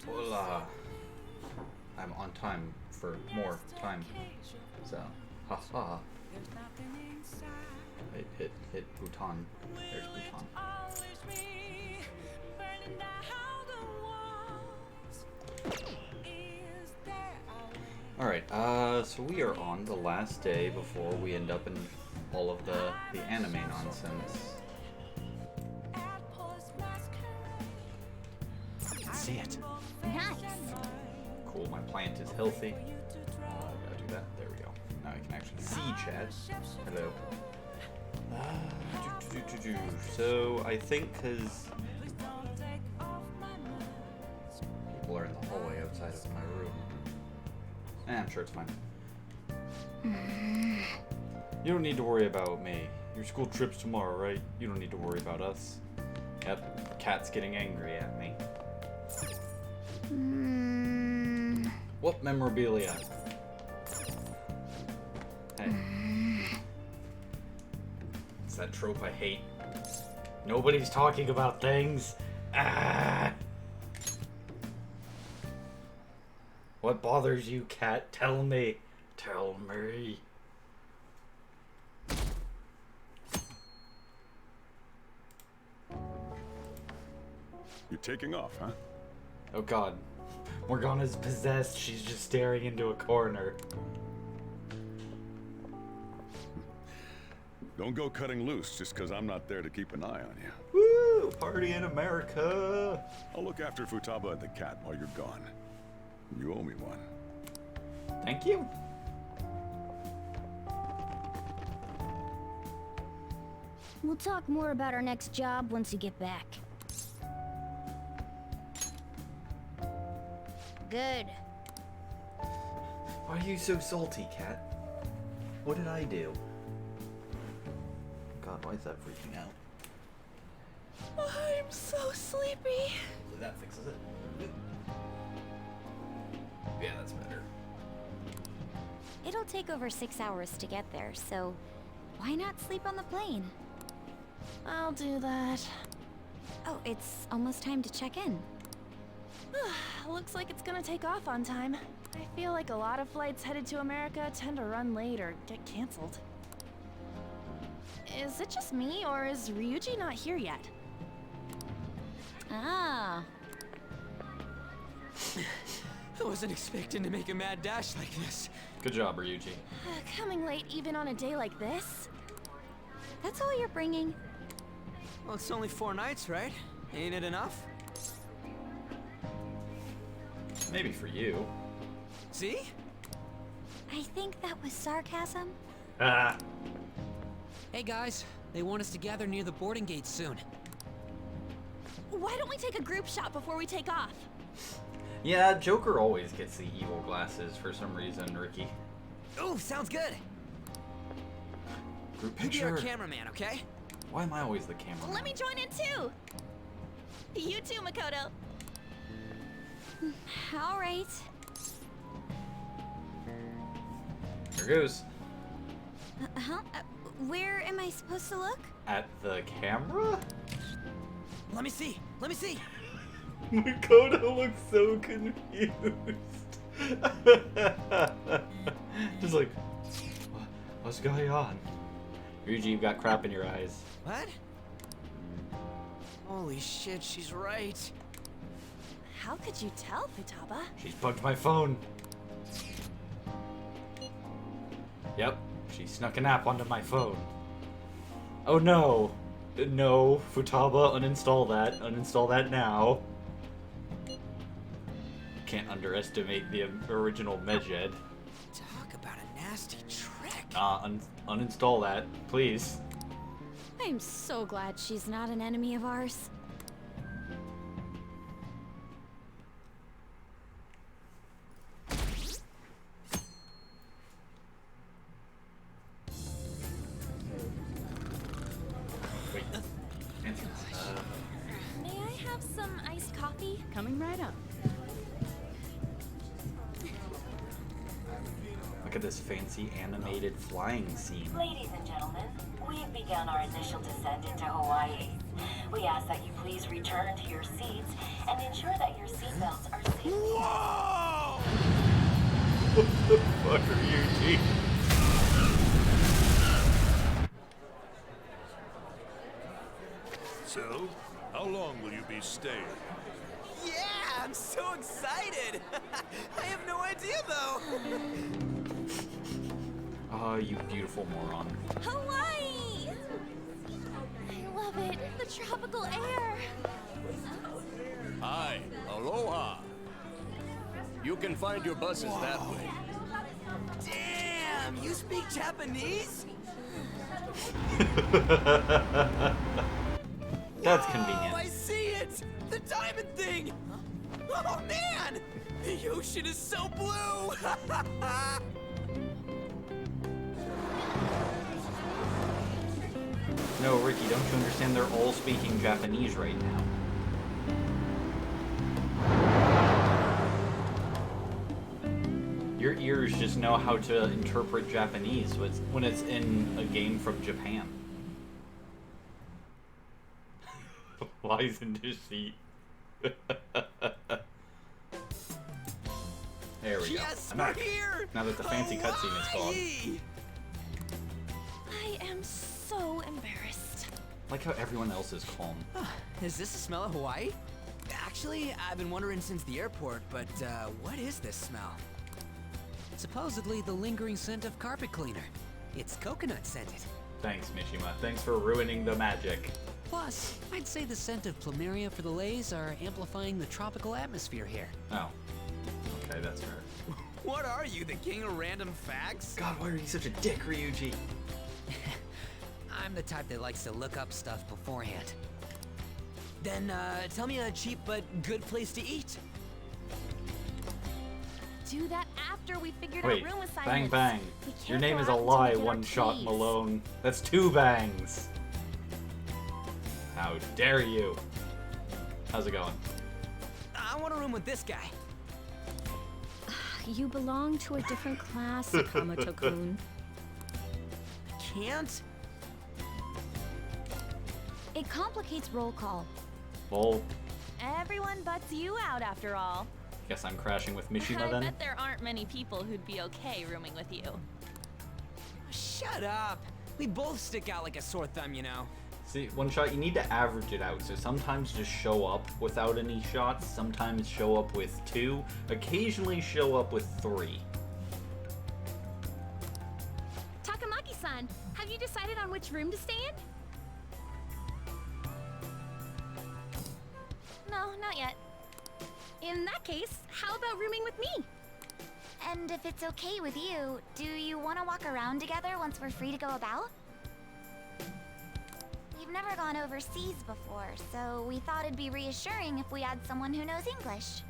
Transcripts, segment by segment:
Hola. I'm on time for more time. So, haha. Hit Bhutan. There's Bhutan. Alright, so we are on the last day before we end up in all of the anime nonsense. I can see it. Nice. Cool, my plant is healthy. Gotta do that. There we go. Now I can actually see chat. Hello. So, I think because people are in the hallway outside of my room. I'm sure it's fine. You don't need to worry about me. Your school trip's tomorrow, right? You don't need to worry about us. Yep, the cat's getting angry at me. What memorabilia? Hey. It's that trope I hate. Nobody's talking about things. Ah! What bothers you, cat? Tell me. Tell me. You're taking off, huh? Oh god. Morgana's possessed. She's just staring into a corner. Don't go cutting loose just because I'm not there to keep an eye on you. Woo! Party in America! I'll look after Futaba and the cat while you're gone. You owe me one. Thank you. We'll talk more about our next job once you get back. Good. Why are you so salty, cat? What did I do? God, why is that freaking out? I'm so sleepy. That fixes it. Yeah, that's better. It'll take over 6 hours to get there, so why not sleep on the plane? I'll do that. Oh, it's almost time to check in. Looks like it's gonna take off on time. I feel like a lot of flights headed to America tend to run late or get canceled. Is it just me, or is Ryuji not here yet? Ah. I wasn't expecting to make a mad dash like this. Good job, Ryuji. Coming late even on a day like this? That's all you're bringing? Well, it's only 4 nights, right? Ain't it enough? Maybe for you. See? I think that was sarcasm. Ah. Hey guys, they want us to gather near the boarding gate soon. Why don't we take a group shot before we take off? Yeah, Joker always gets the evil glasses for some reason, Ricky. Ooh, sounds good. Group You be our picture. cameraman, okay? Why am I always the camera? Let me join in too! You too, Makoto. All right. Here goes. Huh? Where am I supposed to look? At the camera? Let me see. Let me see. Makoto looks so confused. Just like, what's going on? Ryuji, you've got crap in your eyes. What? Holy shit, she's right. How could you tell, Futaba? She's bugged my phone. Yep, she snuck an app onto my phone. Oh no. No, Futaba, uninstall that. Uninstall that now. Can't underestimate the original Medjed. Talk about a nasty trick. Uninstall that, please. I'm so glad she's not an enemy of ours. Wait, answer. May I have some iced coffee? Coming right up. Look at this fancy animated flying scene. Ladies and gentlemen, we've begun our initial descent into Hawaii. We ask that you please return to your seats and ensure that your seatbelts are safe. Whoa! What the fuck are you, G? So, how long will you be staying? Yeah, I'm so excited. I have no idea though. Oh, you beautiful moron. Hawaii! I love it. The tropical air. Hi, aloha. You can find your buses that way. Damn, you speak Japanese? That's Whoa, convenient. I see it! The diamond thing! Oh man! The ocean is so blue! No, Ricky, don't you understand they're all speaking Japanese right now? Your ears just know how to interpret Japanese when it's in a game from Japan. Lies in deceit. There we Yes, go. I'm we're back. here! Now that the fancy cutscene is gone. Hawaii! I am so embarrassed. Like how everyone else is calm. Is this the smell of Hawaii? Actually, I've been wondering since the airport, but what is this smell? Supposedly the lingering scent of carpet cleaner. It's coconut scented. Thanks, Mishima. Thanks for ruining the magic. Plus, I'd say the scent of plumeria for the leis are amplifying the tropical atmosphere here. Oh. Okay, that's fair. What are you, the king of random facts? God, why are you such a dick, Ryuji? I'm the type that likes to look up stuff beforehand. Then tell me a cheap but good place to eat. Do that after we figured Wait, out room assignments. bang bang. We can't Your name go is a out until we lie, get our one shot keys. Malone. That's 2 bangs. How dare you? How's it going? I want a room with this guy. You belong to a different class, Sakamoto-kun. Can't? It complicates roll call. Well, Everyone butts you out after all. guess I'm crashing with Mishima I then. bet there aren't many people who'd be okay rooming with you. Shut up. We both stick out like a sore thumb, you know. See, one shot, you need to average it out. So sometimes just show up without any shots, sometimes show up with 2, occasionally show up with 3. Takamaki-san, have you decided on which room to stay in? No, not yet. In that case, how about rooming with me? And if it's okay with you, do you want to walk around together once we're free to go about? We've never gone overseas before, so we thought it'd be reassuring if we had someone who knows English.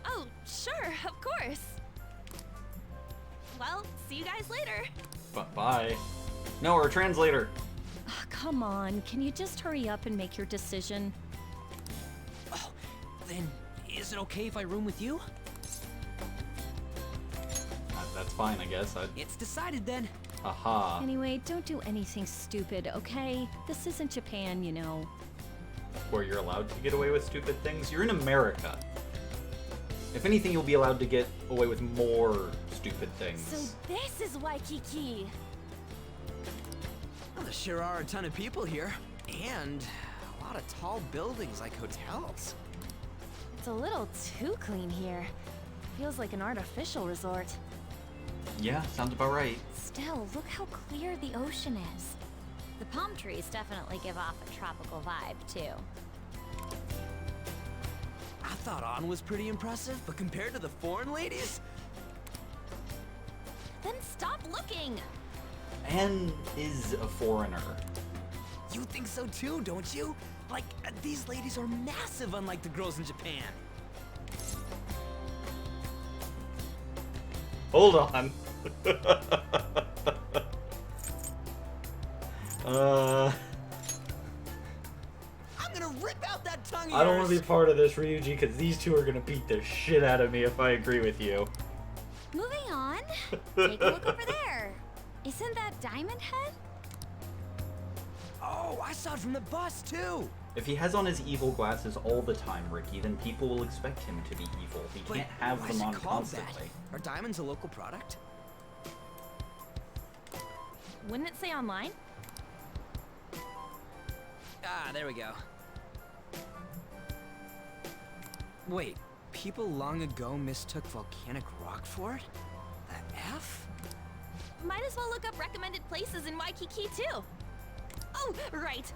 Oh, sure, of course. Well, see you guys later. But bye. No, or a translator. Ah, come on, can you just hurry up and make your decision? Oh, then is it okay if I room with you? That's fine, I guess. It's decided then. Aha. Anyway, don't do anything stupid, okay? This isn't Japan, you know. Where you're allowed to get away with stupid things. You're in America. If anything, you'll be allowed to get away with more stupid things. So this is Waikiki. Well, there sure are a ton of people here. And a lot of tall buildings like hotels. It's a little too clean here. Feels like an artificial resort. Yeah, sounds about right. Still, look how clear the ocean is. The palm trees definitely give off a tropical vibe, too. I thought Ann was pretty impressive, but compared to the foreign ladies? Then stop looking! Anne is a foreigner. You think so too, don't you? Like, these ladies are massive unlike the girls in Japan. Hold on. I'm gonna rip out that tongue of I don't want to be yours. part of this, Ryuji, because these two are gonna beat the shit out of me if I agree with you. Moving on. Take a look over there. Isn't that Diamond Head? Oh, I saw it from the bus too. If he has on his evil glasses all the time, Ricky, then people will expect him to be evil. He But can't have why them is it on called that? constantly. Are diamonds a local product? Wouldn't it say online? Ah, there we go. Wait, people long ago mistook volcanic rock for it? The F? Might as well look up recommended places in Waikiki too. Oh, right.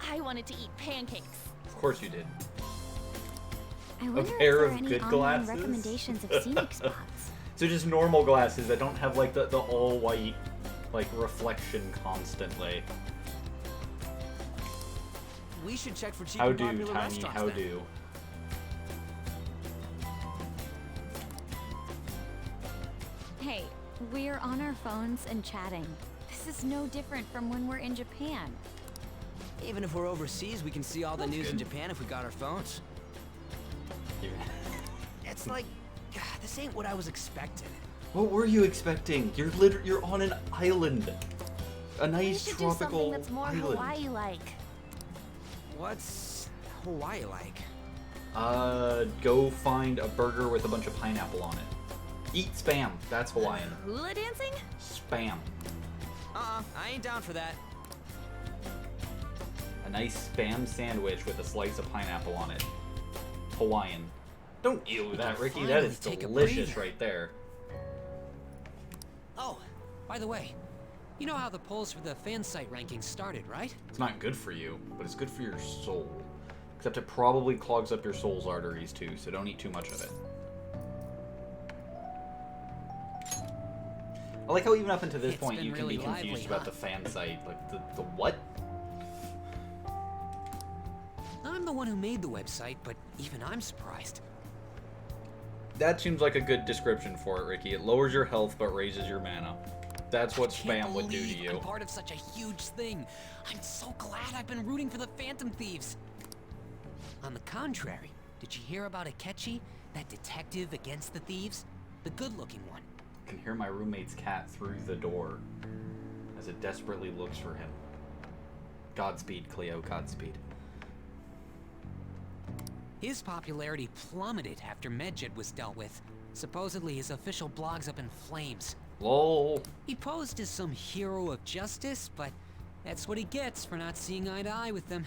I wanted to eat pancakes. Of course you did. I wonder if pair there are of any good online glasses? recommendations of scenic spots. So just normal glasses that don't have like the all white like reflection constantly. We should check for cheap How and do, popular Tiny, restaurants how then. do? Hey, we're on our phones and chatting. This is no different from when we're in Japan. Even if we're overseas, we can see all the That's news in good. Japan if we got our phones. It's like, this ain't what I was expecting. What were you expecting? You're on an island. A We nice should do tropical something that's more island. Hawaii-like. What's Hawaii like? Go find a burger with a bunch of pineapple on it. Eat Spam. That's Hawaiian. Hula dancing? Spam. I ain't down for that. A nice Spam sandwich with a slice of pineapple on it. Hawaiian. Don't ew that, can Ricky. That finally is take a delicious breather. right there. Oh, by the way, you know how the polls for the fan site rankings started, right? It's not good for you, but it's good for your soul. Except it probably clogs up your soul's arteries too, so don't eat too much of it. I like how even up until this It's point been you can really be confused lively, about huh? the fan site. Like, the what? I'm the one who made the website, but even I'm surprised. That seems like a good description for it, Ricky. It lowers your health but raises your mana. That's what Can't spam would do to believe you. I'm part of such a huge thing. I'm so glad I've been rooting for the Phantom Thieves. On the contrary, did you hear about Akechi, that detective against the thieves? The good-looking one. I can hear my roommate's cat through the door as it desperately looks for him. Godspeed, Cleo, Godspeed. His popularity plummeted after Medjed was dealt with. Supposedly his official blog's up in flames. LOL. He posed as some hero of justice, but that's what he gets for not seeing eye to eye with them.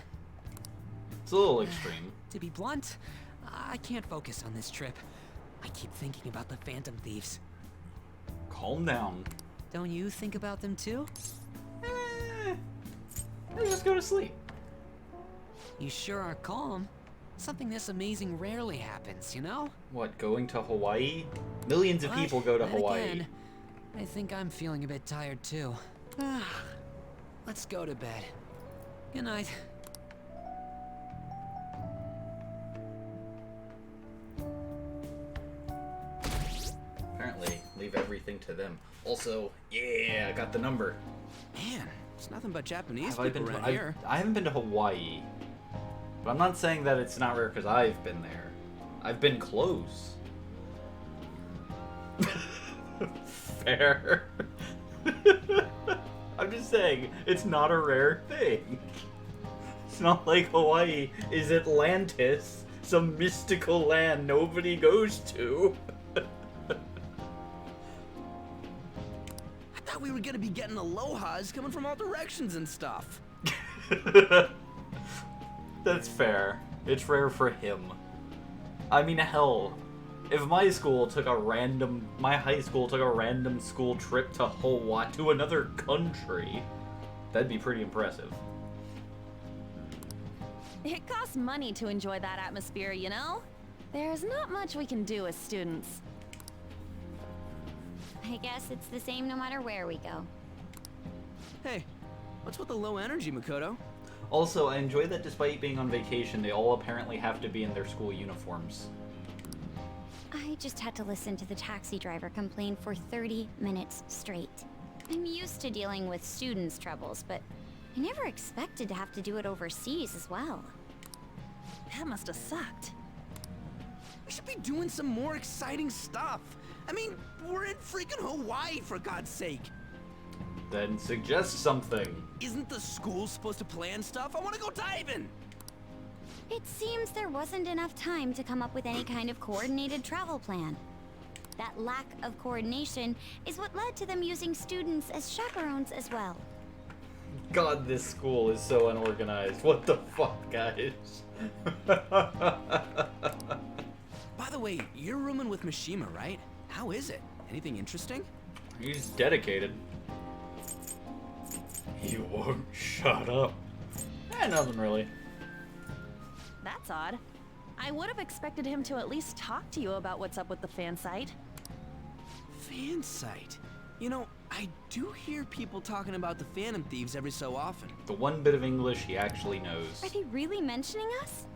It's a little extreme. To be blunt, I can't focus on this trip. I keep thinking about the Phantom Thieves. Calm down. Don't you think about them too? Let's just go to sleep. You sure are calm. Something this amazing rarely happens, you know? What, going to Hawaii? Millions of But people go to then Hawaii. again, I think I'm feeling a bit tired too. Let's go to bed. Good night. Apparently, leave everything to them. Also, yeah, I got the number. Man, it's nothing but Japanese Have I people been around to, here. I haven't been to Hawaii. But I'm not saying that it's not rare because I've been there. I've been close. Fair. I'm just saying, it's not a rare thing. It's not like Hawaii is Atlantis, some mystical land nobody goes to. I thought we were gonna be getting alohas coming from all directions and stuff. That's fair. It's rare for him. I mean, hell, if my high school took a random school trip to Hawaii, to another country, that'd be pretty impressive. It costs money to enjoy that atmosphere, you know? There's not much we can do as students. I guess it's the same no matter where we go. Hey, what's with the low energy, Makoto? Also, I enjoy that despite being on vacation, they all apparently have to be in their school uniforms. I just had to listen to the taxi driver complain for 30 minutes straight. I'm used to dealing with students' troubles, but I never expected to have to do it overseas as well. That must have sucked. We should be doing some more exciting stuff. I mean, We're in freaking Hawaii, for God's sake. Then suggest something. Isn't the school supposed to plan stuff? I want to go diving. It seems there wasn't enough time to come up with any kind of coordinated travel plan. That lack of coordination is what led to them using students as chaperones as well. God, this school is so unorganized. What the fuck, guys? By the way, you're rooming with Mishima, right? How is it? Anything interesting? He's dedicated. He won't shut up. Nothing really. That's odd. I would have expected him to at least talk to you about what's up with the fan site. Fan site? You know, I do hear people talking about the Phantom Thieves every so often. The one bit of English he actually knows. Are they really mentioning us?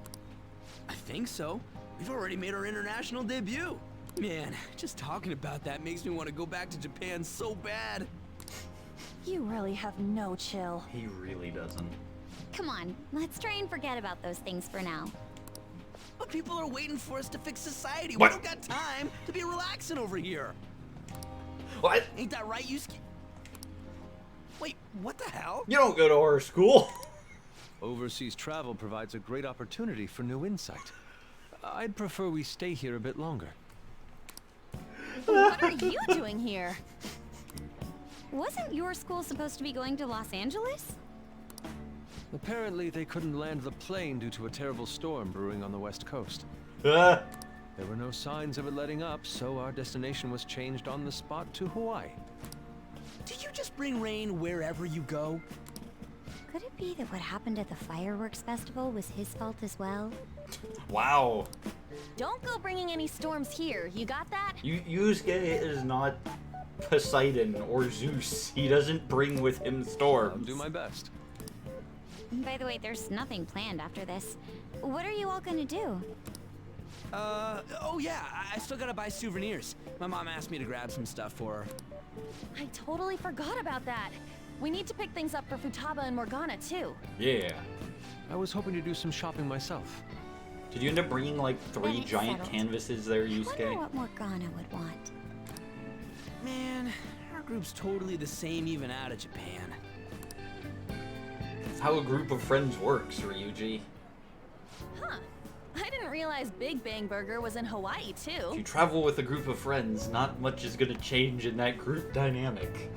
I think so. We've already made our international debut. Man, just talking about that makes me want to go back to Japan so bad. You really have no chill. He really doesn't. Come on, let's try and forget about those things for now. But people are waiting for us to fix society. What? We don't got time to be relaxing over here. What? Ain't that right, Yusuke? Wait, what the hell? You don't go to our school. Overseas travel provides a great opportunity for new insight. I'd prefer we stay here a bit longer. What are you doing here? Wasn't your school supposed to be going to Los Angeles? Apparently, they couldn't land the plane due to a terrible storm brewing on the west coast. Ah. There were no signs of it letting up, so our destination was changed on the spot to Hawaii. Do you just bring rain wherever you go? Could it be that what happened at the fireworks festival was his fault as well? Wow. Don't go bringing any storms here. You got that? Yusuke is not Poseidon or Zeus. He doesn't bring with him storms. I'll do my best. By the way, there's nothing planned after this. What are you all gonna do? Oh yeah, I still gotta buy souvenirs. My mom asked me to grab some stuff for her. I totally forgot about that. We need to pick things up for Futaba and Morgana, too. Yeah. I was hoping to do some shopping myself. Did you end up bringing like 3 Then it's giant settled. canvases there, I wonder Yusuke? what Morgana would want. Man, our group's totally the same even out of Japan. That's how a group of friends works, Ryuji. Huh. I didn't realize Big Bang Burger was in Hawaii, If too. you travel with a group of friends, not much is gonna change in that group dynamic.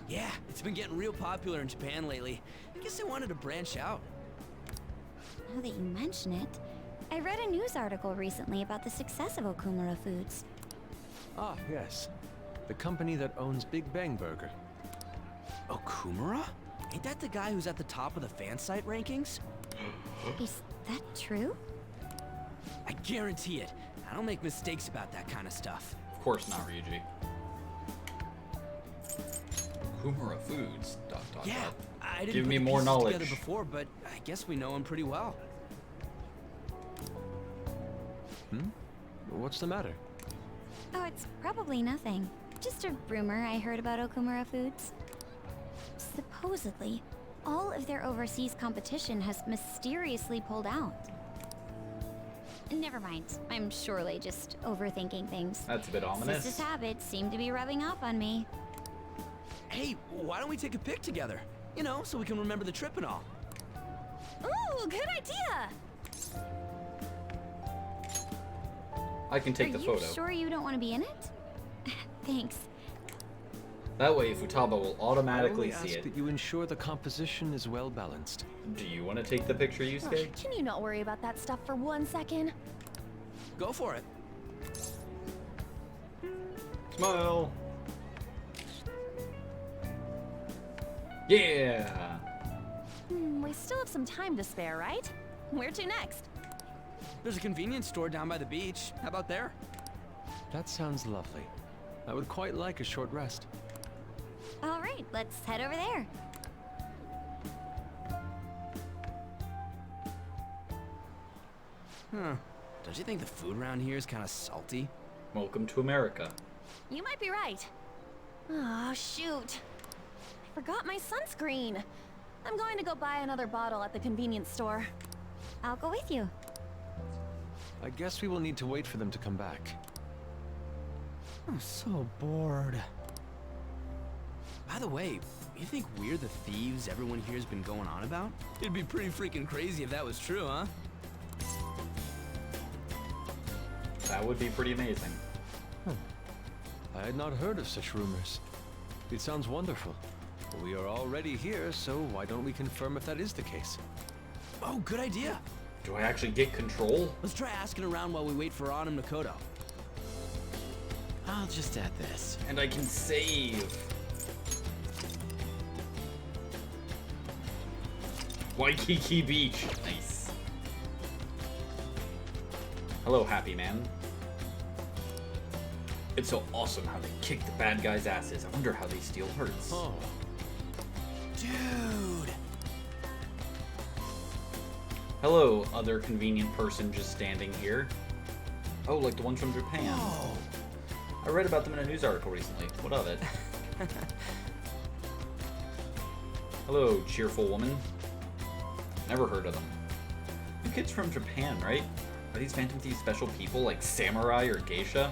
Yeah, it's been getting real popular in Japan lately. I guess they wanted to branch out. Now that you mention it, I read a news article recently about the success of Okumura Foods. Ah, yes. The company that owns Big Bang Burger. Okumura? Ain't that the guy who's at the top of the fan site rankings? Is that true? I guarantee it. I don't make mistakes about that kind of stuff. Of course not, Ryuji. Kumura Foods. ... Yeah, I didn't Give put me the more pieces knowledge. together before, but I guess we know him pretty well. What's the matter? Oh, it's probably nothing. Just a rumor I heard about Okumura Foods. Supposedly, all of their overseas competition has mysteriously pulled out. Never mind. I'm surely just overthinking things. That's a bit ominous. Sister's habits seem to be rubbing off on me. Hey, why don't we take a pic together? You know, so we can remember the trip and all. Ooh, good idea! I can take Are the you photo. sure you don't want to be in it? Thanks. That way, Futaba will I automatically only see ask it. that you ensure the composition is well balanced. Do you want to take the picture, Yusuke? Can you not worry about that stuff for 1 second? Go for it. Smile. Yeah. We still have some time to spare, right? Where to next? There's a convenience store down by the beach. How about there? That sounds lovely. I would quite like a short rest. All right, let's head over there. Huh. Don't you think the food around here is kind of salty? Welcome to America. You might be right. Oh, shoot. I forgot my sunscreen. I'm going to go buy another bottle at the convenience store. I'll go with you. I guess we will need to wait for them to come back. I'm so bored. By the way, you think we're the thieves everyone here's been going on about? It'd be pretty freaking crazy if that was true, huh? That would be pretty amazing. I had not heard of such rumors. It sounds wonderful. We are already here, so why don't we confirm if that is the case? Oh, good idea. Do I actually get control? Let's try asking around while we wait for Autumn Nakoto. I'll just add this. And I can save. Waikiki Beach. Nice. Hello, happy man. It's so awesome how they kick the bad guys' asses. I wonder how they steal hearts. Oh, Dude! Hello, other convenient person just standing here. Oh, like the ones from Japan. Whoa! I read about them in a news article recently. What of it? Hello, cheerful woman. Never heard of them. You kids from Japan, right? Are these Phantom Thieves special people like samurai or geisha?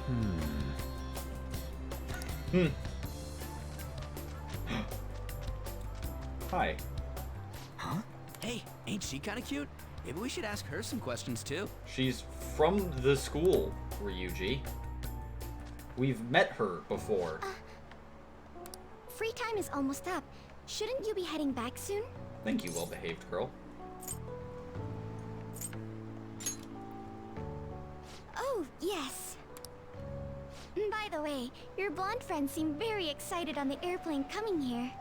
Hi. Huh? Hey, ain't she kinda cute? Maybe we should ask her some questions too. She's from the school, Ryuji. We've met her before. Free time is almost up. Shouldn't you be heading back soon? Thank you, well-behaved girl. Oh, yes. By the way, your blonde friends seem very excited on the airplane coming here.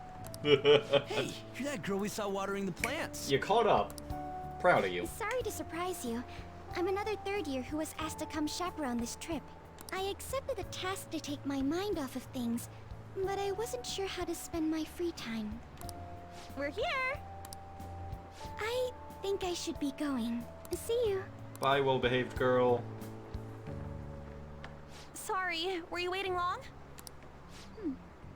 Hey, you're that girl we saw watering the plants. You caught up. Proud of you. Sorry to surprise you. I'm another third year who was asked to come chaperone this trip. I accepted the task to take my mind off of things, but I wasn't sure how to spend my free time. We're here! I think I should be going. See you. Bye, well-behaved girl. Sorry, were you waiting long?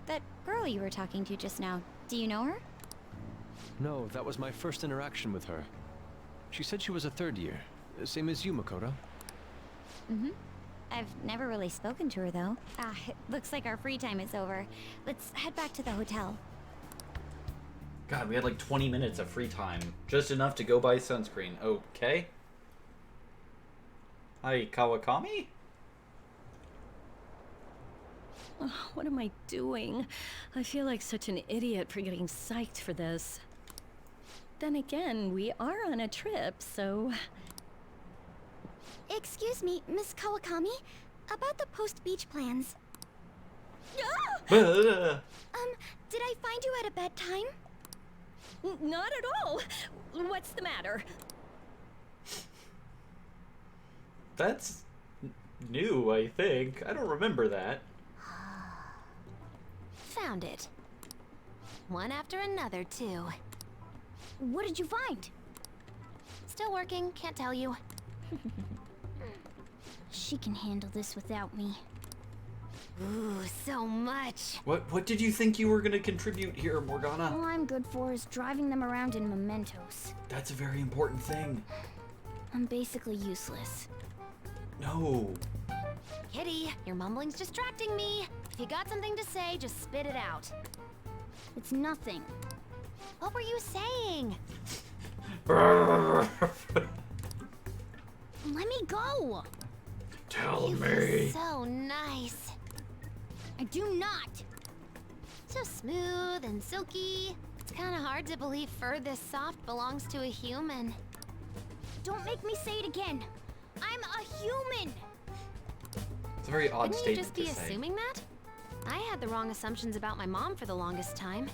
That girl you were talking to just now, do you know her? no, that was my first interaction with her. She said she was a third year, same as you, Makoto. I've never really spoken to her though. It looks like our free time is over. Let's head back to the hotel. God, we had like 20 minutes of free time. Just enough to go buy sunscreen. Okay. Hi, Kawakami? What am I doing? I feel like such an idiot for getting psyched for this. Then again, we are on a trip, so... Excuse me, Miss Kawakami? About the post-beach plans. Ugh. Did I find you at a bad time? Not at all! What's the matter? That's new, I think. I don't remember that. Found it. One after another, too. What did you find? Still working, can't tell you. She can handle this without me. Ooh, so much. What did you think you were gonna contribute here, Morgana? All I'm good for is driving them around in mementos. That's a very important thing. I'm basically useless. No. Kitty, your mumbling's distracting me. If you got something to say, just spit it out. It's nothing. What were you saying? Let me go! Tell You me. feel so nice. I do not! So smooth and silky. It's kind of hard to believe fur this soft belongs to a human. Don't make me say it again! I'm a human! It's a very odd Couldn't you statement just be to say. assuming that? I had the wrong assumptions about my mom for the longest time.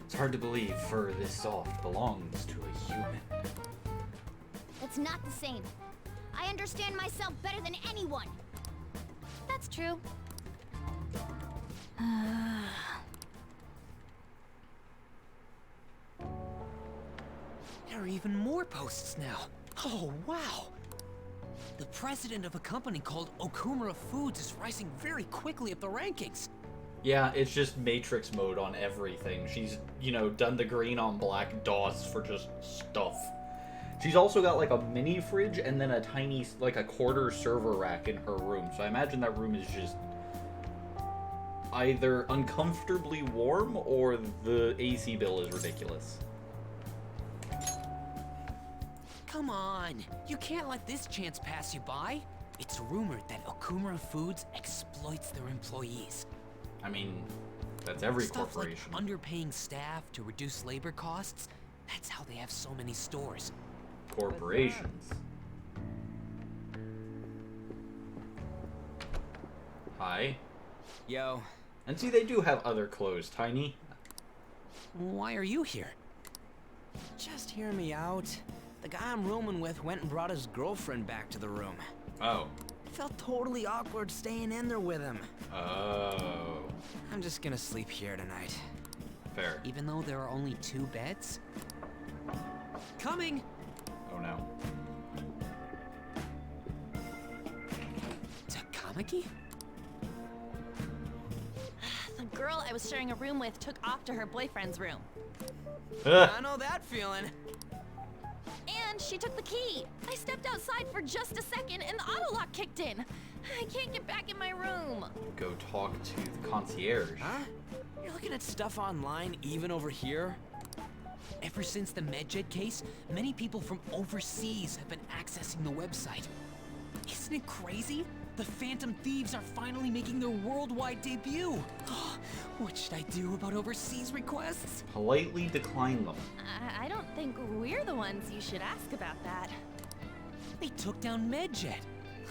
It's hard to believe fur this soft belongs to a human. It's not the same. I understand myself better than anyone! That's true. There are even more posts now. Oh, wow. The president of a company called Okumura Foods is rising very quickly up the rankings. Yeah, it's just Matrix mode on everything. She's, done the green on black DOS for just stuff. She's also got like a mini fridge and then a tiny, like a quarter server rack in her room. So I imagine that room is just either uncomfortably warm or the AC bill is ridiculous. Come on, you can't let this chance pass you by. It's rumored that Okumura Foods exploits their employees. I mean, that's every Stuff corporation. like underpaying staff to reduce labor costs. That's how they have so many stores. Corporations. Hi. Yo. And see, they do have other clothes, Tiny. Why are you here? Just hear me out. The guy I'm rooming with went and brought his girlfriend back to the room. Oh. Felt totally awkward staying in there with him. Oh. I'm just gonna sleep here tonight. Fair. Even though there are only 2 beds? Coming! Oh no. Takamaki? The girl I was sharing a room with took off to her boyfriend's room. I know that feeling. And she took the key. I stepped outside for just a second and the auto lock kicked in. I can't get back in my room. Go talk to the concierge. Huh? You're looking at stuff online even over here? Ever since the MedJet case, many people from overseas have been accessing the website. Isn't it crazy? The Phantom Thieves are finally making their worldwide debut. What should I do about overseas requests? Politely decline them. I don't think we're the ones you should ask about that. They took down MedJet.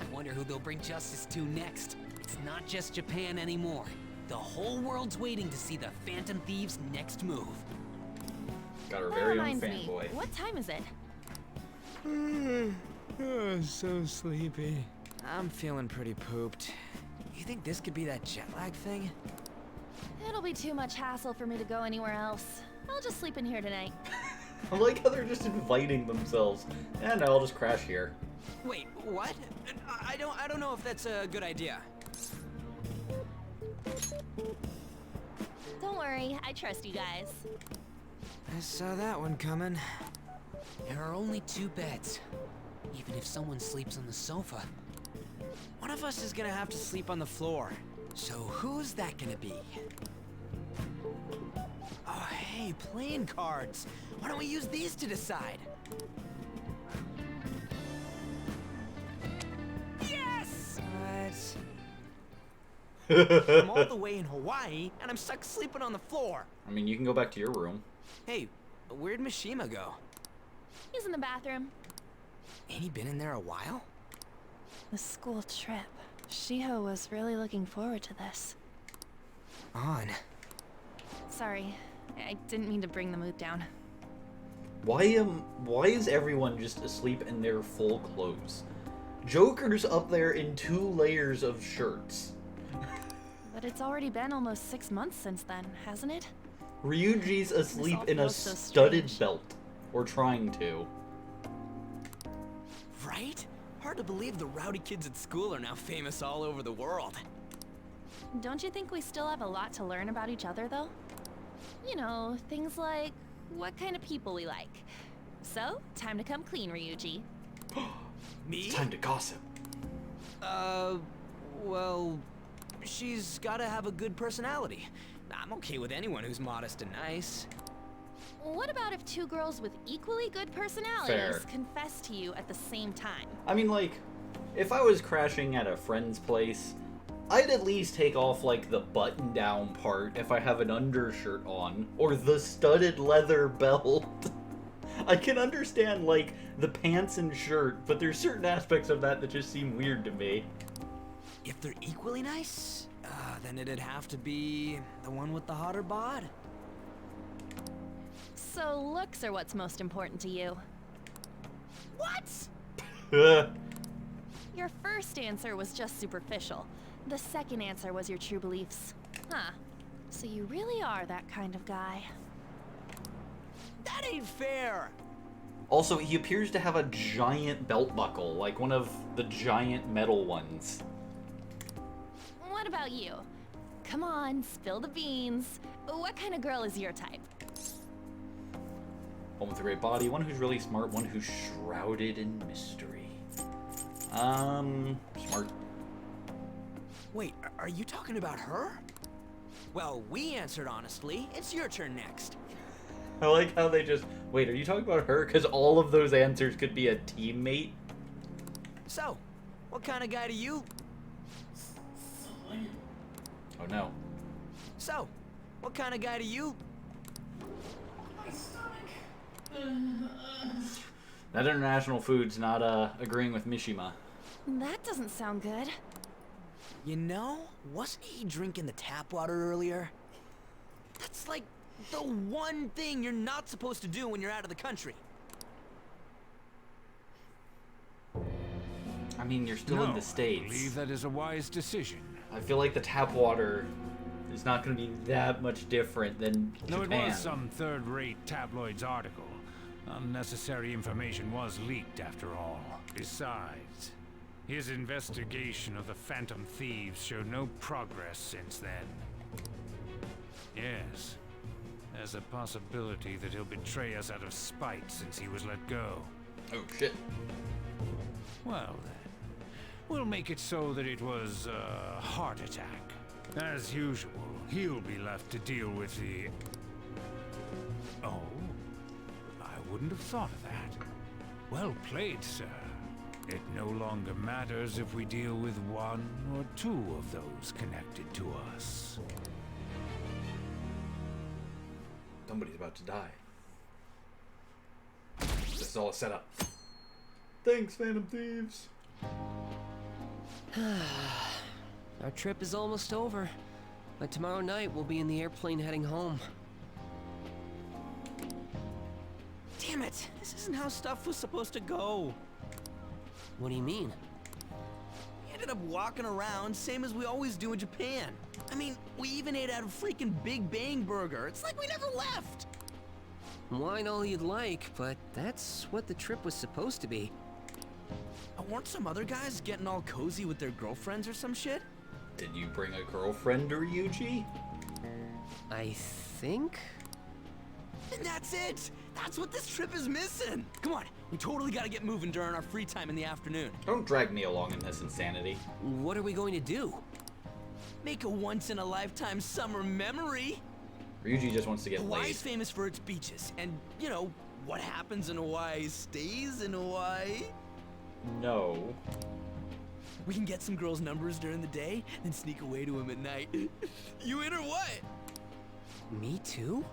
I wonder who they'll bring justice to next. It's not just Japan anymore. The whole world's waiting to see the Phantom Thieves' next move. Got her That very own reminds me, fanboy. what time is it? So sleepy. I'm feeling pretty pooped. You think this could be that jet lag thing? It'll be too much hassle for me to go anywhere else. I'll just sleep in here tonight. I like how they're just inviting themselves. And I'll just crash here. Wait, what? I don't know if that's a good idea. Don't worry, I trust you guys. I saw that one coming. There are only 2 beds. Even if someone sleeps on the sofa. One of us is gonna have to sleep on the floor. So who's that gonna be? Oh, hey, playing cards. Why don't we use these to decide? Yes! What? I'm all the way in Hawaii, and I'm stuck sleeping on the floor. I mean, you can go back to your room. Hey, where'd Mishima go? He's in the bathroom. Ain't he been in there a while? The school trip. Shiho was really looking forward to this. On. Sorry, I didn't mean to bring the mood down. Why is everyone just asleep in their full clothes? Joker's up there in 2 layers of shirts. But it's already been almost 6 months since then, hasn't it? Ryuji's asleep all in a feels so studded strange. belt. Or trying to. Right? Hard to believe the rowdy kids at school are now famous all over the world. Don't you think we still have a lot to learn about each other, though? You know, things like what kind of people we like. So, time to come clean, Ryuji. Me? It's time to gossip. Well, she's gotta have a good personality. I'm okay with anyone who's modest and nice. What about if 2 girls with equally good personalities Fair. confess to you at the same time? I mean, like, if I was crashing at a friend's place, I'd at least take off, like, the button-down part if I have an undershirt on, or the studded leather belt. I can understand, like, the pants and shirt, but there's certain aspects of that that just seem weird to me. If they're equally nice, then it'd have to be the one with the hotter bod. So looks are what's most important to you. What? Your first answer was just superficial. The second answer was your true beliefs. Huh. So you really are that kind of guy. That ain't fair! Also, he appears to have a giant belt buckle, like one of the giant metal ones. What about you? Come on, spill the beans. What kind of girl is your type? One with a great body, one who's really smart, one who's shrouded in mystery. Smart. Wait, are you talking about her? Well, we answered honestly. It's your turn next. I like how they just... Wait, are you talking about her? Because all of those answers could be a teammate. So, what kind of guy do you... Oh no. So, what kind of guy do you... That International Food's not agreeing with Mishima. That doesn't sound good. You know, wasn't he drinking the tap water earlier? That's like the one thing you're not supposed to do when you're out of the country. I mean, you're still in the States. I believe that is a wise decision. I feel like the tap water is not going to be that much different than No, Japan. it was some third-rate tabloids article. Unnecessary information was leaked after all. Besides, his investigation of the Phantom Thieves showed no progress since then. Yes, there's a possibility that he'll betray us out of spite since he was let go. Oh, shit. Well then, we'll make it so that it was a heart attack. As usual, he'll be left to deal with the... Oh, I wouldn't have thought of that. Well played, sir. It no longer matters if we deal with one or two of those connected to us. Somebody's about to die. This is all a setup. Thanks, Phantom Thieves. Our trip is almost over. By tomorrow night, we'll be in the airplane heading home. Damn it, this isn't how stuff was supposed to go. What do you mean? We ended up walking around, same as we always do in Japan. I mean, we even ate at a freaking Big Bang Burger. It's like we never left. Wine all you'd like, but that's what the trip was supposed to be. Weren't some other guys getting all cozy with their girlfriends or some shit? Did you bring a girlfriend to Ryuji? I think? And that's it! That's what this trip is missing! Come on, we totally gotta get moving during our free time in the afternoon. Don't drag me along in this insanity. What are we going to do? Make a once-in-a-lifetime summer memory! Ryuji just wants to get Hawaii's laid. famous for its beaches, and, you know, what happens in Hawaii stays in Hawaii. No. We can get some girls' numbers during the day, then sneak away to them at night. You in or what? Me too?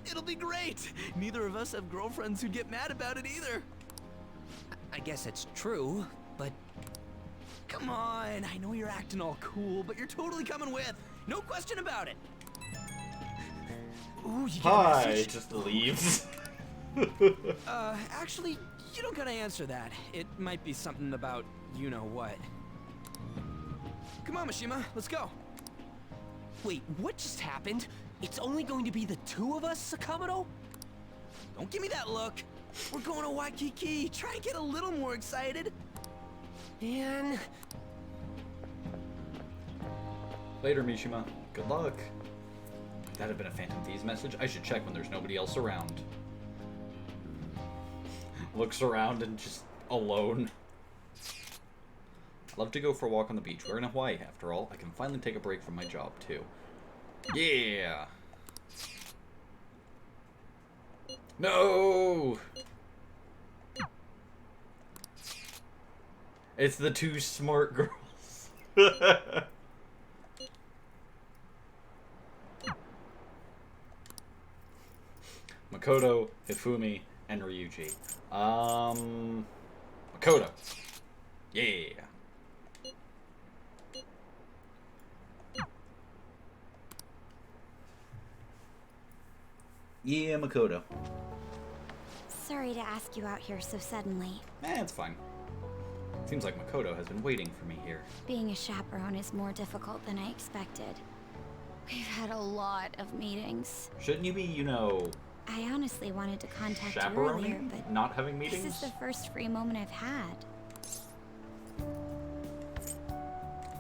It'll be great! Neither of us have girlfriends who'd get mad about it either. I guess it's true, but... Come on, I know you're acting all cool, but you're totally coming with. No question about it. Ooh, you get a Hi, message? just leaves. Actually, you don't gotta answer that. It might be something about you-know-what. Come on, Mishima, let's go. Wait, what just happened? It's only going to be the two of us, Sakamoto? Don't give me that look. We're going to Waikiki. Try and get a little more excited. Man... Later, Mishima. Good luck. That had been a Phantom Thieves message. I should check when there's nobody else around. Looks around and just alone. Love to go for a walk on the beach. We're in Hawaii, after all. I can finally take a break from my job, too. Yeah! No! It's the two smart girls. Makoto, Hifumi, and Ryuji. Makoto. Yeah. Yeah, Makoto. Sorry to ask you out here so suddenly. It's fine. Seems like Makoto has been waiting for me here. Being a chaperone is more difficult than I expected. We've had a lot of meetings. Shouldn't you be, you know, I honestly wanted to contact you chaperoning? earlier, but Not having meetings? this is the first free moment I've had.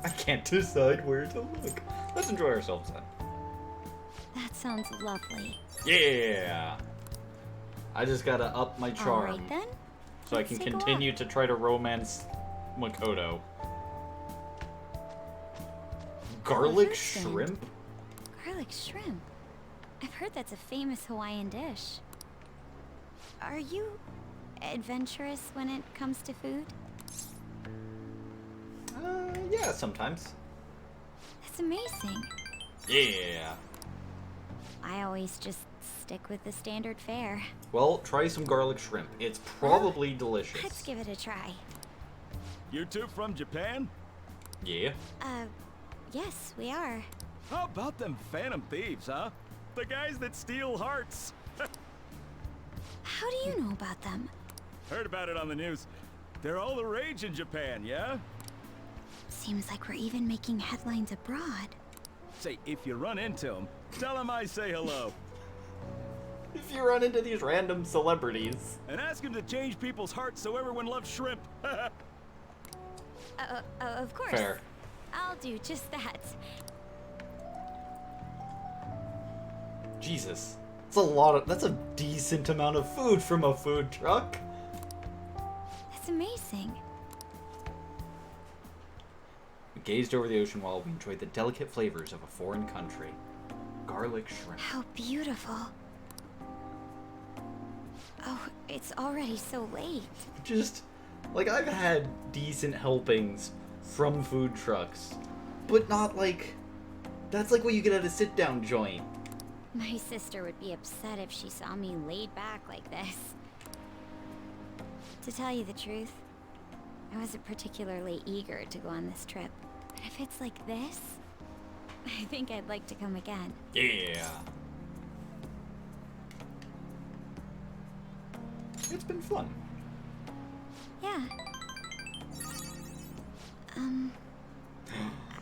I can't decide where to look. Let's enjoy ourselves then. That sounds lovely. Yeah! I just gotta up my charm. Alright then. So I Let's can take a walk. continue to try to romance Makoto. Garlic first stand. shrimp? Garlic shrimp. I've heard that's a famous Hawaiian dish. Are you adventurous when it comes to food? Yeah, sometimes. That's amazing. Yeah. I always just stick with the standard fare. Well, try some garlic shrimp. It's probably delicious. Let's give it a try. You two from Japan? Yeah. Yes, we are. How about them Phantom Thieves, huh? The guys that steal hearts. How do you know about them? Heard about it on the news. They're all the rage in Japan, yeah? Seems like we're even making headlines abroad. Say, if you run into them, tell them I say hello. If you run into these random celebrities. And ask them to change people's hearts so everyone loves shrimp. Of course. Fair. I'll do just that. Jesus. That's a decent amount of food from a food truck. That's amazing. We gazed over the ocean while we enjoyed the delicate flavors of a foreign country. Garlic shrimp. How beautiful. Oh, it's already so late. Just, like, I've had decent helpings from food trucks, but not like, that's like what you get at a sit-down joint. My sister would be upset if she saw me laid back like this. To tell you the truth, I wasn't particularly eager to go on this trip. But if it's like this, I think I'd like to come again. Yeah. It's been fun. Yeah.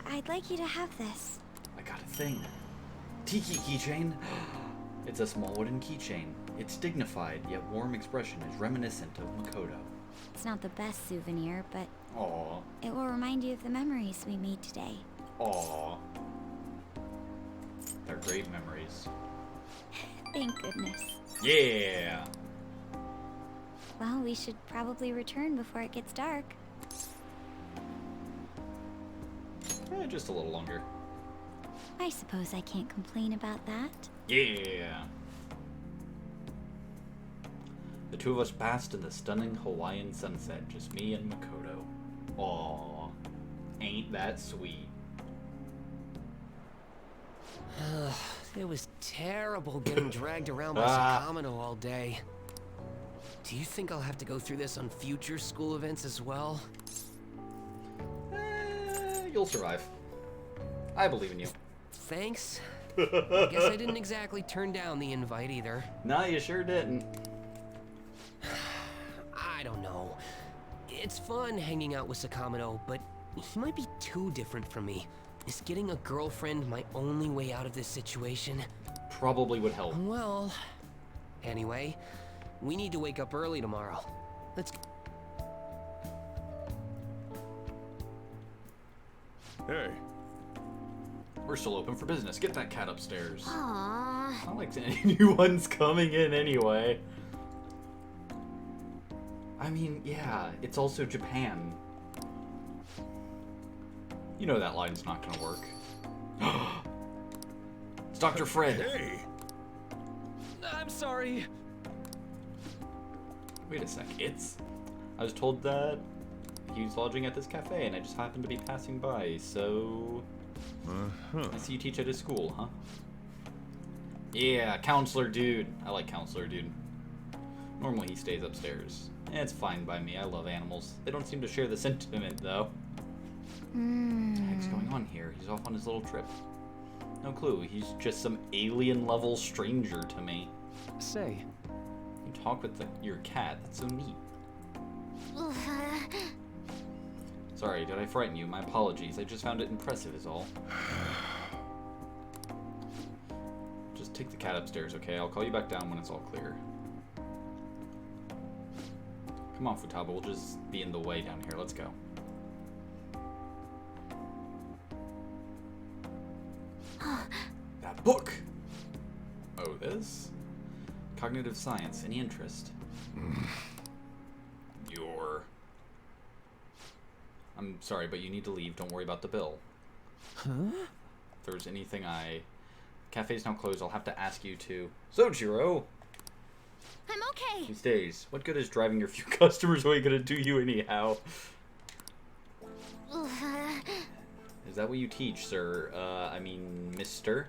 I'd like you to have this. I got a thing. Tiki keychain. It's a small wooden keychain. Its dignified yet warm expression is reminiscent of Makoto. It's not the best souvenir, but Aww. it will remind you of the memories we made today. Aww. They're great memories. Thank goodness. Yeah. Well, we should probably return before it gets dark. Just a little longer. I suppose I can't complain about that. Yeah. The two of us basked in the stunning Hawaiian sunset, just me and Makoto. Aww. Ain't that sweet. It was terrible getting dragged around by Sakamino all day. Do you think I'll have to go through this on future school events as well? You'll survive. I believe in you. Thanks. I guess I didn't exactly turn down the invite either. No, you sure didn't. I don't know. It's fun hanging out with Sakamino, but he might be too different from me. Is getting a girlfriend my only way out of this situation? Probably would help. Well, anyway, we need to wake up early tomorrow. Let's... Hey. We're still open for business. Get that cat upstairs. Aww. Not like anyone's coming in anyway. I mean, yeah, it's also Japan. You know that line's not gonna work. It's Dr. Fred. Hey. I'm sorry. Wait a sec. I was told that he was lodging at this cafe, and I just happened to be passing by, so... I see you teach at his school, huh? Yeah, Counselor Dude. I like Counselor Dude. Normally he stays upstairs. It's fine by me. I love animals. They don't seem to share the sentiment, though. What the heck's going on here? He's off on his little trip. No clue. He's just some alien-level stranger to me. Say. You talk with your cat. That's so neat. Sorry, did I frighten you? My apologies. I just found it impressive is all. Just take the cat upstairs, okay? I'll call you back down when it's all clear. Come on, Futaba. We'll just be in the way down here. Let's go. That book! Oh, this? Cognitive science. Any interest? I'm sorry, but you need to leave. Don't worry about the bill. Huh? If there's anything I Cafe's now closed. I'll have to ask you to. Sojiro! I'm okay. These days, what good is driving your few customers away gonna do you anyhow? Is that what you teach, sir? I mean, mister?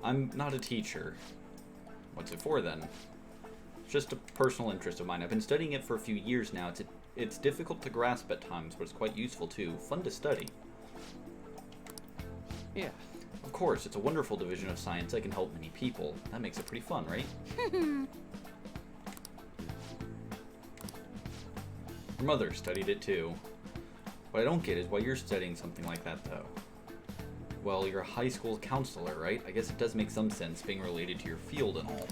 I'm not a teacher. What's it for, then? It's just a personal interest of mine. I've been studying it for a few years now. It's difficult to grasp at times, but it's quite useful, too. Fun to study. Yeah. Of course, it's a wonderful division of science that can help many people. That makes it pretty fun, right? Your mother studied it, too. What I don't get is why you're studying something like that, though. Well, you're a high school counselor, right? I guess it does make some sense being related to your field and all.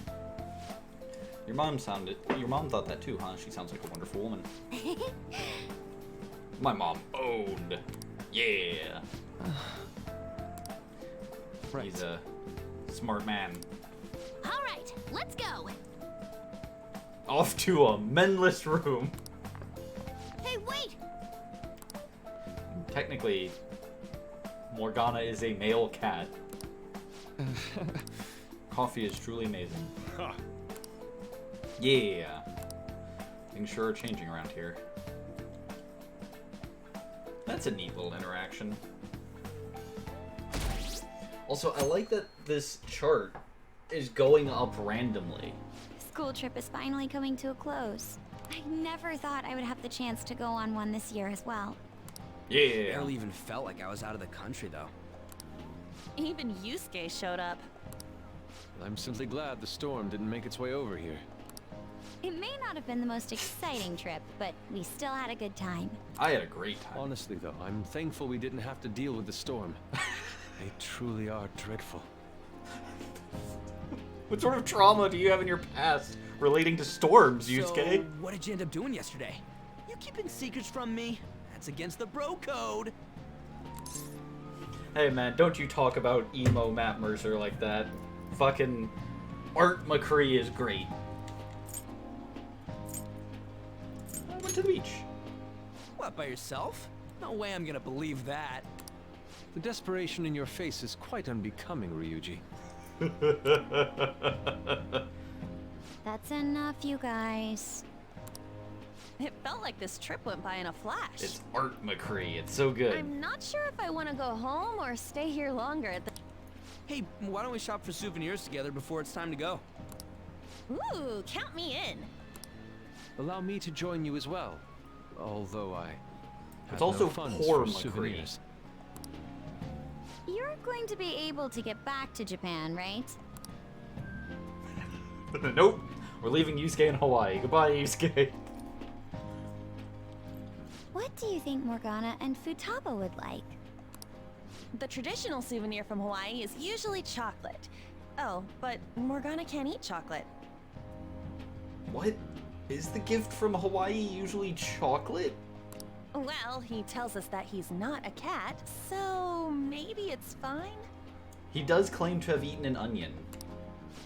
Your mom thought that too, huh? She sounds like a wonderful woman. My mom owned. Yeah. Right. He's a smart man. All right, let's go. Off to a menless room. Hey, wait! Technically, Morgana is a male cat. Coffee is truly amazing. Huh. Yeah. Things sure are changing around here. That's a neat little interaction. Also, I like that this chart is going up randomly. School trip is finally coming to a close. I never thought I would have the chance to go on one this year as well. Yeah. Barely even felt like I was out of the country, though. Even Yusuke showed up. I'm simply glad the storm didn't make its way over here. It may not have been the most exciting trip, but we still had a good time. I had a great time. Honestly, though, I'm thankful we didn't have to deal with the storm. They truly are dreadful. What sort of trauma do you have in your past relating to storms, Yusuke? So, what did you end up doing yesterday? You keeping secrets from me? That's against the bro code. Hey man, don't you talk about emo Matt Mercer like that. Fucking Art McCree is great. I went to the beach. What, by yourself? No way I'm gonna believe that. The desperation in your face is quite unbecoming, Ryuji. That's enough, you guys. It felt like this trip went by in a flash. It's Art McCree. It's so good. I'm not sure if I want to go home or stay here longer. Hey, why don't we shop for souvenirs together before it's time to go? Ooh, count me in. Allow me to join you as well. Although I have It's also no funds poor for McCree. souvenirs. You're going to be able to get back to Japan, right? Nope. We're leaving Yusuke in Hawaii. Goodbye, Yusuke. What do you think Morgana and Futaba would like? The traditional souvenir from Hawaii is usually chocolate. Oh, but Morgana can't eat chocolate. What? Is the gift from Hawaii usually chocolate? Well, he tells us that he's not a cat, so maybe it's fine? He does claim to have eaten an onion.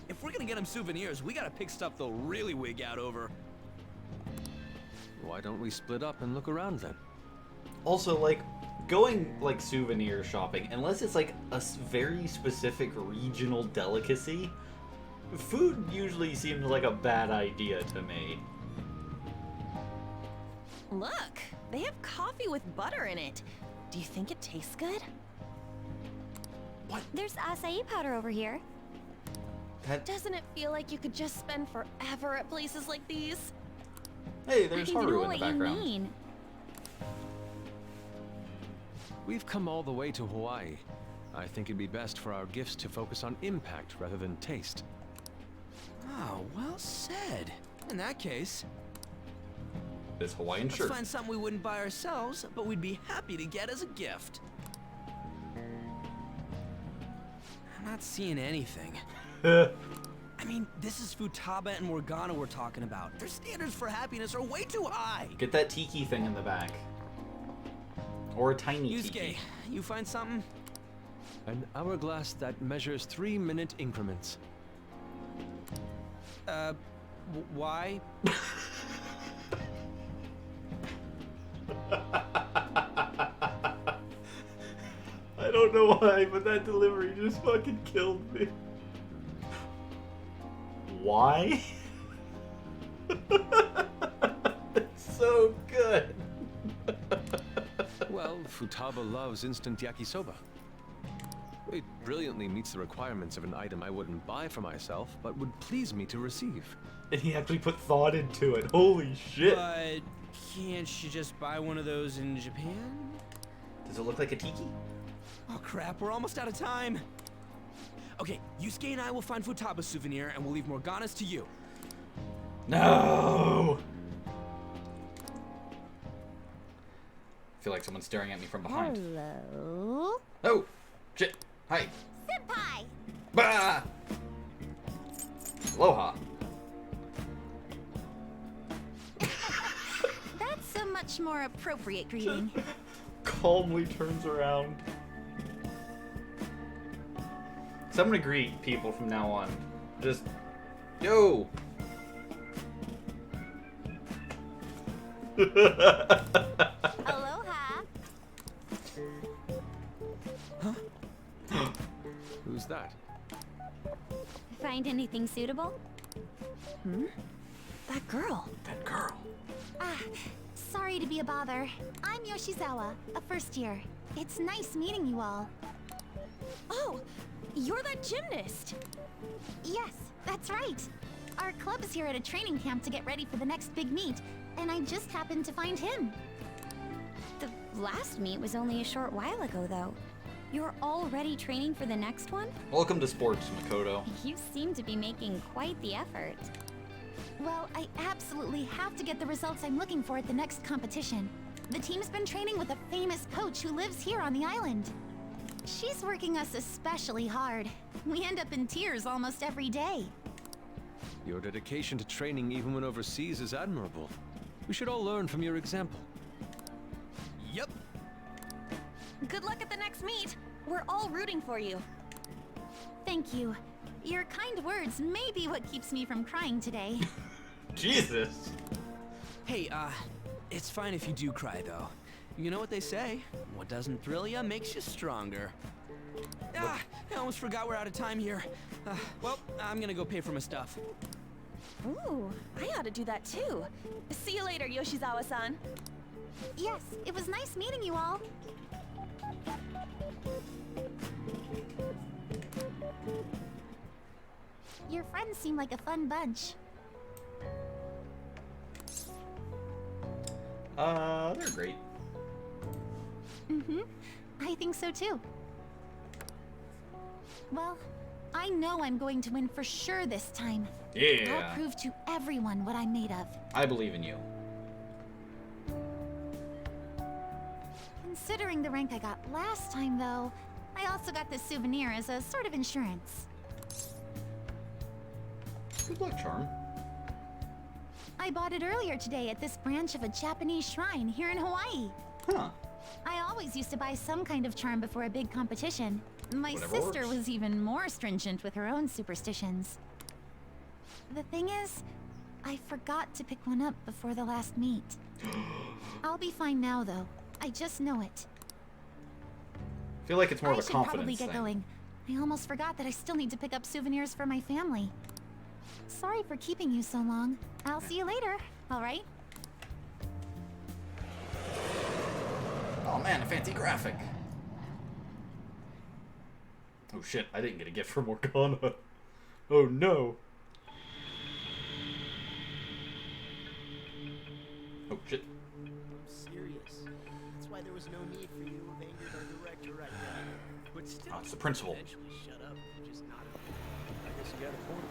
If we're gonna get him souvenirs, we gotta pick stuff they'll really wig out over. Why don't we split up and look around then? Also, like, going, like, souvenir shopping, unless it's, like, a very specific regional delicacy, food usually seems like a bad idea to me. Look, they have coffee with butter in it. Do you think it tastes good? What? There's acai powder over here. Doesn't it feel like you could just spend forever at places like these? Hey, there's I know Haru in what the background. you mean. We've come all the way to Hawaii. I think it'd be best for our gifts to focus on impact rather than taste. Oh, well said. In that case, This Hawaiian let's shirt. find something we wouldn't buy ourselves, but we'd be happy to get as a gift. I'm not seeing anything. I mean, this is Futaba and Morgana we're talking about. Their standards for happiness are way too high. Get that tiki thing in the back. Or a tiny Yusuke, tiki. you find something? An hourglass that measures 3-minute increments. Why? I don't don't know why, but that delivery just fucking killed me. Why? It's so good. Well, Futaba loves instant yakisoba. It brilliantly meets the requirements of an item I wouldn't buy for myself, but would please me to receive. And he actually put thought into it. Holy shit. But can't you just buy one of those in Japan? Does it look like a tiki? Oh crap, we're almost out of time. Okay, Yusuke and I will find Futaba's souvenir and we'll leave Morgana's to you. No! I feel like someone's staring at me from behind. Hello? Oh! Shit! Hi! Senpai! Bah! Aloha! That's a much more appropriate greeting. Calmly turns around. So I'm gonna greet people from now on. Just, yo! Aloha. Who's that? Find anything suitable? That girl. That girl. Ah, sorry to be a bother. I'm Yoshizawa, a first year. It's nice meeting you all. Oh, you're that gymnast. Yes, that's right. Our club's here at a training camp to get ready for the next big meet, and I just happened to find him. The last meet was only a short while ago, though. You're already training for the next one? Welcome to sports, Makoto. You seem to be making quite the effort. Well, I absolutely have to get the results I'm looking for at the next competition. The team's been training with a famous coach who lives here on the island. She's working us especially hard. We end up in tears almost every day. Your dedication to training even when overseas is admirable. We should all learn from your example. Yep. Good luck at the next meet. We're all rooting for you. Thank you. Your kind words may be what keeps me from crying today. Jesus. Hey, it's fine if you do cry, though. You know what they say? What doesn't thrill you makes you stronger. Ah, I almost forgot we're out of time here. Well, I'm gonna go pay for my stuff. Ooh, I ought to do that too. See you later, Yoshizawa-san. Yes, it was nice meeting you all. Your friends seem like a fun bunch. They're great. Mm-hmm. I think so too. Well, I know I'm going to win for sure this time. Yeah. I'll prove to everyone what I'm made of. I believe in you. Considering the rank I got last time, though, I also got this souvenir as a sort of insurance. Good luck, Charm. I bought it earlier today at this branch of a Japanese shrine here in Hawaii. Huh. I always used to buy some kind of charm before a big competition. My Whatever sister works. was even more stringent with her own superstitions. The thing is, I forgot to pick one up before the last meet. I'll be fine now, though. I just know it. I feel like it's more of a I should probably confidence get thing. going. I almost forgot that I still need to pick up souvenirs for my family. Sorry for keeping you so long. I'll see you later, alright? Oh man, a fancy graphic. Oh shit, I didn't get a gift from Morgana. Oh no. Oh shit. I'm serious. That's why there was no need for you to have angered our director right now. But still, Oh, it's the principal. eventually shut up. Just not. I guess you got a point.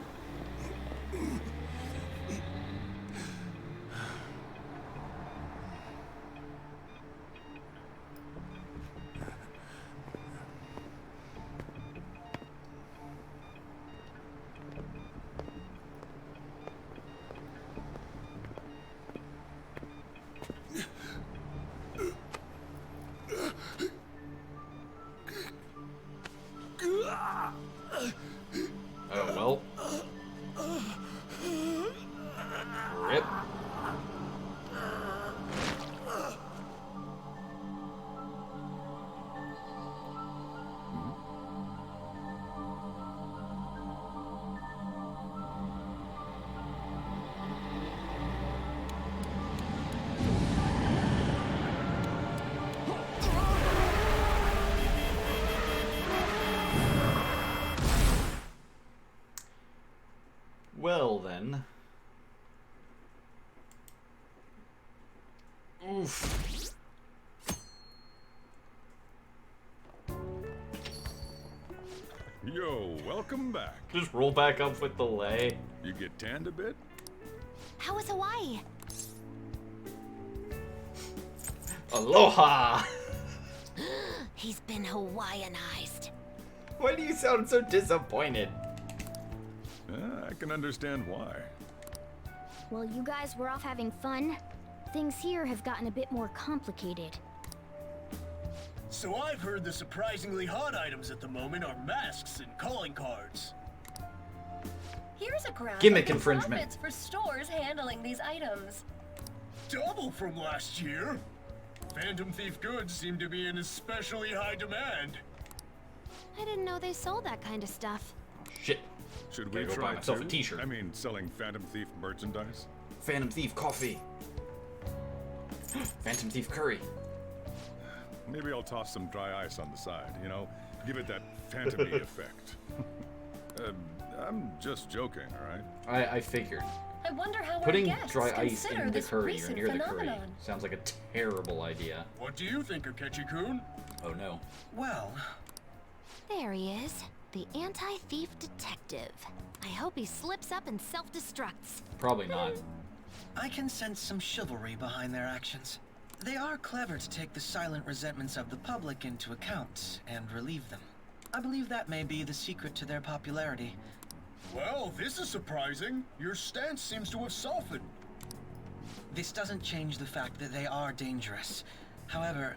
Oh well. Well then. Oof. Yo, welcome back. Just roll back up with the lay. You get tanned a bit? How was Hawaii? Aloha! He's been Hawaiianized. Why do you sound so disappointed? I can understand why. While you guys were off having fun, things here have gotten a bit more complicated. So I've heard the surprisingly hot items at the moment are masks and calling cards. Here's a graph Gimmick of the infringement. profits for stores handling these items. Double from last year. Phantom Thief goods seem to be in especially high demand. I didn't know they sold that kind of stuff. Shit. Should we Gotta go try buy myself too? a t-shirt. I mean, selling Phantom Thief merchandise? Phantom Thief coffee. Phantom Thief curry. Maybe I'll toss some dry ice on the side, you know? Give it that phantom-y effect. I'm just joking, alright? I figured. I wonder how Putting our guests dry ice consider in the this curry or recent near the curry phenomenon. sounds like a terrible idea. What do you think, Akechi-kun? Oh no. Well, There he is, the anti-thief detective. I hope he slips up and self-destructs. Probably not. I can sense some chivalry behind their actions. They are clever to take the silent resentments of the public into account and relieve them. I believe that may be the secret to their popularity. well, this is surprising. Your stance seems to have softened. This doesn't change the fact that they are dangerous. However,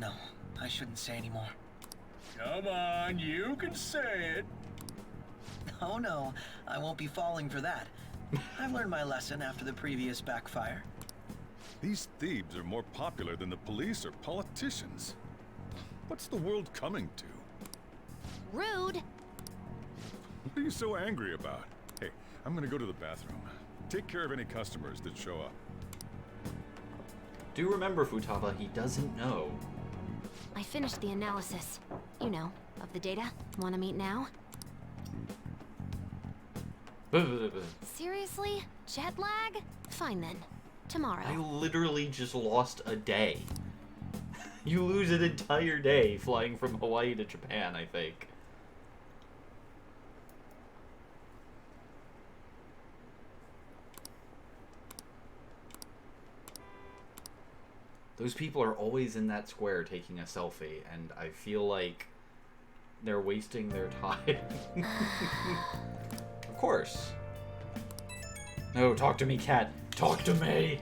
no, I shouldn't say anymore. Come on, you can say it. Oh no, I won't be falling for that. I've learned my lesson after the previous backfire. These thieves are more popular than the police or politicians. What's the world coming to? Rude. What are you so angry about? Hey, I'm gonna go to the bathroom. Take care of any customers that show up. Do remember, Futaba, he doesn't know. I finished the analysis. You know, of the data. Wanna meet now? Seriously? Jet lag? Fine then. Tomorrow. I literally just lost a day. You lose an entire day flying from Hawaii to Japan, I think. Those people are always in that square taking a selfie, and I feel like they're wasting their time. Of course. No, talk to me, cat. Talk to me!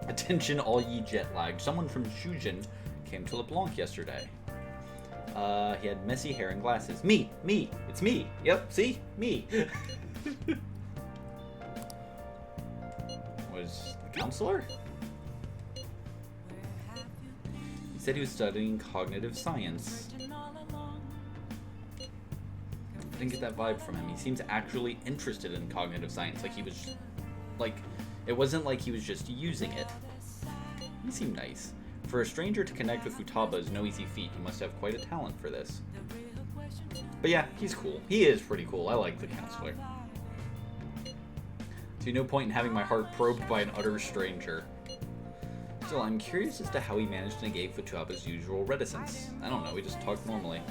Attention, all ye jet-lagged. Someone from Shujin came to LeBlanc yesterday. He had messy hair and glasses. Me! It's me! Yep, see? Me! Was the counselor? He said he was studying cognitive science. I didn't get that vibe from him. He seems actually interested in cognitive science. Like he was, like, it wasn't like he was just using it. He seemed nice. For a stranger to connect with Futaba is no easy feat. He must have quite a talent for this. But yeah, he's cool. He is pretty cool. I like the counselor. See, no point in having my heart probed by an utter stranger. Still, I'm curious as to how he managed to negate Futaba's usual reticence. I don't know, he just talked normally.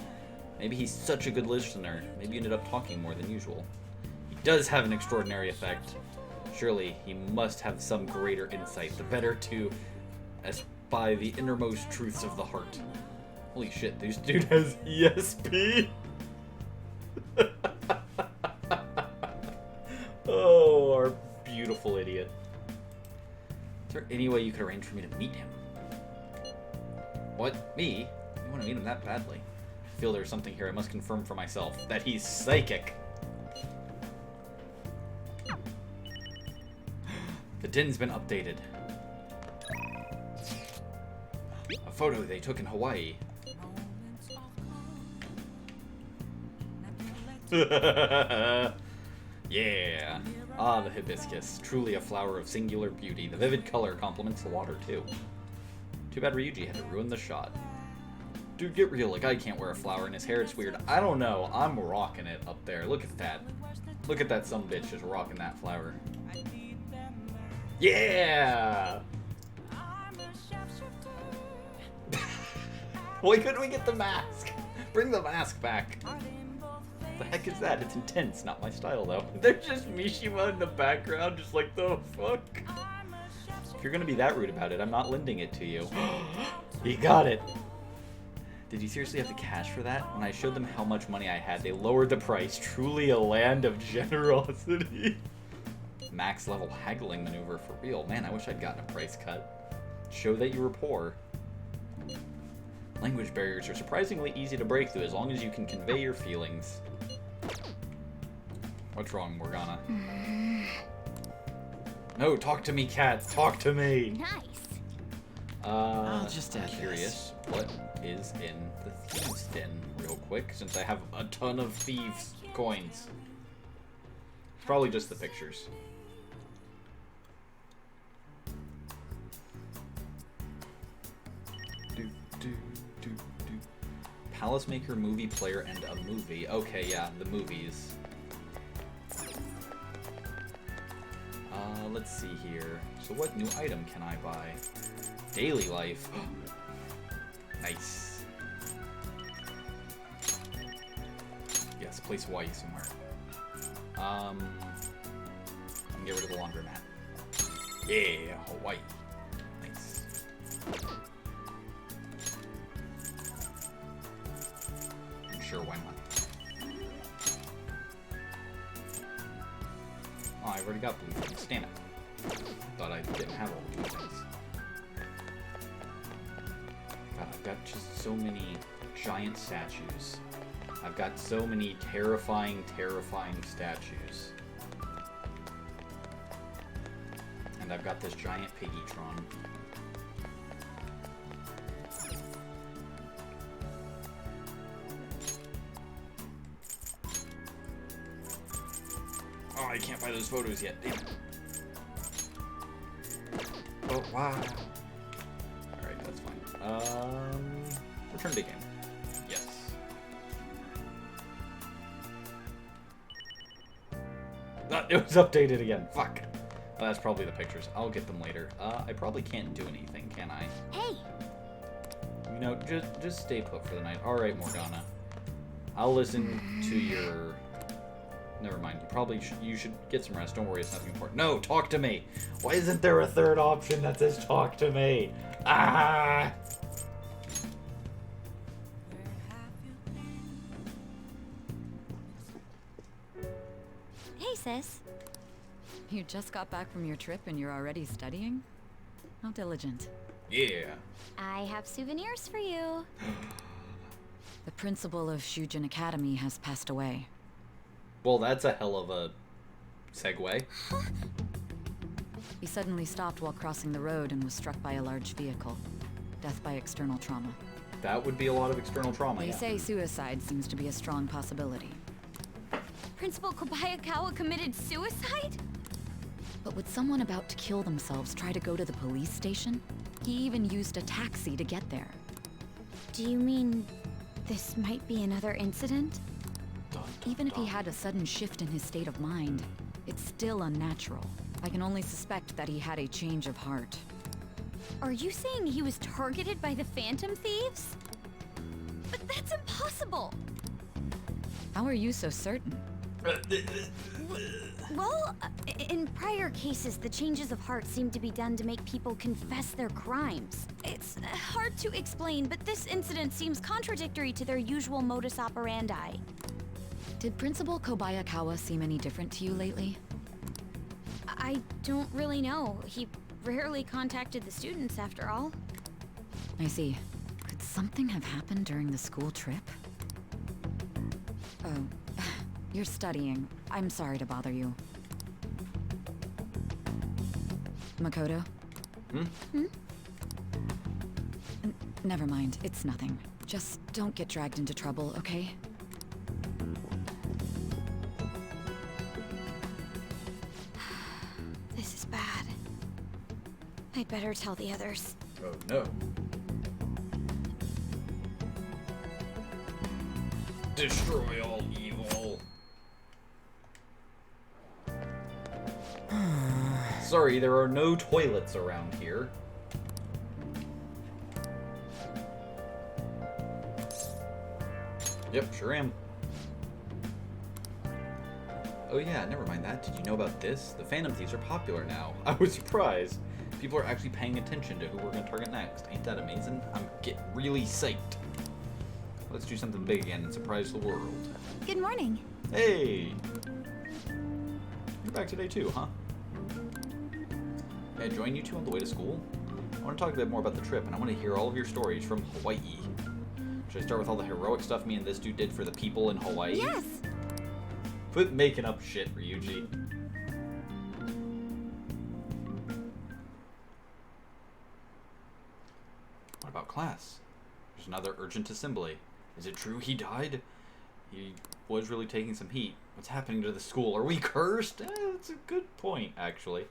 Maybe he's such a good listener. Maybe he ended up talking more than usual. He does have an extraordinary effect. Surely, he must have some greater insight, the better to espy the innermost truths of the heart. Holy shit, this dude has ESP? Oh, our beautiful idiot. Is there any way you could arrange for me to meet him? What? Me? You want to meet him that badly? I feel there's something here I must confirm for myself. That he's psychic. The din's been updated. A photo they took in Hawaii. Yeah. Ah, the hibiscus. Truly a flower of singular beauty. The vivid color complements the water, too. Too bad Ryuji had to ruin the shot. Dude, get real. Like, I can't wear a flower in his hair. It's weird. I don't know. I'm rocking it up there. Look at that. Look at that sumbitch just rocking that flower. Yeah! Why couldn't we get the mask? Bring the mask back. The heck is that? It's intense. Not my style, though. There's just Mishima in the background, just like, the fuck? If you're gonna be that rude about it, I'm not lending it to you. He got it. Did you seriously have the cash for that? When I showed them how much money I had, they lowered the price. Truly a land of generosity. Max level haggling maneuver for real. Man, I wish I'd gotten a price cut. Show that you were poor. Language barriers are surprisingly easy to break through as long as you can convey your feelings. What's wrong, Morgana? No, talk to me, cat. Talk to me. Nice. I'll just I'm curious. What is in the thieves' den, real quick, since I have a ton of thieves' coins. It's probably just the pictures. Palace Maker, movie player, and a movie. Okay, yeah, the movies. Let's see here. So what new item can I buy? Daily life. Nice. Yes, place Hawaii somewhere. I can get rid of the laundromat. Yeah, Hawaii. Nice. Sure, why not? Oh, I've already got blue things. Damn it. Thought I didn't have all the blue things. God, I've got just so many giant statues. I've got so many terrifying, terrifying statues. And I've got this giant Piggytron. Oh, I can't buy those photos yet. Damn it. Oh, wow. Alright, that's fine. Return to game. Yes. It was updated again. Fuck. Well, that's probably the pictures. I'll get them later. I probably can't do anything, can I? Hey! You know, just stay put for the night. Alright, Morgana. I'll listen to your... Never mind. You should get some rest. Don't worry, it's nothing important. No, talk to me. Why isn't there a third option that says talk to me? Ah! Hey, sis. You just got back from your trip and you're already studying? How diligent. Yeah. I have souvenirs for you. The principal of Shujin Academy has passed away. Well, that's a hell of a segue. He suddenly stopped while crossing the road and was struck by a large vehicle. Death by external trauma. That would be a lot of external trauma, They yeah. say suicide seems to be a strong possibility. Principal Kobayakawa committed suicide? But would someone about to kill themselves try to go to the police station? He even used a taxi to get there. Do you mean this might be another incident? Even if he had a sudden shift in his state of mind, it's still unnatural. I can only suspect that he had a change of heart. Are you saying he was targeted by the Phantom Thieves? But that's impossible! How are you so certain? Well, in prior cases, the changes of heart seem to be done to make people confess their crimes. It's hard to explain, but this incident seems contradictory to their usual modus operandi. Did Principal Kobayakawa seem any different to you lately? I don't really know. He rarely contacted the students, after all. I see. Could something have happened during the school trip? Oh, you're studying. I'm sorry to bother you. Makoto? Never mind, it's nothing. Just don't get dragged into trouble, okay? This is bad. I'd better tell the others. Oh no. Destroy all evil. Sorry, there are no toilets around here. Yep, sure am. Oh yeah, never mind that. Did you know about this? The Phantom Thieves are popular now. I was surprised. People are actually paying attention to who we're going to target next. Ain't that amazing? I'm getting really psyched. Let's do something big again and surprise the world. Good morning. Hey! You're back today too, huh? May I join you two on the way to school? I want to talk a bit more about the trip, and I want to hear all of your stories from Hawaii. Should I start with all the heroic stuff me and this dude did for the people in Hawaii? Yes! Quit making up shit, Ryuji. What about class? There's another urgent assembly. Is it true he died? He was really taking some heat. What's happening to the school? Are we cursed? That's a good point, actually.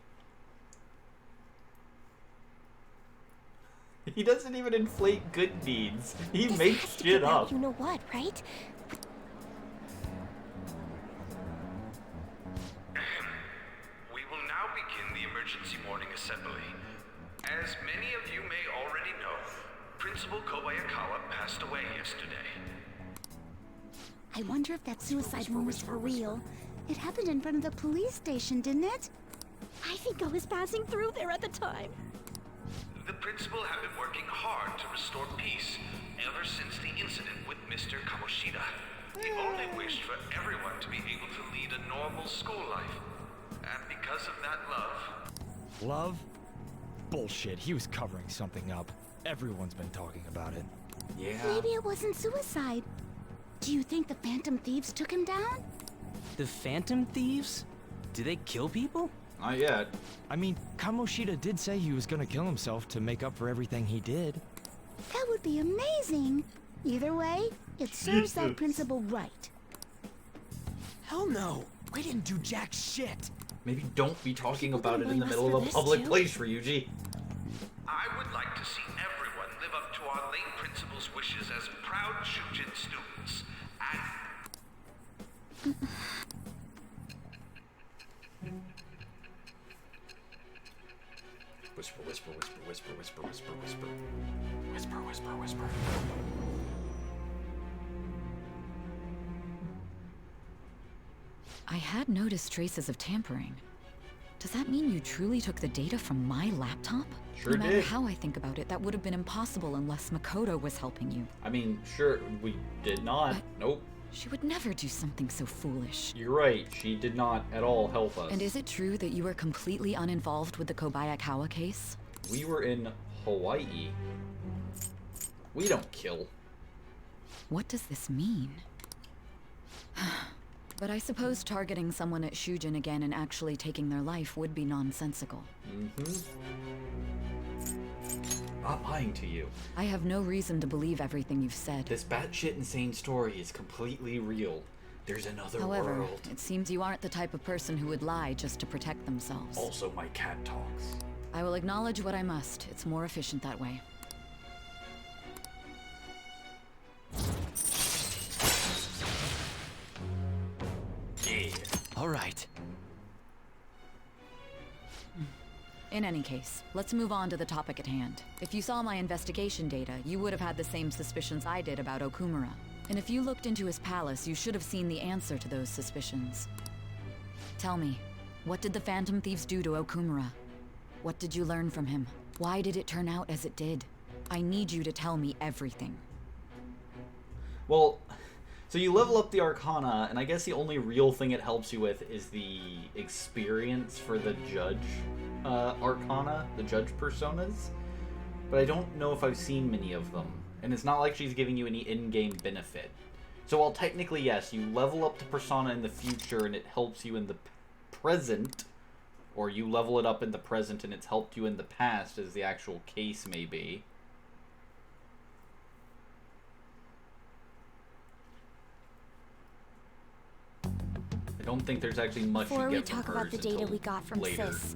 He doesn't even inflate good deeds. He makes shit up. You know what, right? We will now begin the emergency morning assembly. As many of you may already know, Principal Kobayakawa passed away yesterday. I wonder if that suicide one was for real. It happened in front of the police station, didn't it? I think I was passing through there at the time. The principal had been working hard to restore peace ever since the incident with Mr. Kamoshida. He only wished for everyone to be able to lead a normal school life. And because of that love... Love? Bullshit, he was covering something up. Everyone's been talking about it. Yeah. Maybe it wasn't suicide. Do you think the Phantom Thieves took him down? The Phantom Thieves? Do they kill people? Not yet. I mean, Kamoshida did say he was gonna kill himself to make up for everything he did. That would be amazing. Either way, it serves that principal right. Hell no! We didn't do jack shit! Maybe don't be talking about it in the middle of a public place, Ryuji. I would like to see everyone live up to our late principal's wishes as proud Shujin students. And... Whisper, whisper, whisper, whisper, whisper, whisper, whisper. Whisper, whisper, whisper. I had noticed traces of tampering. Does that mean you truly took the data from my laptop? Sure No matter did. how I think about it, that would have been impossible unless Makoto was helping you. I mean, sure, we did not. Nope. She would never do something so foolish. You're right, she did not at all help us. And is it true that you were completely uninvolved with the Kobayakawa case? We were in Hawaii. We don't kill. What does this mean? But I suppose targeting someone at Shujin again and actually taking their life would be nonsensical. Not lying to you. I have no reason to believe everything you've said. This batshit insane story is completely real. There's another However, world. it seems you aren't the type of person who would lie just to protect themselves. Also, my cat talks. I will acknowledge what I must. It's more efficient that way. Yeah. All right. In any case, let's move on to the topic at hand. If you saw my investigation data, you would have had the same suspicions I did about Okumura. And if you looked into his palace, you should have seen the answer to those suspicions. Tell me, what did the Phantom Thieves do to Okumura? What did you learn from him? Why did it turn out as it did? I need you to tell me everything. Well, so you level up the Arcana, and I guess the only real thing it helps you with is the experience for the Judge Arcana, the Judge Personas. But I don't know if I've seen many of them, and it's not like she's giving you any in-game benefit. So while technically, yes, you level up the Persona in the future and it helps you in the present, or you level it up in the present and it's helped you in the past, as the actual case may be. I don't think there's actually much Before you we get talk from about hers the data until we got from later. Sis,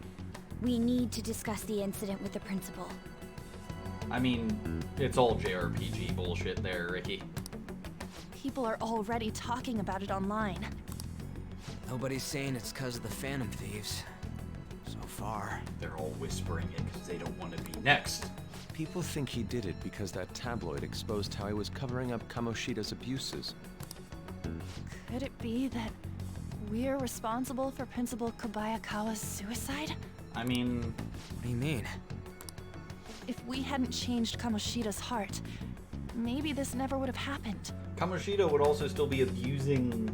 we need to discuss the incident with the principal. I mean, it's all JRPG bullshit there, Ricky. People are already talking about it online. Nobody's saying it's because of the Phantom Thieves. So far. They're all whispering it because they don't want to be next. People think he did it because that tabloid exposed how he was covering up Kamoshida's abuses. Could it be that we're responsible for Principal Kobayakawa's suicide? I mean... What do you mean? If we hadn't changed Kamoshida's heart, maybe this never would have happened. Kamoshida would also still be abusing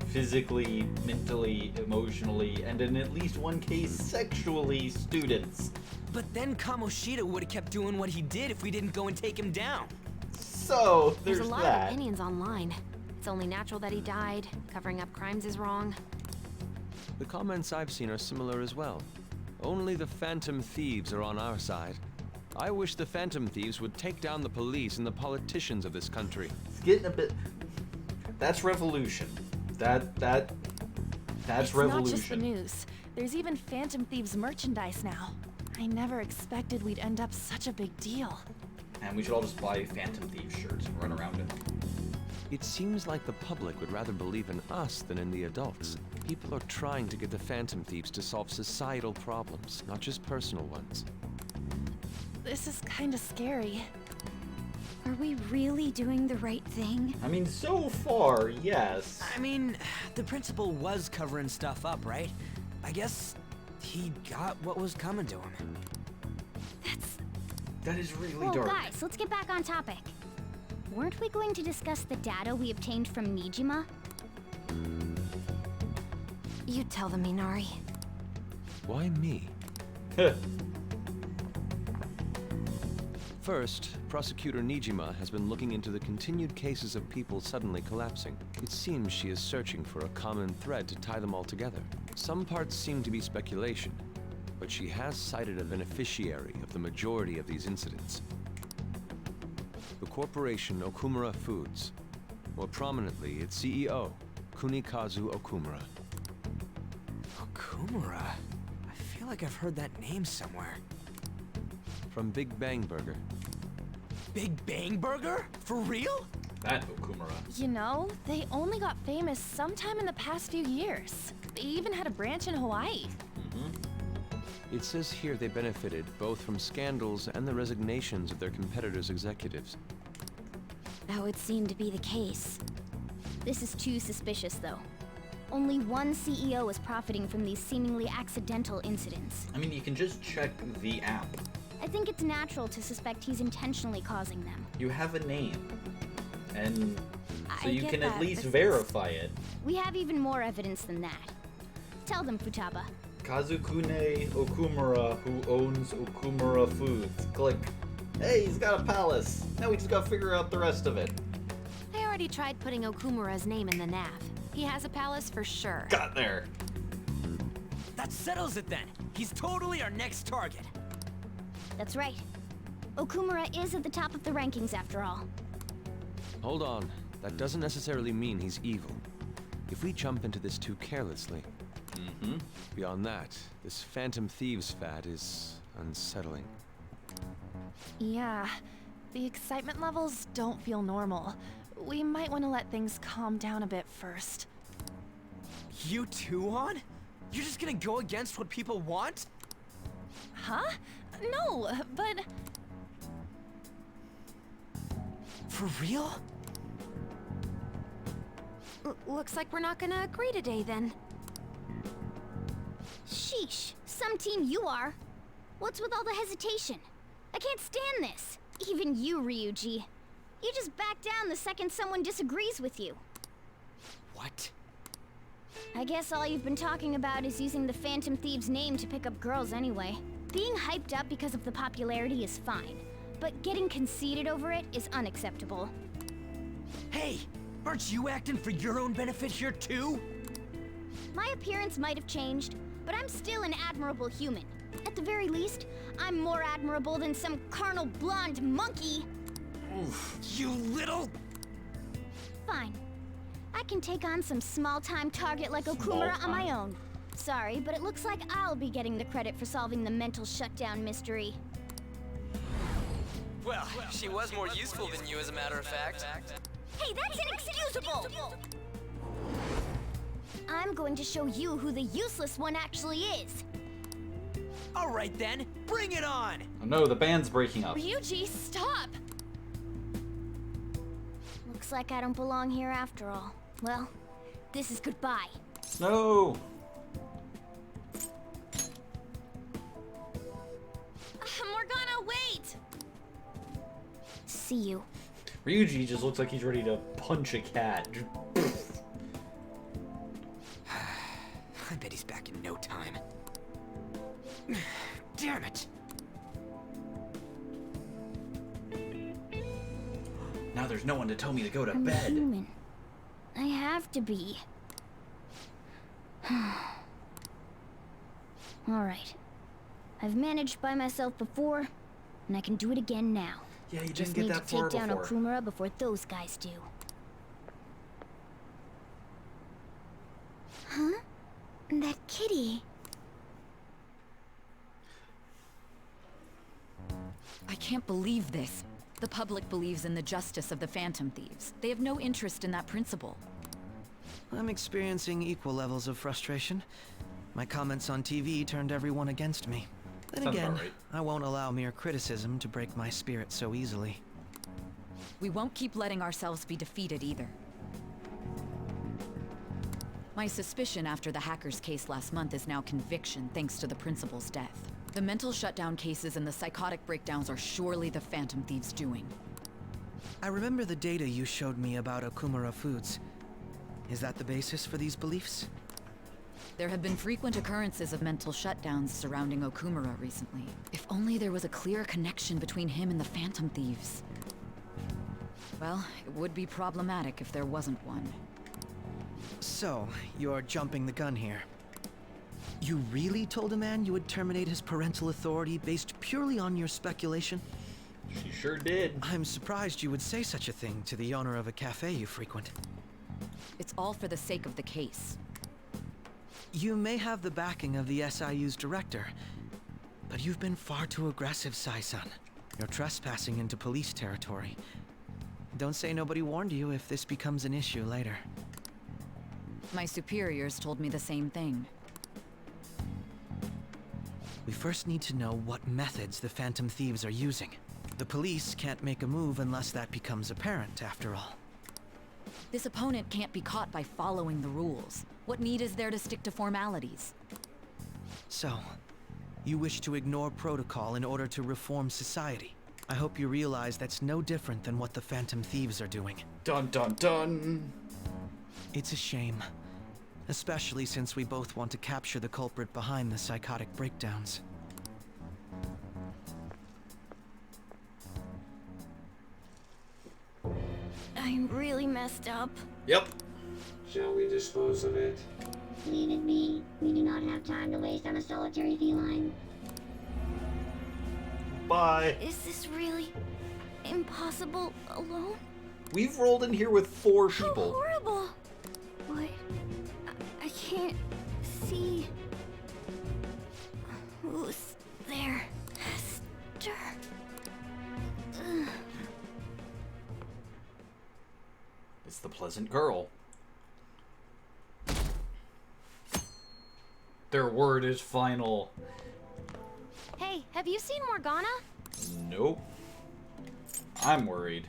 physically, mentally, emotionally, and in at least one case, sexually, students. But then Kamoshida would have kept doing what he did if we didn't go and take him down. So, there's a lot that. of opinions online. It's only natural that he died. Covering up crimes is wrong. The comments I've seen are similar as well. Only the Phantom Thieves are on our side. I wish the Phantom Thieves would take down the police and the politicians of this country. It's getting a bit... That's revolution. That's It's revolution. not just the news. There's even Phantom Thieves merchandise now. I never expected we'd end up such a big deal. And we should all just buy Phantom Thieves shirts and run around in them. It seems like the public would rather believe in us than in the adults. People are trying to get the Phantom Thieves to solve societal problems, not just personal ones. This is kinda scary. Are we really doing the right thing? I mean, so far, yes. I mean, the principal was covering stuff up, right? I guess he got what was coming to him. That is really Well, dark. guys, let's get back on topic. Weren't we going to discuss the data we obtained from Nijima? You tell them, Minari. Why me? First, Prosecutor Nijima has been looking into the continued cases of people suddenly collapsing. It seems she is searching for a common thread to tie them all together. Some parts seem to be speculation, but she has cited a beneficiary of the majority of these incidents. The corporation Okumura Foods. More prominently, its CEO, Kunikazu Okumura. Okumura? I feel like I've heard that name somewhere. From Big Bang Burger. Big Bang Burger? For real? That Okumura. You know, they only got famous sometime in the past few years. They even had a branch in Hawaii. It says here they benefited both from scandals and the resignations of their competitors' executives. That would seem to be the case. This is too suspicious, though. Only one CEO is profiting from these seemingly accidental incidents. I mean, you can just check the app. I think it's natural to suspect he's intentionally causing them. You have a name. And so I you get can at that, least but verify it. We have even more evidence than that. Tell them, Futaba. Kazukune Okumura, who owns Okumura Foods. Click. Hey, he's got a palace. Now we just gotta figure out the rest of it. I already tried putting Okumura's name in the nav. He has a palace for sure. Got there. That settles it then. He's totally our next target. That's right. Okumura is at the top of the rankings after all. Hold on. That doesn't necessarily mean he's evil. If we jump into this too carelessly. Beyond that, this Phantom Thieves fad is unsettling. Yeah, the excitement levels don't feel normal. We might want to let things calm down a bit first. You too, On? You're just gonna go against what people want? Huh? No, but... For real? Looks like we're not gonna agree today, then. Sheesh, some team you are. What's with all the hesitation? I can't stand this. Even you, Ryuji. You just back down the second someone disagrees with you. What? I guess all you've been talking about is using the Phantom Thieves' name to pick up girls anyway. Being hyped up because of the popularity is fine, but getting conceited over it is unacceptable. Hey, aren't you acting for your own benefit here too? My appearance might have changed, but I'm still an admirable human. At the very least, I'm more admirable than some carnal blonde monkey. Oof. You little... Fine. I can take on some small-time target like Okumura on my own. Sorry, but it looks like I'll be getting the credit for solving the mental shutdown mystery. Well, she was more useful than you, as a matter of fact. Hey, that's inexcusable! I'm going to show you who the useless one actually is. All right then, bring it on! Oh no, the band's breaking up. Ryuji, stop! Looks like I don't belong here after all. Well, this is goodbye. No! Morgana, wait! See you. Ryuji just looks like he's ready to punch a cat. I bet he's back in no time. Damn it! Now there's no one to tell me to go to I'm bed. human. I have to be. Alright. I've managed by myself before, and I can do it again now. Yeah, you Just didn't get need that to far take down before. Okumura before those guys do. Huh? That kitty. I can't believe this. The public believes in the justice of the Phantom Thieves. They have no interest in that principle. I'm experiencing equal levels of frustration. My comments on TV turned everyone against me. Then Sounds again, about right. I won't allow mere criticism to break my spirit so easily. We won't keep letting ourselves be defeated either. My suspicion after the hacker's case last month is now conviction thanks to the principal's death. The mental shutdown cases and the psychotic breakdowns are surely the Phantom Thieves' doing. I remember the data you showed me about Okumura Foods. Is that the basis for these beliefs? There have been frequent occurrences of mental shutdowns surrounding Okumura recently. If only there was a clear connection between him and the Phantom Thieves. Well, it would be problematic if there wasn't one. So, you're jumping the gun here. You really told a man you would terminate his parental authority based purely on your speculation? She sure did. I'm surprised you would say such a thing to the owner of a cafe you frequent. It's all for the sake of the case. You may have the backing of the SIU's director, but you've been far too aggressive, Sai-san. You're trespassing into police territory. Don't say nobody warned you if this becomes an issue later. My superiors told me the same thing. We first need to know what methods the Phantom Thieves are using. The police can't make a move unless that becomes apparent, after all. This opponent can't be caught by following the rules. What need is there to stick to formalities? So, you wish to ignore protocol in order to reform society. I hope you realize that's no different than what the Phantom Thieves are doing. Dun dun dun! It's a shame. Especially since we both want to capture the culprit behind the psychotic breakdowns. I'm really messed up. Yep. Shall we dispose of it? Leave it be. We do not have time to waste on a solitary feline. Bye. Is this really impossible alone? We've rolled in here with 4 people. How horrible! What? I can't see. Who's there? Hester. Ugh. It's the pleasant girl. Their word is final. Hey, have you seen Morgana? Nope. I'm worried.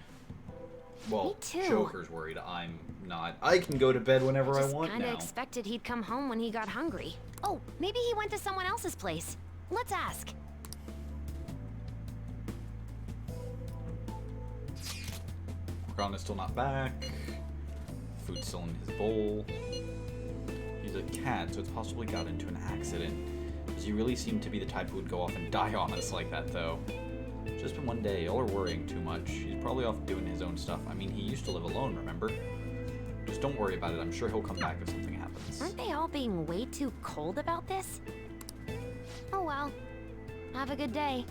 Well, Me too. Joker's worried. I'm not. I can go to bed whenever I Just want kinda now. expected he'd come home when he got hungry. Oh, maybe he went to someone else's place. Let's ask. Morgana's still not back. Food's still in his bowl. He's a cat, so it's possibly got into an accident. Does he really seem to be the type who would go off and die on us like that, though? Just been one day. Y'all are worrying too much. He's probably off doing his own stuff. I mean, he used to live alone, remember? Just don't worry about it. I'm sure he'll come back if something happens. Aren't they all being way too cold about this? Oh well. Have a good day.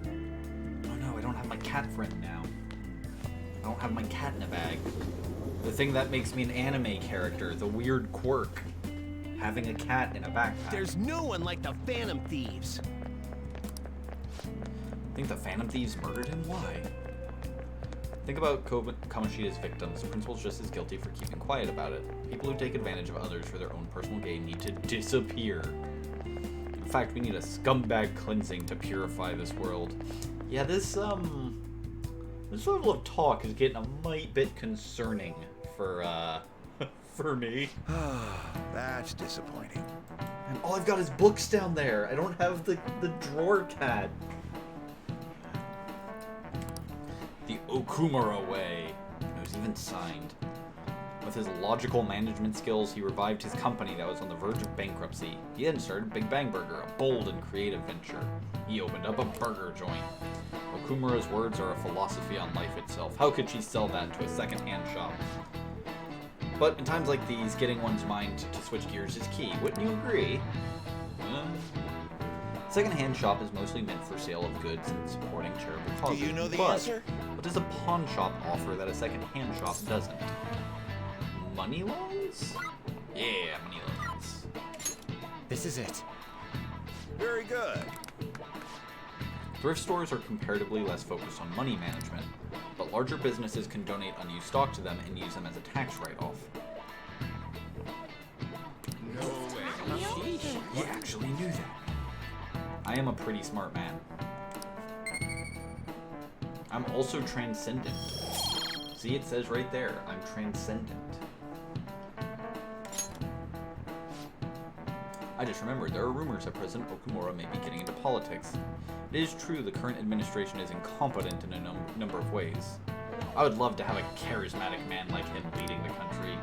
Oh no, I don't have my cat friend now. I don't have my cat in a bag. The thing that makes me an anime character, the weird quirk. Having a cat in a backpack. There's no one like the Phantom Thieves. Think the Phantom Thieves murdered him? Why? Think about Kamoshida's victims. The principal's just as guilty for keeping quiet about it. People who take advantage of others for their own personal gain need to disappear. In fact, we need a scumbag cleansing to purify this world. Yeah, this level of talk is getting a mite bit concerning for, for me. That's disappointing. And all I've got is books down there. I don't have the drawer cat. The Okumura way. It was even signed. With his logical management skills, he revived his company that was on the verge of bankruptcy. He then started Big Bang Burger, a bold and creative venture. He opened up a burger joint. Okumura's words are a philosophy on life itself. How could she sell that to a second-hand shop? But in times like these, getting one's mind to switch gears is key. Wouldn't you agree? Second-hand shop is mostly meant for sale of goods and supporting charitable causes. Do you know the but answer? What does a pawn shop offer that a second-hand shop doesn't? Money loans? Yeah, money loans. This is it. Very good. Thrift stores are comparatively less focused on money management, but larger businesses can donate unused stock to them and use them as a tax write-off. No way. You actually knew that. I am a pretty smart man. I'm also transcendent. See, it says right there, I'm transcendent. I just remembered, there are rumors that President Okumura may be getting into politics. It is true the current administration is incompetent in a number of ways. I would love to have a charismatic man like him leading the country.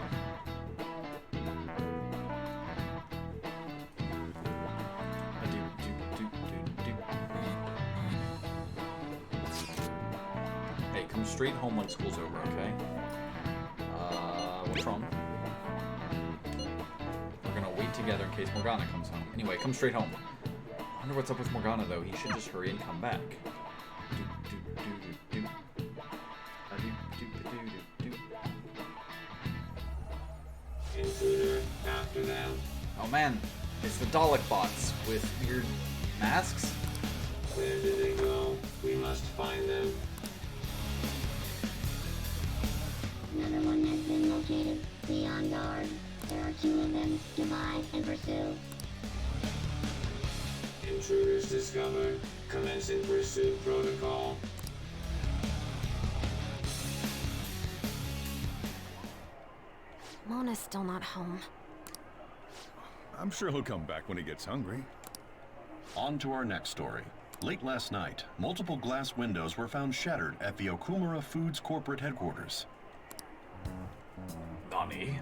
Hey, come straight home when school's over, okay? What's wrong? We're gonna wait together in case Morgana comes home. Anyway, come straight home. I wonder what's up with Morgana, though. He should just hurry and come back. Intruder, after them. Oh man, it's the Dalek bots with weird masks. Where did they go? We must find them. Another one has been located. Be on guard. There are 2 of them. Divide and pursue. Intruders discovered. Commencing pursuit protocol. Mona's still not home. I'm sure he'll come back when he gets hungry. On to our next story. Late last night, multiple glass windows were found shattered at the Okumura Foods corporate headquarters. Nani?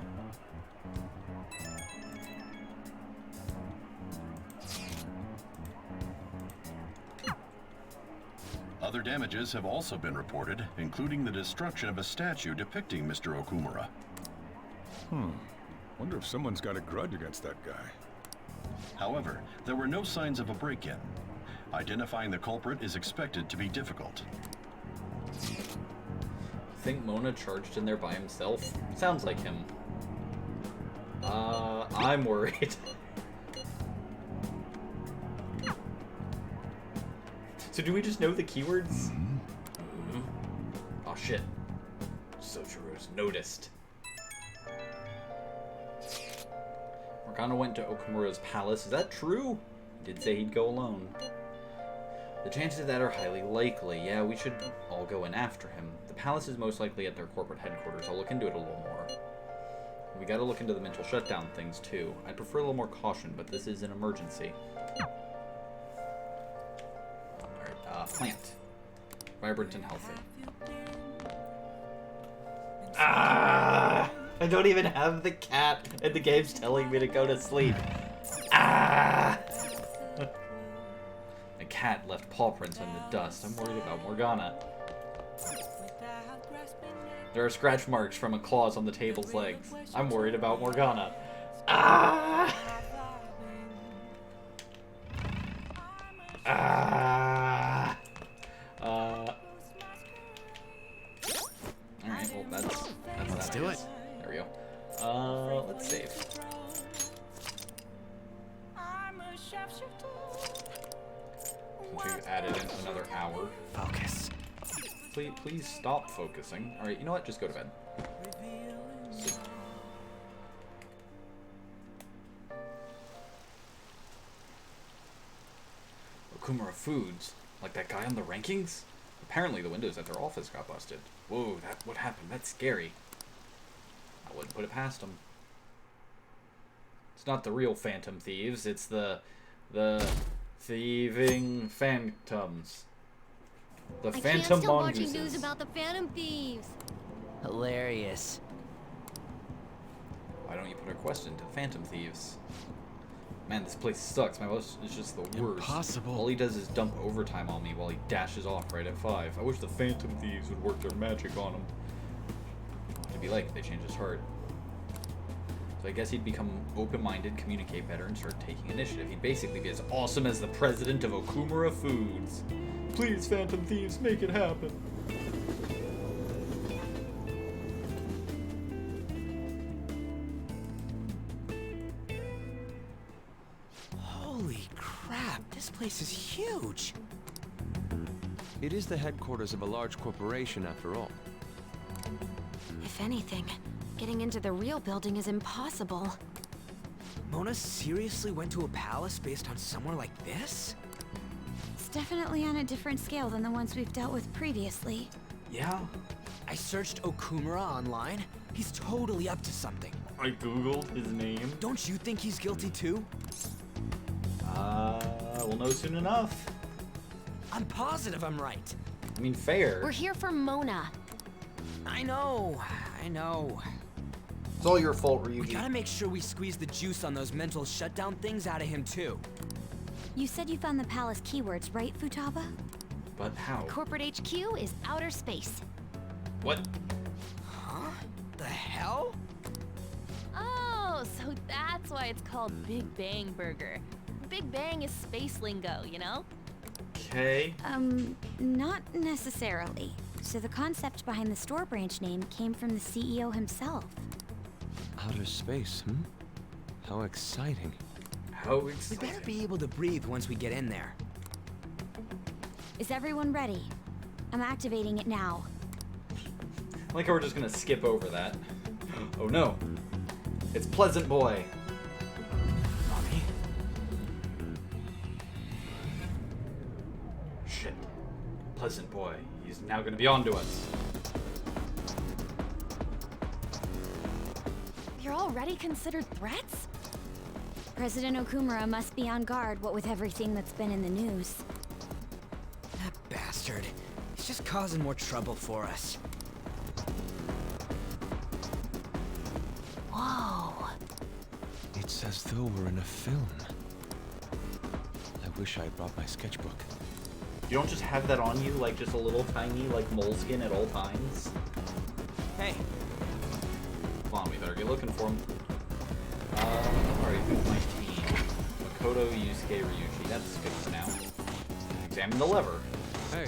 Other damages have also been reported, including the destruction of a statue depicting Mr. Okumura. Wonder if someone's got a grudge against that guy. However, there were no signs of a break-in. Identifying the culprit is expected to be difficult. Think Mona charged in there by himself? Sounds like him. I'm worried. So do we just know the keywords? Oh shit. Sojiro's noticed. Morgana went to Okumura's palace. Is that true? He did say he'd go alone. The chances of that are highly likely. Yeah, we should all go in after him. The palace is most likely at their corporate headquarters. I'll look into it a little more. We gotta look into the mental shutdown things too. I'd prefer a little more caution, but this is an emergency. Alright, plant. Vibrant and healthy. Ah! I don't even have the cat, and the game's telling me to go to sleep. Ah! The cat left paw prints in the dust. I'm worried about Morgana. There are scratch marks from a claws on the table's legs. I'm worried about Morgana. Ah! Ah! Alright, well that's Let's that, do I guess. it. There we go. Let's save. Since we've added in another hour. Focus. Please stop focusing. Alright, you know what? Just go to bed. Sleep. Okumura Foods? Like that guy on the rankings? Apparently the windows at their office got busted. Whoa, what happened? That's scary. I wouldn't put it past them. It's not the real Phantom Thieves, it's the thieving phantoms. The Phantom I can't stop watching Mongooses. news about the Phantom Thieves. Hilarious. Why don't you put a request into Phantom Thieves? Man, this place sucks. My boss is just the worst. Impossible. All he does is dump overtime on me while he dashes off right at 5. I wish the Phantom Thieves would work their magic on him. It'd be like if they changed his heart. So I guess he'd become open-minded, communicate better, and start taking initiative. He'd basically be as awesome as the president of Okumura Foods. Please, Phantom Thieves, make it happen. Holy crap, this place is huge. It is the headquarters of a large corporation, after all. If anything, getting into the real building is impossible. Mona seriously went to a palace based on somewhere like this? It's definitely on a different scale than the ones we've dealt with previously. Yeah? I searched Okumura online. He's totally up to something. I googled his name. Don't you think he's guilty too? We'll know soon enough. I'm positive I'm right. I mean, fair. We're here for Mona. I know. It's all your fault, Ryuji. We gotta make sure we squeeze the juice on those mental shutdown things out of him too. You said you found the palace keywords, right, Futaba? But how? Corporate HQ is outer space. What? Huh? The hell? Oh, so that's why it's called Big Bang Burger. Big Bang is space lingo, you know? Okay. Not necessarily. So the concept behind the store branch name came from the CEO himself. Outer space, How exciting. How We exciting. better be able to breathe once we get in there. Is everyone ready? I'm activating it now. I like how we're just gonna skip over that. Oh no. It's Pleasant Boy. Mommy? Shit. Pleasant Boy. He's now gonna be onto us. You're already considered threats? President Okumura must be on guard, what with everything that's been in the news. That bastard. He's just causing more trouble for us. Whoa. It's as though we're in a film. I wish I had brought my sketchbook. You don't just have that on you, like just a little tiny, like moleskin at all times? Hey. Come on, we better get looking for him. Alright, who's my team? Makoto, Yusuke, Ryuji. That's good for now. Examine the lever. Hey.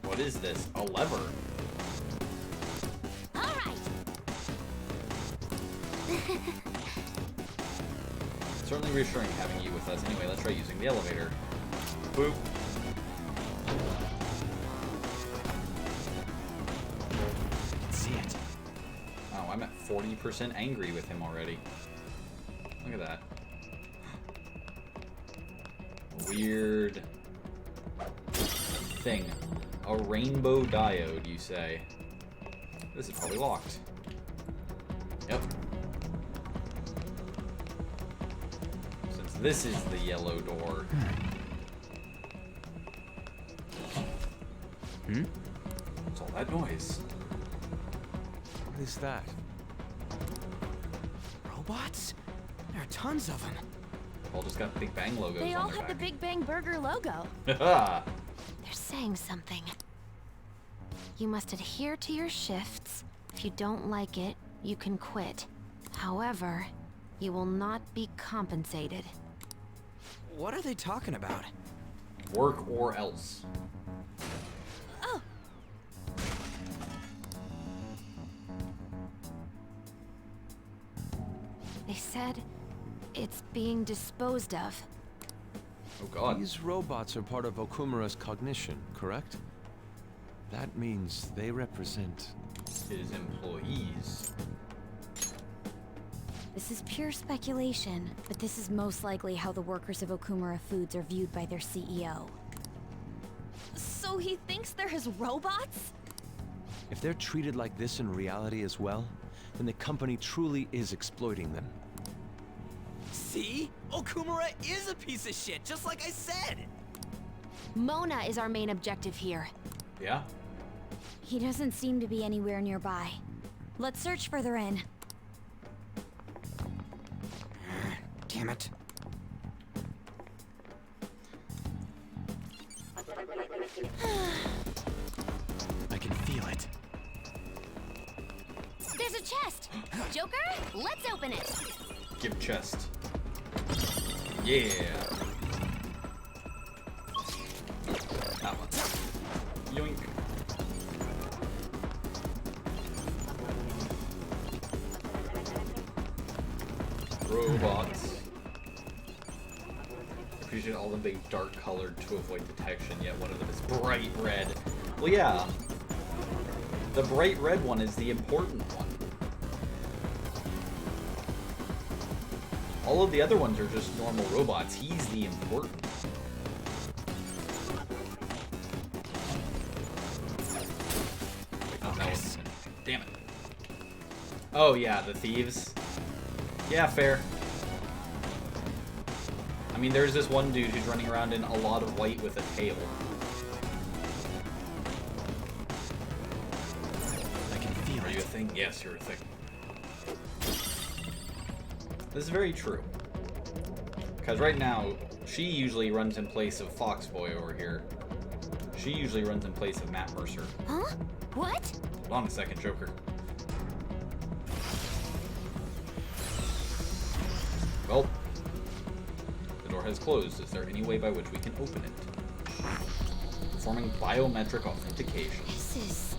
What is this? A lever? Alright. Certainly reassuring having you with us. Anyway, let's try using the elevator. Boop. See it. Oh, I'm at 40% angry with him already. Look at that. Weird thing. A rainbow diode, you say? This is probably locked. Yep. Since this is the yellow door. What's all that noise? What is that? Robots? There are tons of them. All just got Big Bang logos They on all their have the back. Big Bang Burger logo. They're saying something. You must adhere to your shifts. If you don't like it, you can quit. However, you will not be compensated. What are they talking about? Work or else. Oh! They said it's being disposed of. Oh god. These robots are part of Okumura's cognition, correct? That means they represent... his employees. This is pure speculation, but this is most likely how the workers of Okumura Foods are viewed by their CEO. So he thinks they're his robots? If they're treated like this in reality as well, then the company truly is exploiting them. See? Okumura is a piece of shit, just like I said! Mona is our main objective here. Yeah? He doesn't seem to be anywhere nearby. Let's search further in. Damn it. I can feel it. There's a chest! Joker, let's open it! Give chest. Yeah. That one. Yoink. Robots. Appreciate all of them being dark colored to avoid detection, yet one of them is bright red. Well, yeah. The bright red one is the important one. All of the other ones are just normal robots. He's the important one. Oh, that was... Damn it. Oh, yeah, the thieves. Yeah, fair. I mean, there's this one dude who's running around in a lot of white with a tail. I can feel it. Are you a thing? Yes, you're a thing. This is very true. Because right now, she usually runs in place of Foxboy over here. She usually runs in place of Matt Mercer. Huh? What? Hold on a second, Joker. Well, the door has closed. Is there any way by which we can open it? Performing biometric authentication. This is...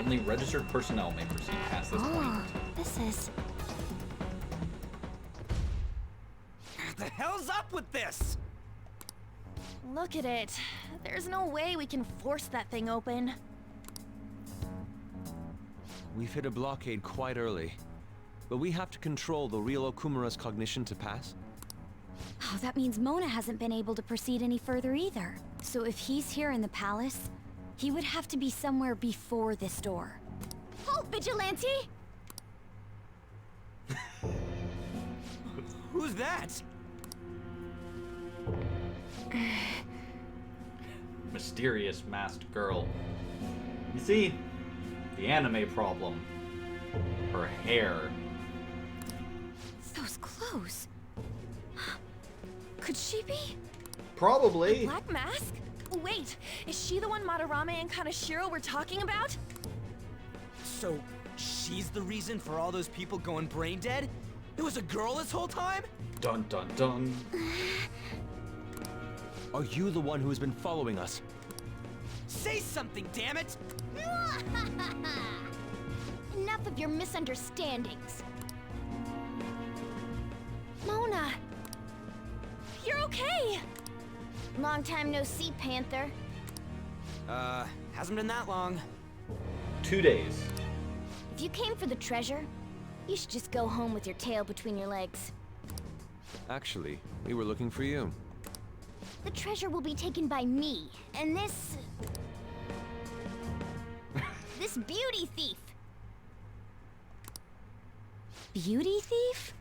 Only registered personnel may proceed past this point. This is... The hell's up with this? Look at it. There's no way we can force that thing open. We've hit a blockade quite early. But we have to control the real Okumura's cognition to pass? Oh, that means Mona hasn't been able to proceed any further either. So if he's here in the palace, he would have to be somewhere before this door. Halt, Vigilante! Who's that? Mysterious masked girl. You see, the anime problem. Her hair. Those clothes. Could she be? Probably. Black Mask? Wait, is she the one Madarame and Kaneshiro were talking about? So, she's the reason for all those people going brain dead? It was a girl this whole time? Dun dun dun. Are you the one who has been following us? Say something, damn it! Enough of your misunderstandings. Mona! You're okay! Long time no see, Panther. Hasn't been that long. 2 days. If you came for the treasure, you should just go home with your tail between your legs. Actually, we were looking for you. The treasure will be taken by me, and this beauty thief. Beauty thief?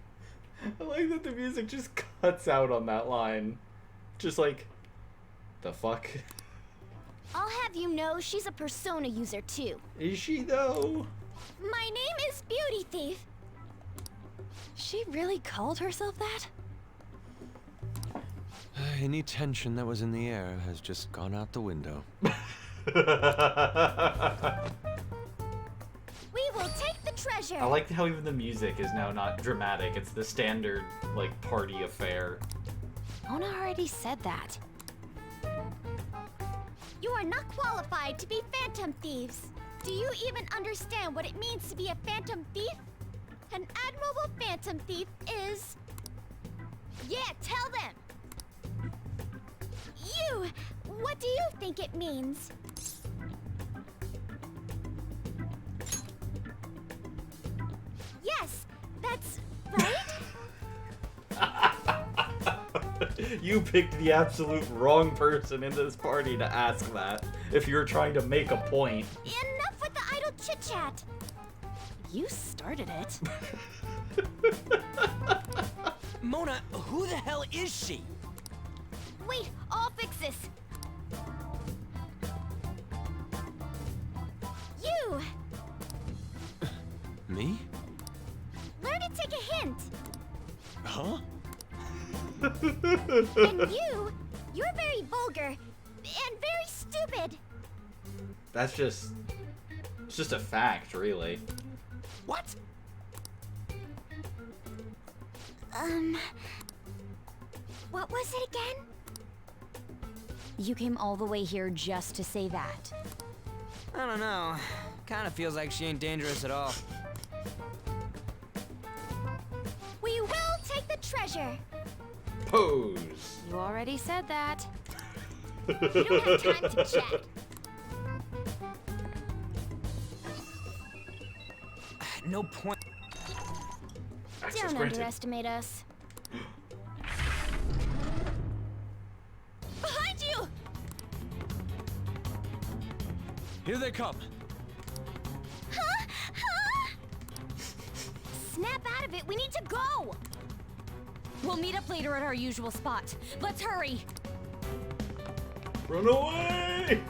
I like that the music just cuts out on that line. Just like, the fuck? I'll have you know she's a Persona user too. Is she though? My name is Beauty Thief. She really called herself that? Any tension that was in the air has just gone out the window. We will take the treasure. I like how even the music is now not dramatic. It's the standard, like, party affair. Mona already said that. You are not qualified to be phantom thieves. Do you even understand what it means to be a phantom thief? An admirable phantom thief is... Yeah, tell them! You! What do you think it means? Yes, that's right? You picked the absolute wrong person in this party to ask that, if you're trying to make a point. Enough with the idle chit-chat! You started it. Mona, who the hell is she? Wait, I'll fix this. You! Me? Learn to take a hint. Huh? And you're very vulgar and very stupid. It's just a fact, really. What? What was it again? You came all the way here just to say that. I don't know. Kinda feels like she ain't dangerous at all. We will take the treasure. Pose. You already said that. You don't have time to chat. No point. Don't underestimate us. Behind you! Here they come. Huh? Huh? Snap out of it. We need to go. We'll meet up later at our usual spot. Let's hurry! Run away!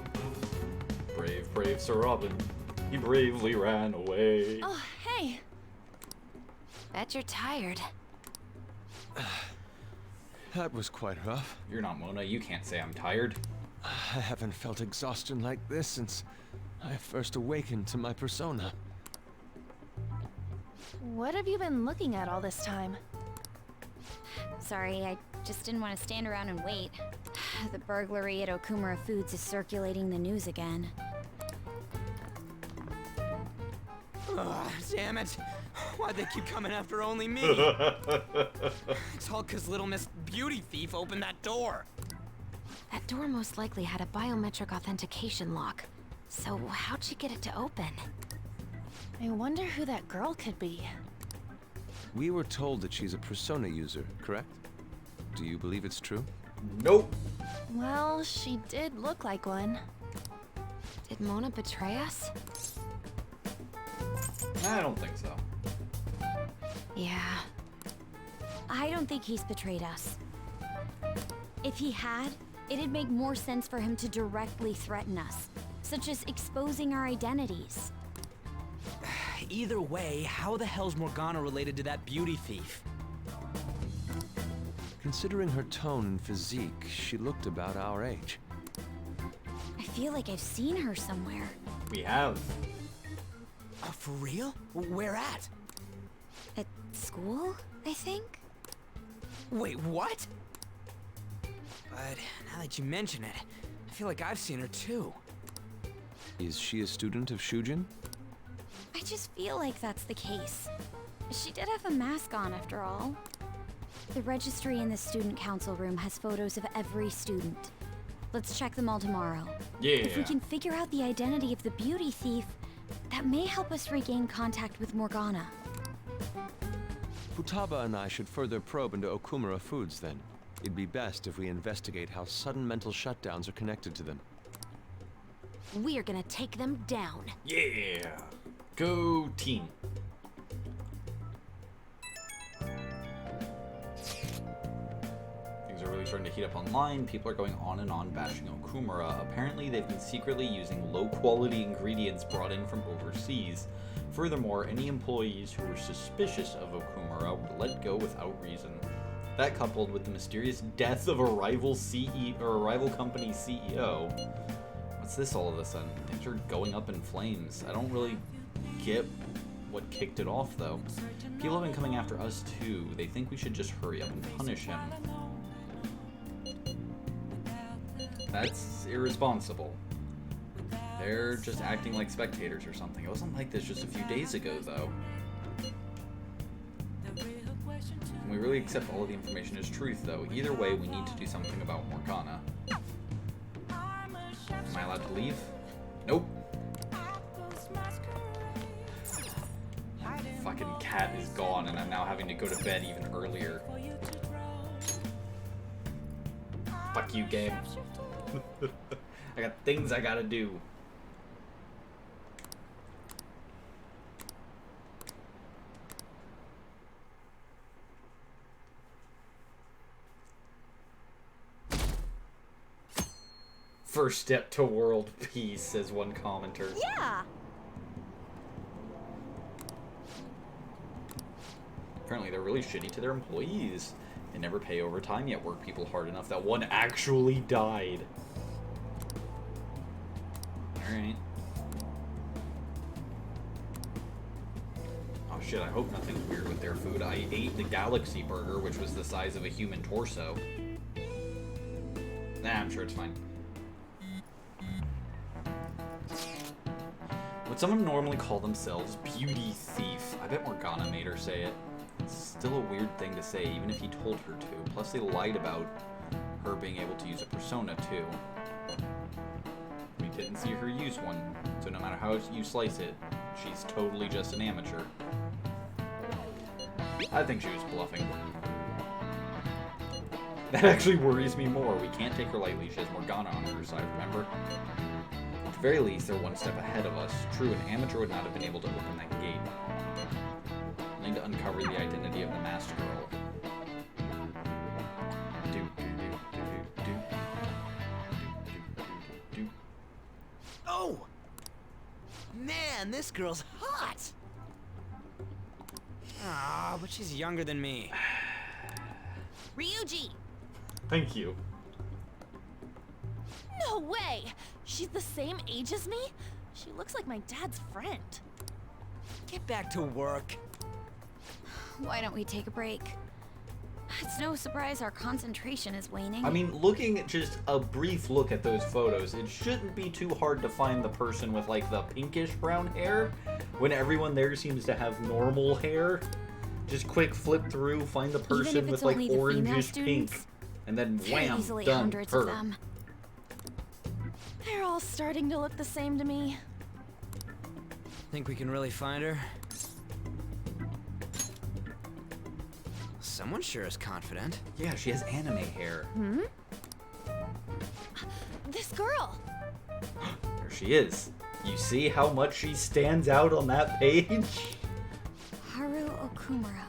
Brave Sir Robin. He bravely ran away. Oh, hey. Bet you're tired. That was quite rough. You're not Mona. You can't say I'm tired. I haven't felt exhaustion like this since I first awakened to my persona. What have you been looking at all this time? Sorry, I just didn't want to stand around and wait. The burglary at Okumura Foods is circulating the news again. Ugh, damn it. Why'd they keep coming after only me? It's all 'cause Little Miss Beauty Thief opened that door. That door most likely had a biometric authentication lock. So how'd she get it to open? I wonder who that girl could be. We were told that she's a persona user, correct? Do you believe it's true? Nope. Well, she did look like one. Did Mona betray us? I don't think so. Yeah. I don't think he's betrayed us. If he had, it'd make more sense for him to directly threaten us, such as exposing our identities. Either way, how the hell's Morgana related to that beauty thief? Considering her tone and physique, she looked about our age. I feel like I've seen her somewhere. We have. For real? Where at? At school, I think? Wait, what? But now that you mention it, I feel like I've seen her too. Is she a student of Shujin? I just feel like that's the case. She did have a mask on, after all. The registry in the student council room has photos of every student. Let's check them all tomorrow. Yeah. If we can figure out the identity of the beauty thief, that may help us regain contact with Morgana. Futaba and I should further probe into Okumura Foods then. It'd be best if we investigate how sudden mental shutdowns are connected to them. We're gonna take them down. Yeah. Go team. Things are really starting to heat up online. People are going on and on bashing Okumura. Apparently, they've been secretly using low-quality ingredients brought in from overseas. Furthermore, any employees who were suspicious of Okumura were let go without reason. That, coupled with the mysterious death of a rival company CEO. What's this all of a sudden? Things are going up in flames. I don't really get what kicked it off, though. People have been coming after us, too. They think we should just hurry up and punish him. That's irresponsible. They're just acting like spectators or something. It wasn't like this just a few days ago, though. Can we really accept all of the information as truth, though? Either way, we need to do something about Morgana. Am I allowed to leave? Nope. Fucking cat is gone, and I'm now having to go to bed even earlier. Fuck you, game. I got things I gotta do. First step to world peace, says one commenter. Yeah. Apparently they're really shitty to their employees. They never pay overtime, yet work people hard enough that one actually died. Alright. Oh shit, I hope nothing's weird with their food. I ate the Galaxy Burger, which was the size of a human torso. Nah, I'm sure it's fine. Would someone normally call themselves Beauty Thief? I bet Morgana made her say it. It's still a weird thing to say, even if he told her to. Plus, they lied about her being able to use a persona, too. We didn't see her use one, so no matter how you slice it, she's totally just an amateur. I think she was bluffing. That actually worries me more. We can't take her lightly. She has Morgana on her side, remember? At the very least, they're one step ahead of us. True, an amateur would not have been able to open that gate. Need to uncover the identity of the masked girl. Oh! Man, this girl's hot! Ah, but she's younger than me. Ryuji! Thank you. No way! She's the same age as me? She looks like my dad's friend. Get back to work. Why don't we take a break? It's no surprise our concentration is waning. I mean, looking at just a brief look at those photos, it shouldn't be too hard to find the person with like the pinkish brown hair when everyone there seems to have normal hair. Just quick flip through, find the person with like orangish pink, and then wham, easily done. hundreds her. of them. They're all starting to look the same to me. Think we can really find her? Someone sure is confident. Yeah, she has anime hair. Hmm? This girl! There she is. You see how much she stands out on that page? Haru Okumura.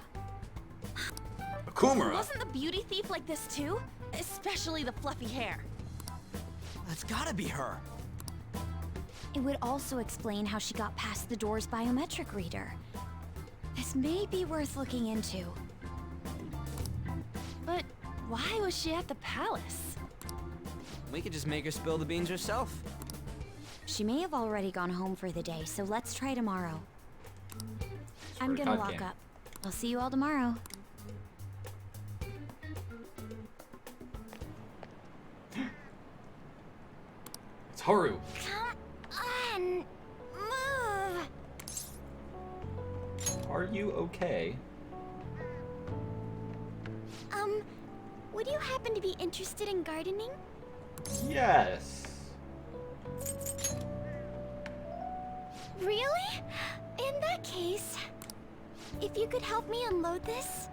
Okumura? Wasn't the beauty thief like this too? Especially the fluffy hair. That's gotta be her. It would also explain how she got past the door's biometric reader. This may be worth looking into. But why was she at the palace? We could just make her spill the beans herself. She may have already gone home for the day, so let's try tomorrow. I'm gonna COD lock game. up. I'll see you all tomorrow. It's Haru. Come on, move. Are you okay? Would you happen to be interested in gardening? Yes. Really? In that case, if you could help me unload this?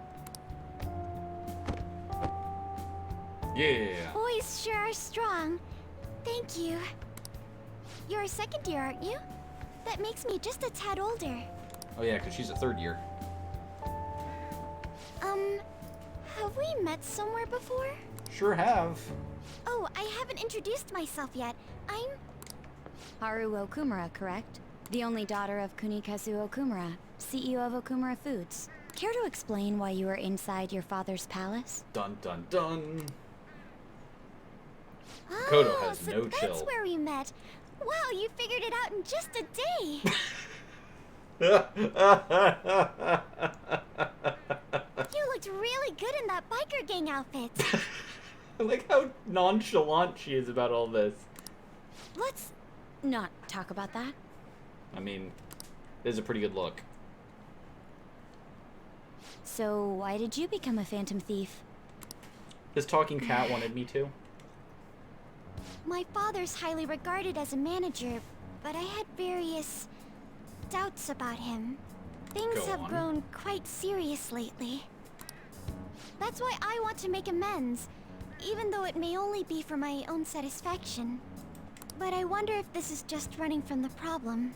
Yeah. Boys sure are strong. Thank you. You're a second year, aren't you? That makes me just a tad older. Oh yeah, because she's a third year. Have we met somewhere before? Sure have. Oh, I haven't introduced myself yet. I'm... Haru Okumura, correct? The only daughter of Kunikazu Okumura, CEO of Okumura Foods. Care to explain why you were inside your father's palace? Dun dun dun. Oh, Kodo has so no that's chill. where we met. Wow, you figured it out in just a day. You looked really good in that biker gang outfit. I like how nonchalant she is about all this. Let's not talk about that. I mean, it is a pretty good look. So, why did you become a phantom thief? This talking cat wanted me to. My father's highly regarded as a manager, but I had various doubts about him. Things Go have on. grown quite serious lately. That's why I want to make amends, even though it may only be for my own satisfaction. But I wonder if this is just running from the problem.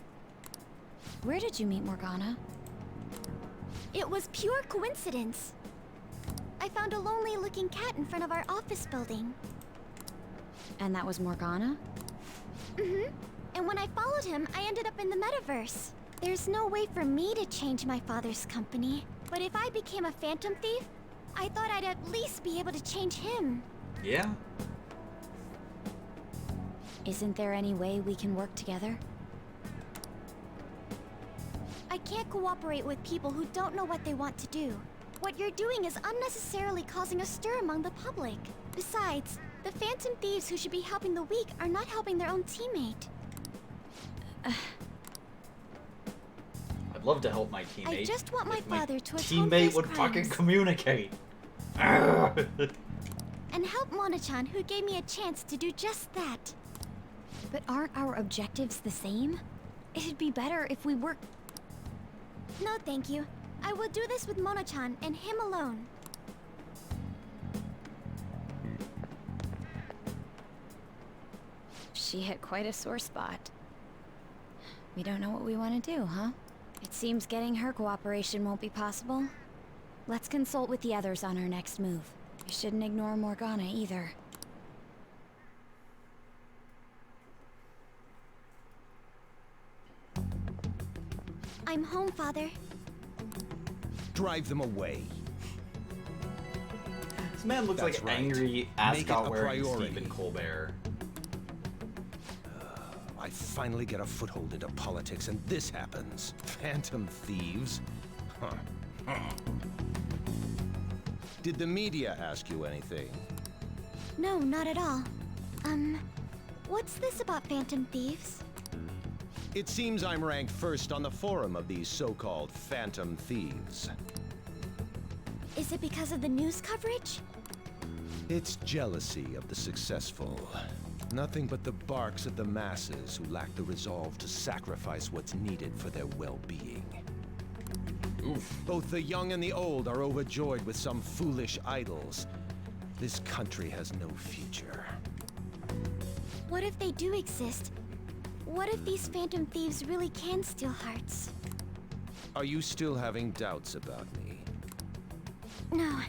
Where did you meet Morgana? It was pure coincidence. I found a lonely-looking cat in front of our office building. And that was Morgana? Mm-hmm. And when I followed him, I ended up in the metaverse. There's no way for me to change my father's company. But if I became a phantom thief, I thought I'd at least be able to change him. Yeah. Isn't there any way we can work together? I can't cooperate with people who don't know what they want to do. What you're doing is unnecessarily causing a stir among the public. Besides, the phantom thieves who should be helping the weak are not helping their own teammate. I'd love to help my teammate. I just want my if father to atone for teammate his would crimes. fucking communicate. And help Mona-chan, who gave me a chance to do just that. But aren't our objectives the same? It'd be better if we worked. No, thank you. I will do this with Mona-chan and him alone. She hit quite a sore spot. We don't know what we want to do, huh? It seems getting her cooperation won't be possible. Let's consult with the others on our next move. We shouldn't ignore Morgana either. I'm home, Father. Drive them away. This man looks That's like right. angry Make it a ascot-wearing priority. Stephen Colbert. I finally get a foothold into politics, and this happens. Phantom thieves? Huh. Did the media ask you anything? No, not at all. What's this about phantom thieves? It seems I'm ranked first on the forum of these so-called phantom thieves. Is it because of the news coverage? It's jealousy of the successful. Nothing but the barks of the masses who lack the resolve to sacrifice what's needed for their well-being. Both the young and the old are overjoyed with some foolish idols. This country has no future. What if they do exist? What if these phantom thieves really can steal hearts? Are you still having doubts about me? No.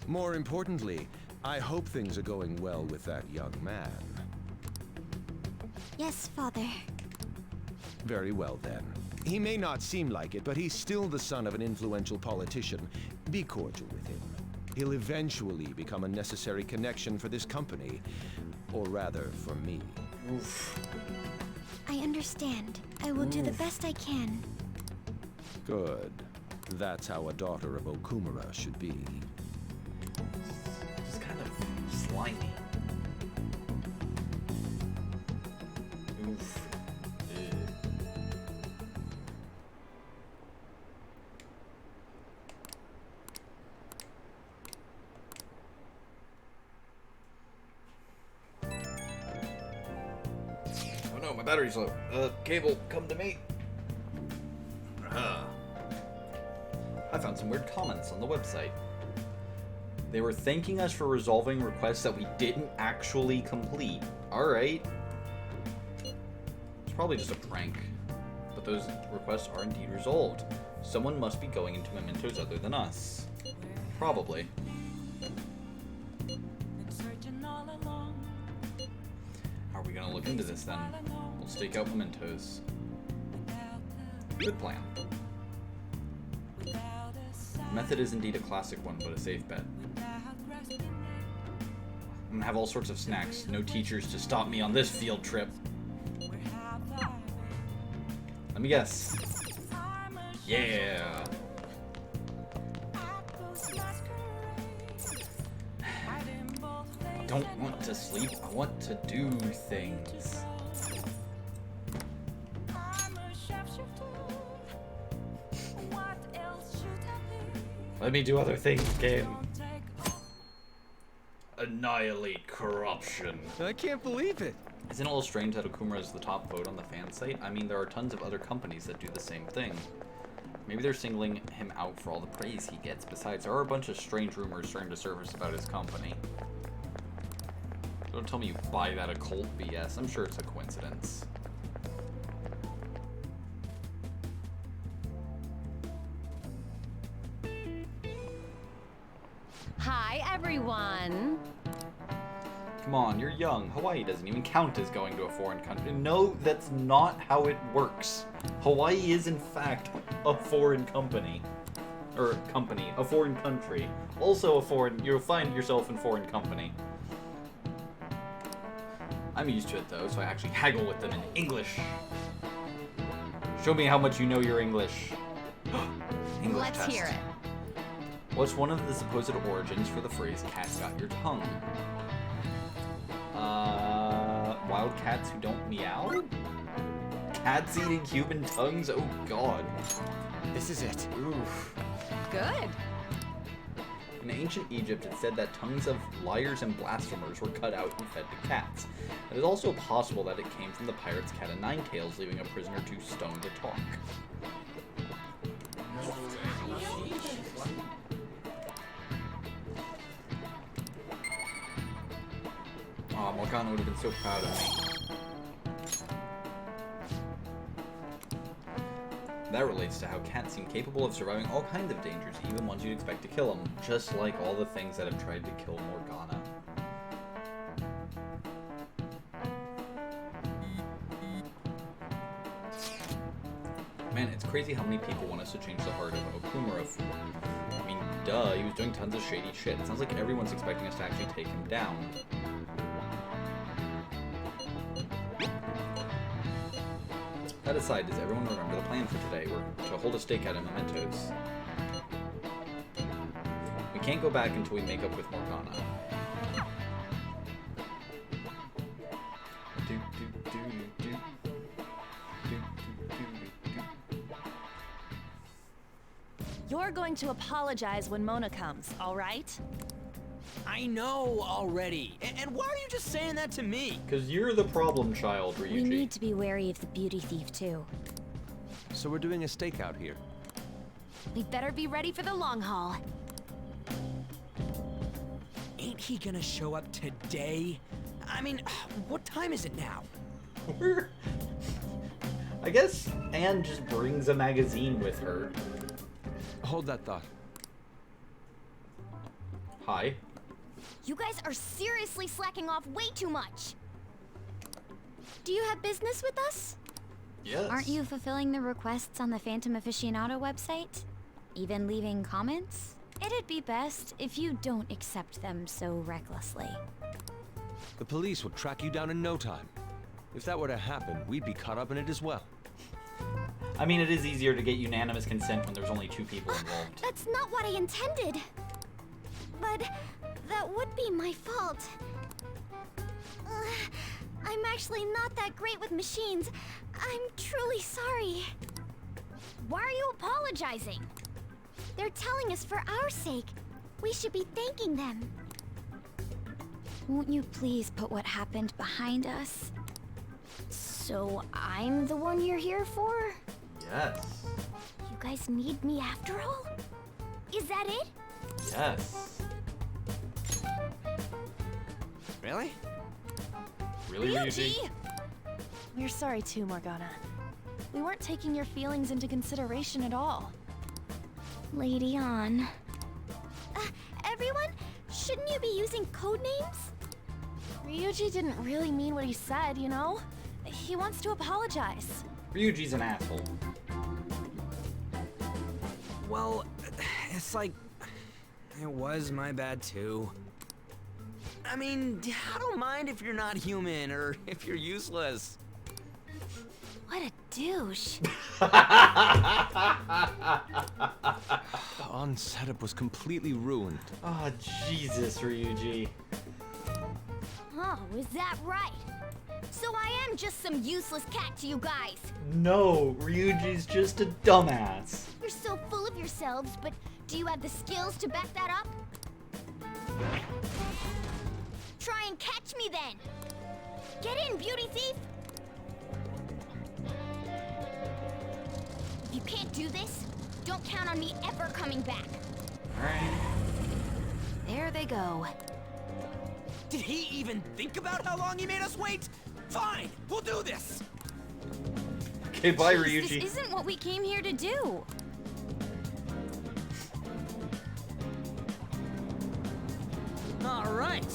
More importantly, I hope things are going well with that young man. Yes, Father. Very well then. He may not seem like it, but he's still the son of an influential politician. Be cordial with him. He'll eventually become a necessary connection for this company. Or rather, for me. Oof. I understand. I will do the best I can. Good. That's how a daughter of Okumura should be. Just kind of slimy. Oof. Oh no, my battery's low. Cable, come to me. I found some weird comments on the website. They were thanking us for resolving requests that we didn't actually complete. Alright. It's probably just a prank. But those requests are indeed resolved. Someone must be going into mementos other than us. Probably. How are we gonna look into this then? We'll stake out mementos. Good plan. The method is indeed a classic one, but a safe bet. I'm gonna have all sorts of snacks. No teachers to stop me on this field trip. Let me guess. Yeah. I don't want to sleep. I want to do things. Let me do other things, game. Annihilate corruption. I can't believe it. Isn't it a little strange that Okumura is the top vote on the fan site? I mean, there are tons of other companies that do the same thing. Maybe they're singling him out for all the praise he gets. Besides, there are a bunch of strange rumors starting to surface about his company. Don't tell me you buy that occult BS. I'm sure it's a coincidence. Hi, everyone. Come on, you're young. Hawaii doesn't even count as going to a foreign country. No, that's not how it works. Hawaii is, in fact, a foreign company. Or company. A foreign country. Also a foreign... You'll find yourself in foreign company. I'm used to it, though, so I actually haggle with them in English. Show me how much you know your English. English Let's test. hear it. What's one of the supposed origins for the phrase, cat's got your tongue? Wild cats who don't meow? Cats eating human tongues? Oh god. This is it. Oof. Good. In ancient Egypt, it said that tongues of liars and blasphemers were cut out and fed to cats. It is also possible that it came from the pirate's cat of nine tails, leaving a prisoner too stoned to talk. Aw, Morgana would have been so proud of me. That relates to how cats seem capable of surviving all kinds of dangers, even ones you'd expect to kill them, just like all the things that have tried to kill Morgana. Man, it's crazy how many people want us to change the heart of Okumura. I mean, duh, he was doing tons of shady shit. It sounds like everyone's expecting us to actually take him down. That aside, does everyone remember the plan for today? We're to hold a stakeout in Mementos. We can't go back until we make up with Morgana. You're going to apologize when Mona comes, all right? I know already. And why are you just saying that to me? Because you're the problem child, Ryuji. We need to be wary of the beauty thief, too. So we're doing a stakeout here. We'd better be ready for the long haul. Ain't he gonna show up today? I mean, what time is it now? I guess Anne just brings a magazine with her. Hold that thought. Hi. You guys are seriously slacking off way too much. Do you have business with us? Yes. Aren't you fulfilling the requests on the Phantom Aficionado website? Even leaving comments? It'd be best if you don't accept them so recklessly. The police will track you down in no time. If that were to happen, we'd be caught up in it as well. I mean, it is easier to get unanimous consent when there's only two people involved. That's not what I intended. But that would be my fault. I'm actually not that great with machines. I'm truly sorry. Why are you apologizing? They're telling us for our sake. We should be thanking them. Won't you please put what happened behind us? So I'm the one you're here for? Yes. You guys need me after all? Is that it? Yes. Really? Really, Ryuji? We're sorry too, Morgana. We weren't taking your feelings into consideration at all. Lady On. Everyone, shouldn't you be using code names? Ryuji didn't really mean what he said, you know? He wants to apologize. Ryuji's an asshole. Well, it's like... It was my bad too. I mean, I don't mind if you're not human or if you're useless. What a douche. On setup was completely ruined. Oh, Jesus, Ryuji. Oh, is that right? So I am just some useless cat to you guys. No, Ryuji's just a dumbass. You're so full of yourselves, but do you have the skills to back that up? try and catch me then. Get in, beauty thief. If you can't do this, don't count on me ever coming back. Alright. There they go. Did he even think about how long he made us wait? Fine, we'll do this. Okay, bye, Jeez, Ryuji. This isn't what we came here to do. All right.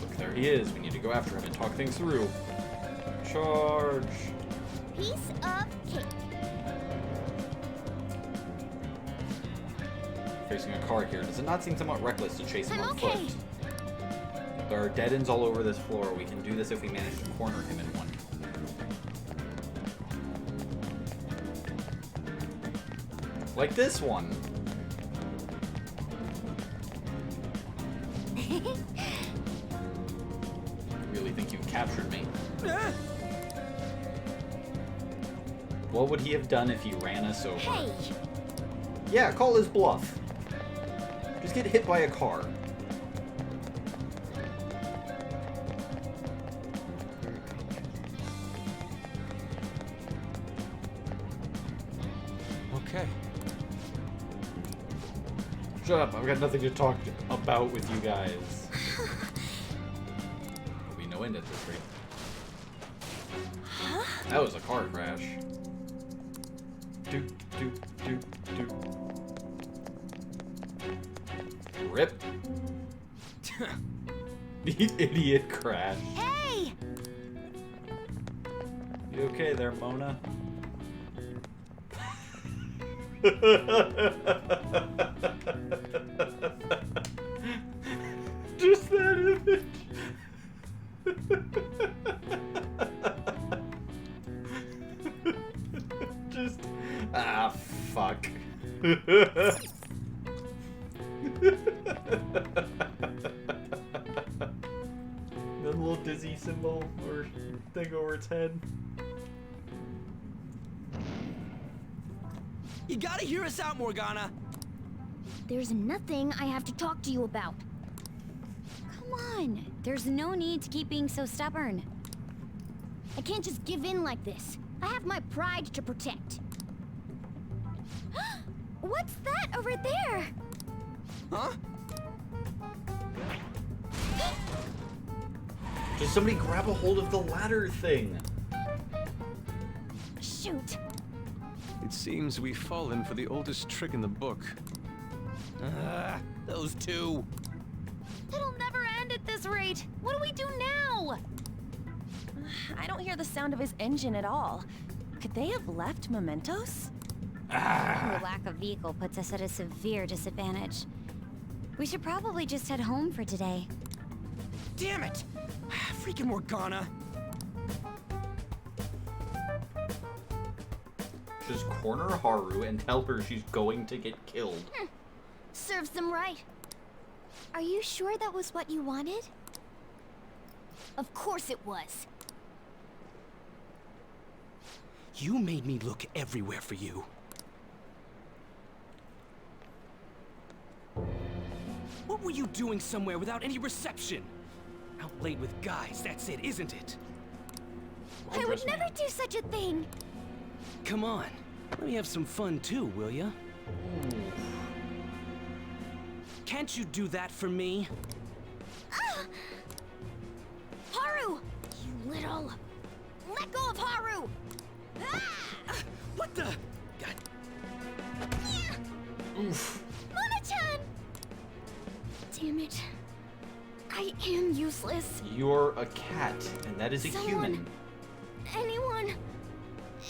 Look, there he is. We need to go after him and talk things through. Charge. Piece of cake. Facing a car here. Does it not seem somewhat reckless to chase him I'm on okay. foot? There are dead ends all over this floor. We can do this if we manage to corner him in one. Like this one. Really think you've captured me? What would he have done if he ran us over? Hey! Yeah, call his bluff. Just get hit by a car. Okay. Shut up, I've got nothing to talk about with you guys. There'll be no end at this rate. That was a car crash. Doot, doot, doot, doot. Rip. The idiot crash. Hey! You okay there, Mona? Just that image. Just fuck. The little dizzy symbol or thing over its head. You gotta hear us out, Morgana. There's nothing I have to talk to you about. Come on. There's no need to keep being so stubborn. I can't just give in like this. I have my pride to protect. What's that over there? Huh? Does somebody grab a hold of the ladder thing? Shoot. It seems we've fallen for the oldest trick in the book. Those two. It'll never end at this rate. What do we do now? I don't hear the sound of his engine at all. Could they have left mementos? The lack of vehicle puts us at a severe disadvantage. We should probably just head home for today. Damn it! Freaking Morgana. Just corner Haru and tell her she's going to get killed. Serves them right. Are you sure that was what you wanted? Of course it was. You made me look everywhere for you. What were you doing somewhere without any reception? Out late with guys, that's it, isn't it? I would never do such a thing. Come on, let me have some fun too, will ya? Can't you do that for me? Haru! You little... Let go of Haru! What the? Oof. Mona-chan! Damn it. I am useless. You're a cat, and that is a human. Anyone?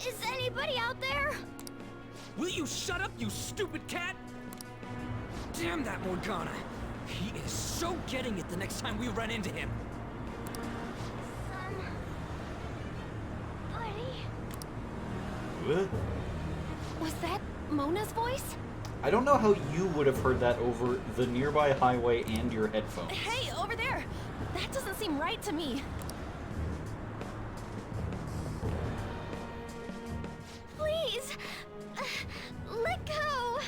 Is anybody out there? Will you shut up, you stupid cat? Damn that Morgana. He is so getting it the next time we run into him. What? Was that Mona's voice? I don't know how you would have heard that over the nearby highway and your headphones. Hey, over there! That doesn't seem right to me. Please! Let go!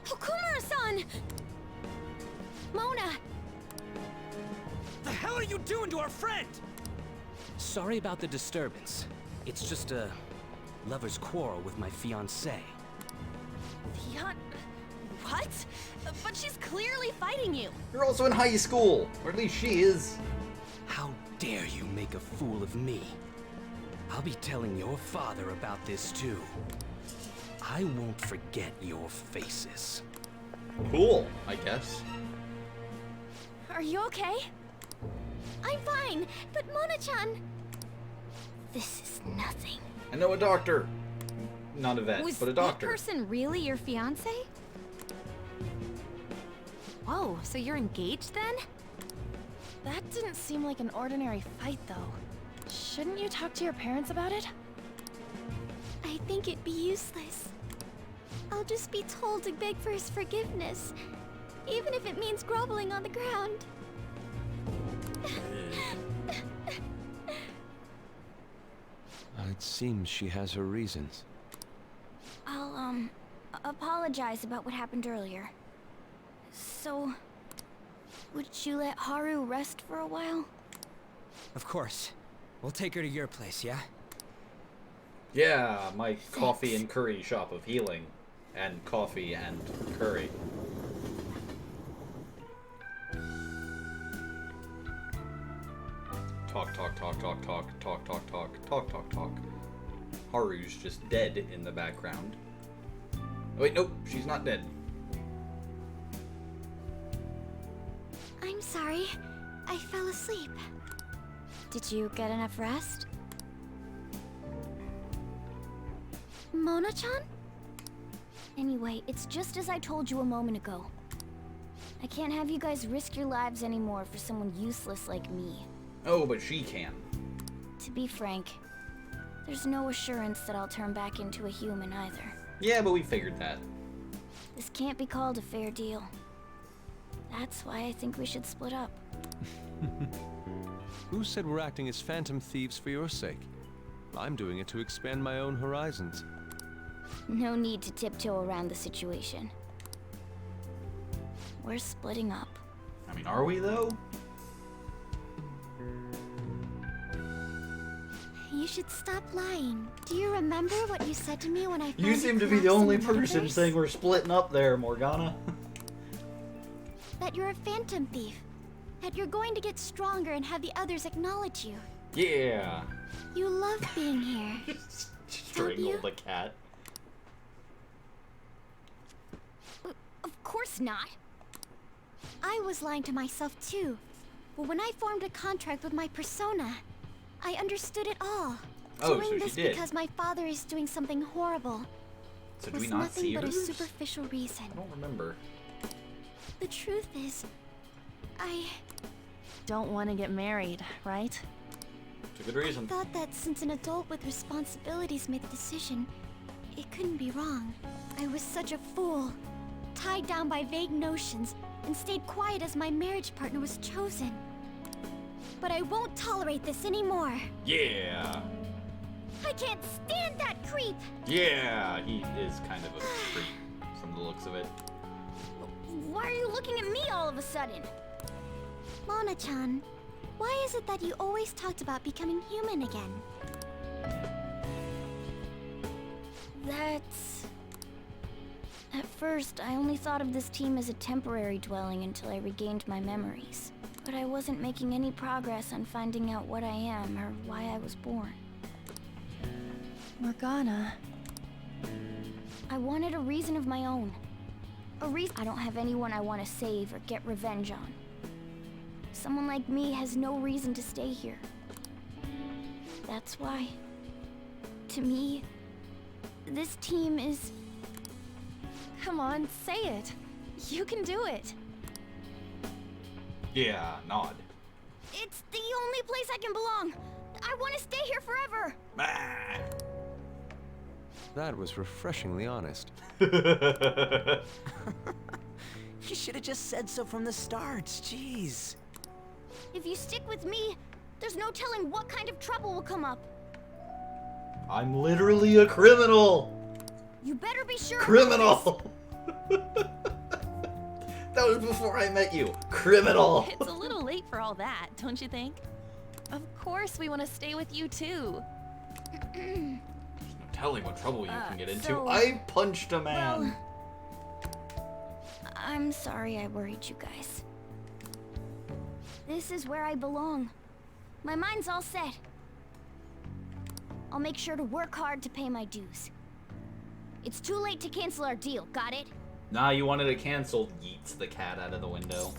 Okumura-san! Mona! doing to our friend? Sorry about the disturbance. It's just a lover's quarrel with my fiancée. What? But she's clearly fighting you. You're also in high school, or at least she is. How dare you make a fool of me? I'll be telling your father about this too. I won't forget your faces. Cool, I guess. Are you okay? I'm fine, but Mona-chan... This is nothing. I know a doctor. Not a vet, Was but a doctor. that person really your fiance? Whoa, so you're engaged then? That didn't seem like an ordinary fight, though. Shouldn't you talk to your parents about it? I think it'd be useless. I'll just be told to beg for his forgiveness, even if it means groveling on the ground. It seems she has her reasons. I'll, apologize about what happened earlier. So, would you let Haru rest for a while? Of course. We'll take her to your place, yeah? Yeah, my coffee and curry shop of healing. And coffee and curry. Talk, talk, talk, talk, talk, talk, talk, talk, talk, talk, talk. Haru's just dead in the background. Oh, wait, nope, she's not dead. I'm sorry. I fell asleep. Did you get enough rest? Mona-chan? Anyway, it's just as I told you a moment ago. I can't have you guys risk your lives anymore for someone useless like me. Oh, but she can. To be frank, there's no assurance that I'll turn back into a human either. Yeah, but we figured that. This can't be called a fair deal. That's why I think we should split up. Who said we're acting as phantom thieves for your sake? I'm doing it to expand my own horizons. No need to tiptoe around the situation. We're splitting up. I mean, are we though? You should stop lying. Do you remember what you said to me when I found You seem to be the collapsed in only the person metaverse? saying we're splitting up there, Morgana. That you're a phantom thief. That you're going to get stronger and have the others acknowledge you. Yeah. You love being here. Strangle the cat. Of course not. I was lying to myself too. But when I formed a contract with my persona, I understood it all. Oh, Doing so she this did. because my father is doing something horrible. So do was we not nothing see but a hers? superficial reason. I don't remember. The truth is, I Don't want to get married, right? It's a good reason. thought that since an adult with responsibilities made the decision, it couldn't be wrong. I was such a fool, tied down by vague notions, and stayed quiet as my marriage partner was chosen. But I won't tolerate this anymore. Yeah. I can't stand that creep! Yeah, he is kind of a creep from the looks of it. Why are you looking at me all of a sudden? Mona-chan, why is it that you always talked about becoming human again? That's... At first, I only thought of this team as a temporary dwelling until I regained my memories. But I wasn't making any progress on finding out what I am or why I was born. Morgana. I wanted a reason of my own. A reason I don't have anyone I want to save or get revenge on. Someone like me has no reason to stay here. That's why, to me, this team is... Come on, say it. You can do it. Yeah, nod. It's the only place I can belong. I want to stay here forever. That was refreshingly honest. You should have just said so from the start, jeez. If you stick with me, there's no telling what kind of trouble will come up. I'm literally a criminal. You better be sure. Criminal. That was before I met you. Criminal. It's a little late for all that, don't you think? Of course we want to stay with you too. No telling what trouble you can get into. so- I punched a man. Well, I'm sorry I worried you guys. This is where I belong. My mind's all set. I'll make sure to work hard to pay my dues. It's too late to cancel our deal, got it? Nah, you wanted it canceled. Yeets the cat out of the window.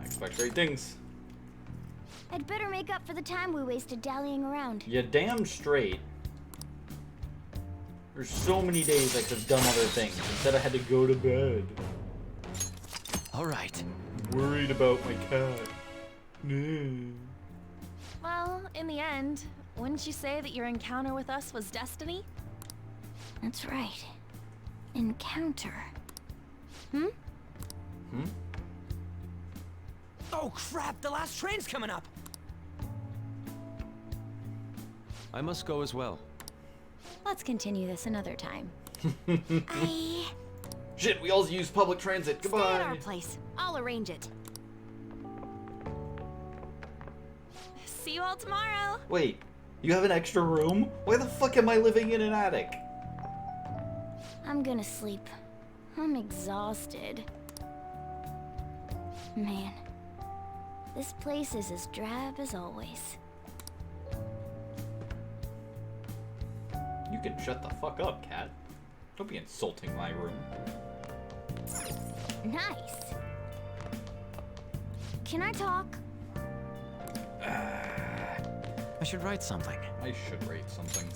I expect great things. I'd better make up for the time we wasted dallying around. You damn straight. There's so many days I could have done other things. Instead I had to go to bed. Alright. Worried about my cat. No. Well, in the end, wouldn't you say that your encounter with us was destiny? That's right. Encounter. Hmm? Oh crap, the last train's coming up! I must go as well. Let's continue this another time. Shit, we all use public transit. Stay at our Goodbye. place. I'll arrange it. See you all tomorrow. Wait, you have an extra room? Why the fuck am I living in an attic? I'm gonna sleep. I'm exhausted. Man, this place is as drab as always. You can shut the fuck up, cat. Don't be insulting my room. Nice. Can I talk? I should write something. I should rate something.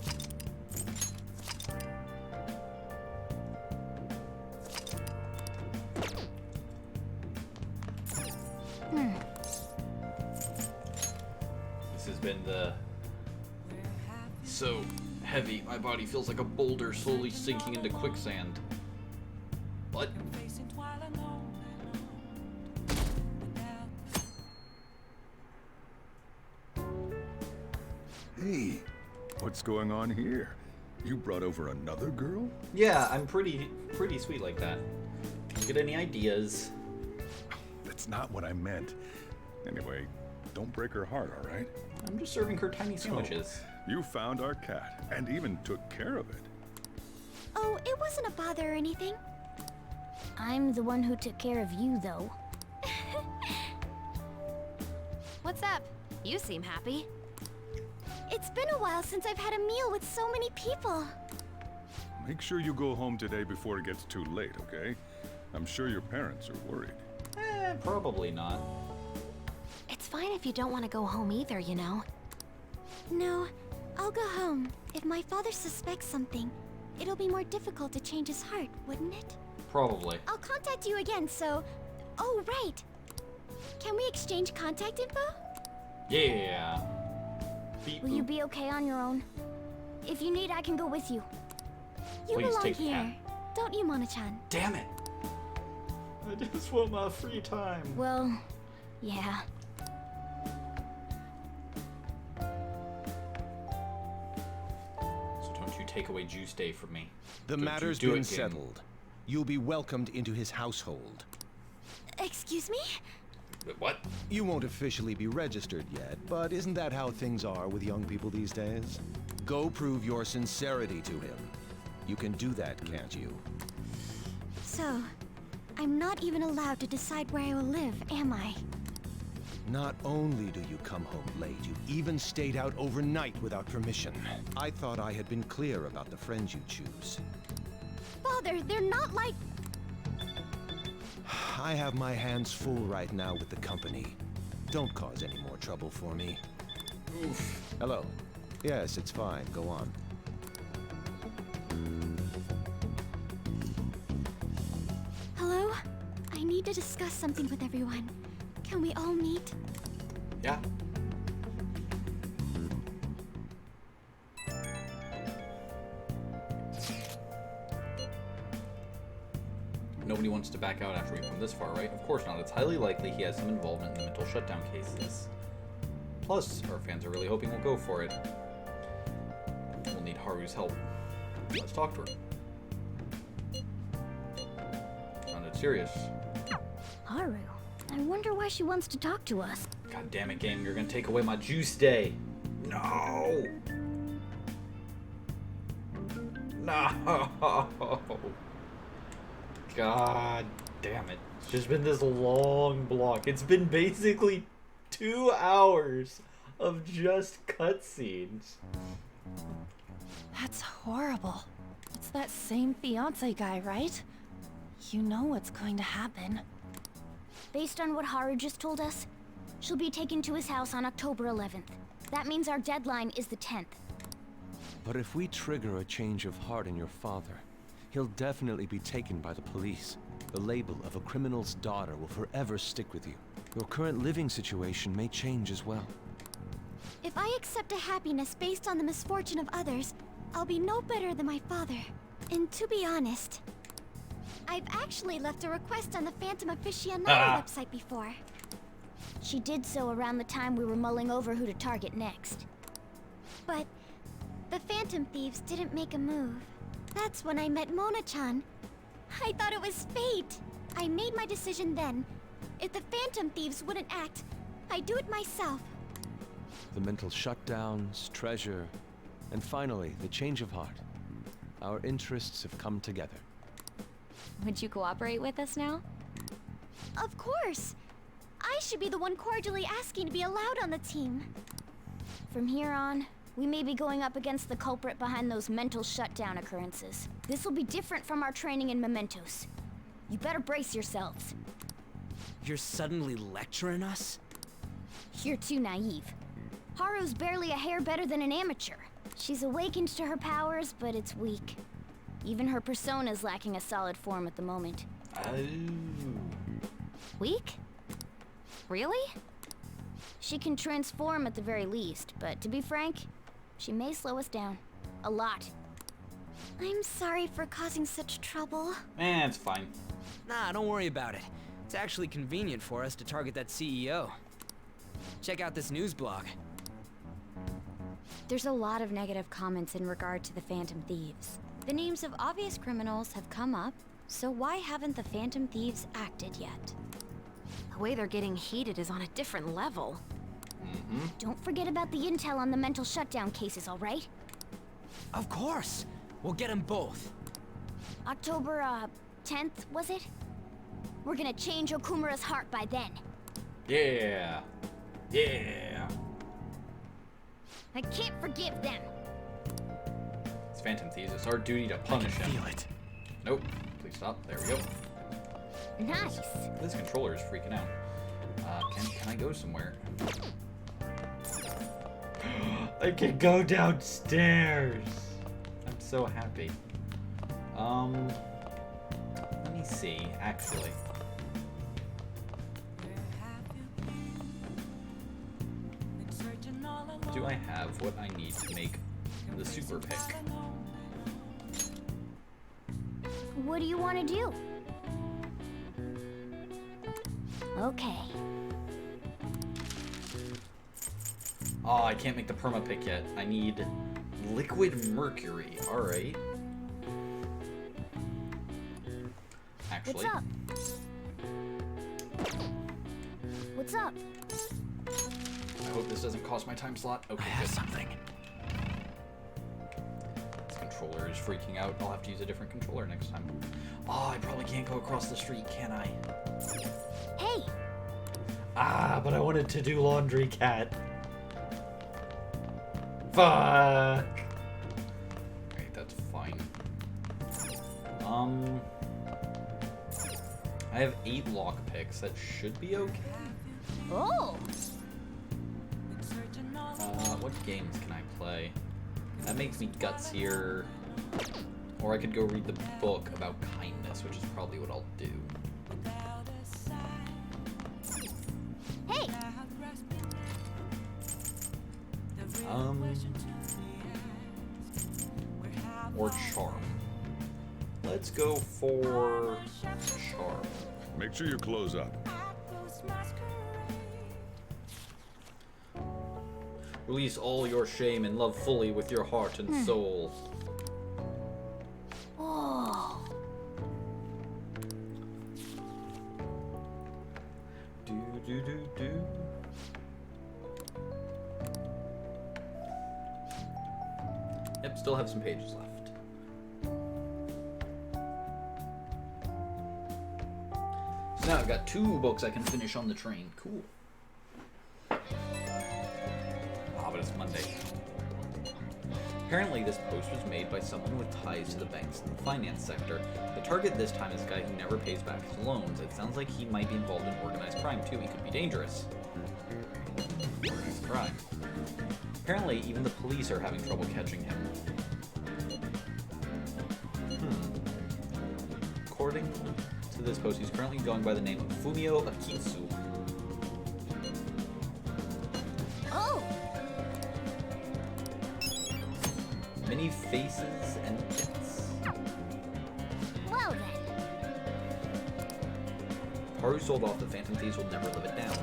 This has been the... so heavy, my body feels like a boulder slowly sinking into quicksand. What? Hey, what's going on here? You brought over another girl? Yeah, I'm pretty sweet like that. Don't get any ideas. That's not what I meant. Anyway, don't break her heart, all right? I'm just serving her tiny sandwiches. You found our cat and even took care of it. Oh, it wasn't a bother or anything. I'm the one who took care of you, though. What's up? You seem happy. It's been a while since I've had a meal with so many people. Make sure you go home today before it gets too late, okay? I'm sure your parents are worried. Probably not. It's fine if you don't want to go home either, you know. No, I'll go home. If my father suspects something, it'll be more difficult to change his heart, wouldn't it? Probably. I'll contact you again, so... Oh, right. Can we exchange contact info? Yeah. Beep Will you boop. be okay on your own? If you need, I can go with you. You Please belong take here, Cat. don't you, Mona-chan? Damn it! I just want my free time. Well, yeah. So don't you take away Juice Day from me. The Don't you matter's do been it, King. settled. You'll be welcomed into his household. Excuse me? What? You won't officially be registered yet, but isn't that how things are with young people these days? Go prove your sincerity to him. You can do that, can't you? So, I'm not even allowed to decide where I will live, am I? Not only do you come home late, you even stayed out overnight without permission. I thought I had been clear about the friends you choose. Father, they're not like... I have my hands full right now with the company. Don't cause any more trouble for me. Oof. Hello. Yes, it's fine. Go on. Hello? I need to discuss something with everyone. Can we all meet? Yeah. Nobody wants to back out after we've come this far, right? Of course not. It's highly likely he has some involvement in the mental shutdown cases. Plus, our fans are really hoping we'll go for it. We'll need Haru's help. Let's talk to her. Found a serious. Haru, I wonder why she wants to talk to us. God damn it, game. You're gonna take away my juice day. No! No! God damn it. It's just been this long block. It's been basically 2 hours of just cutscenes. That's horrible. It's that same fiance guy, right? You know what's going to happen. Based on what Haru just told us, she'll be taken to his house on October 11th. That means our deadline is the 10th. But if we trigger a change of heart in your father, he'll definitely be taken by the police. The label of a criminal's daughter will forever stick with you. Your current living situation may change as well. If I accept a happiness based on the misfortune of others, I'll be no better than my father. And to be honest, I've actually left a request on the Phantom Aficionado website before. She did so around the time we were mulling over who to target next. But the Phantom Thieves didn't make a move. That's when I met Mona-chan. I thought it was fate. I made my decision then. If the Phantom Thieves wouldn't act, I'd do it myself. The mental shutdowns, treasure, and finally, the change of heart. Our interests have come together. Would you cooperate with us now? Of course. I should be the one cordially asking to be allowed on the team. From here on, we may be going up against the culprit behind those mental shutdown occurrences. This will be different from our training in Mementos. You better brace yourselves. You're suddenly lecturing us? You're too naive. Haru's barely a hair better than an amateur. She's awakened to her powers, but it's weak. Even her persona's lacking a solid form at the moment. Weak? Really? She can transform at the very least, but to be frank, she may slow us down. A lot. I'm sorry for causing such trouble. It's fine. Nah, don't worry about it. It's actually convenient for us to target that CEO. Check out this news blog. There's a lot of negative comments in regard to the Phantom Thieves. The names of obvious criminals have come up, so why haven't the Phantom Thieves acted yet? The way they're getting heated is on a different level. Don't forget about the intel on the mental shutdown cases, all right? Of course! We'll get them both. October, 10th, was it? We're gonna change Okumura's heart by then. Yeah. Yeah. I can't forgive them. It's Phantom Thieves. It's our duty to punish him. Feel it. Nope. Please stop. There we go. Nice. This controller is freaking out. Can I go somewhere? I can go downstairs. I'm so happy. Let me see, actually. Do I have what I need to make the super pick? What do you want to do? Okay. Oh, I can't make the perma pick yet. I need liquid mercury. Alright. Actually. What's up? What's up? I hope this doesn't cost my time slot. Okay, I have good. something. This controller is freaking out. I'll have to use a different controller next time. Oh, I probably can't go across the street, can I? Hey! Ah, but I wanted to do laundry cat. Fuck! Alright, that's fine. I have 8 lockpicks. That should be okay. Oh! What games can I play? That makes me gutsier. Or I could go read the book about kindness, which is probably what I'll do. Hey! Or charm. Let's go for charm. Make sure you close up. Release all your shame and love fully with your heart and soul. Oh. Yep, still have some pages left. So now I've got 2 books I can finish on the train. Cool. Ah, but it's Monday. Apparently, this post was made by someone with ties to the banks and the finance sector. The target this time is a guy who never pays back his loans. It sounds like he might be involved in organized crime, too. He could be dangerous. Organized crime. Apparently, even the police are having trouble catching him. According to this post, he's currently going by the name of Fumio Akitsu. Oh! Many faces and jets. Well then. Haru sold off the Phantom Thieves will never live it down.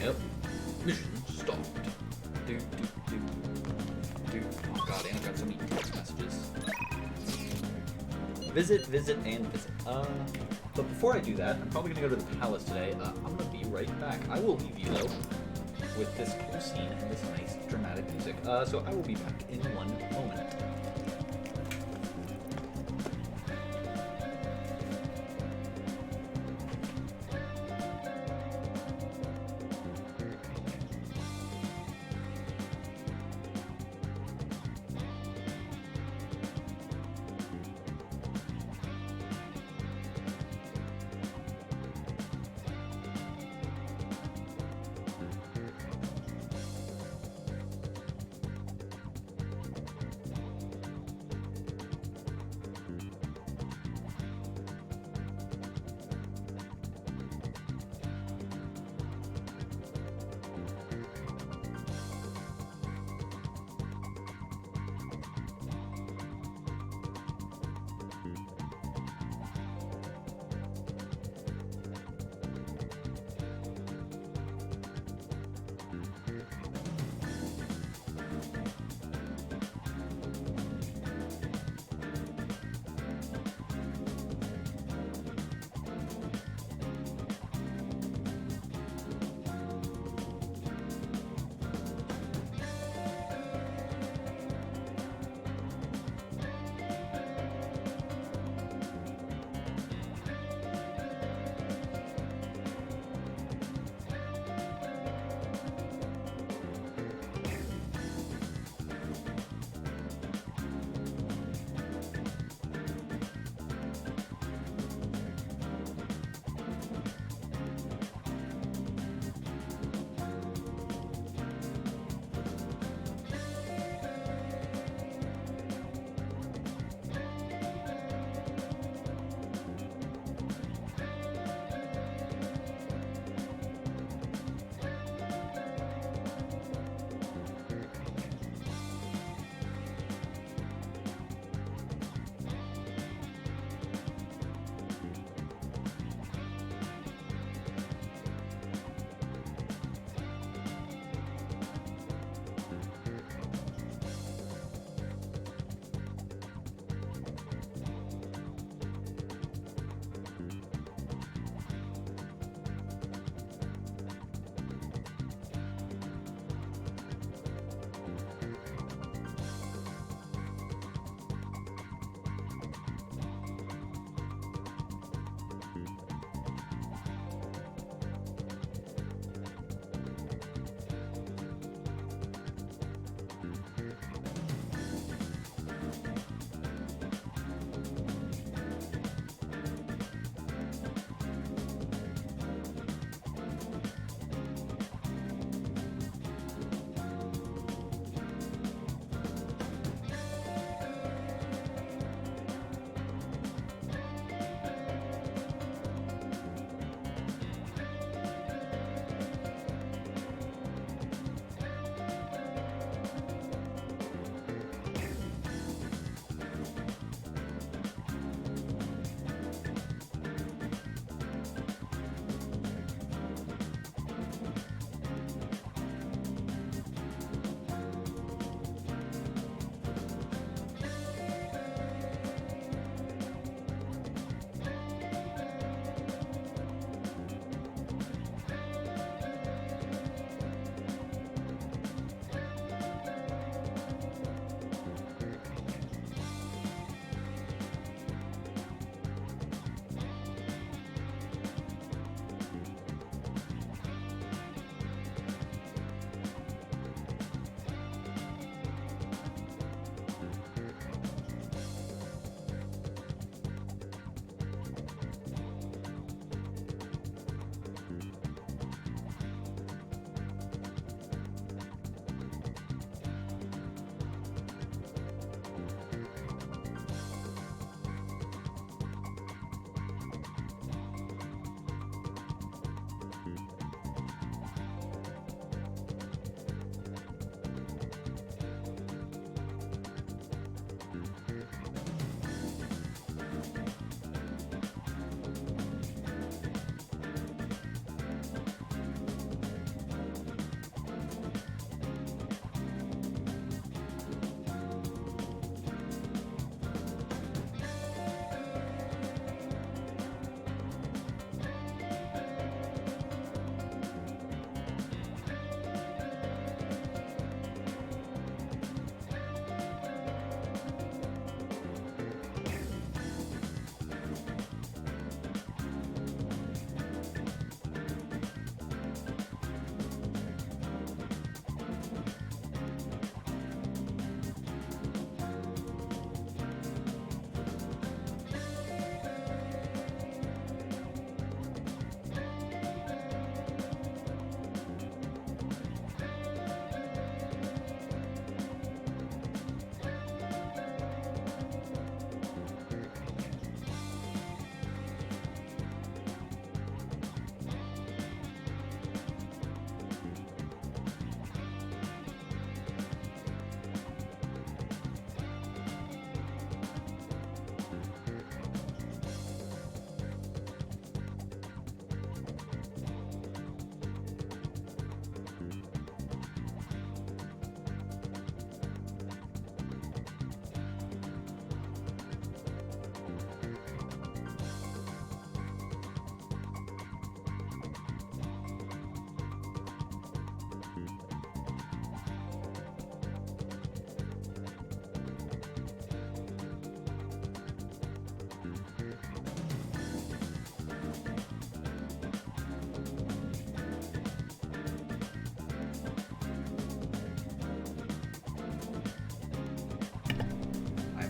Yep. Mission stopped. Oh god, and I've got so many text messages. Visit, and visit. But before I do that, I'm probably gonna go to the palace today. I'm gonna be right back. I will leave you though with this cool scene and this nice dramatic music. So I will be back in 1 moment.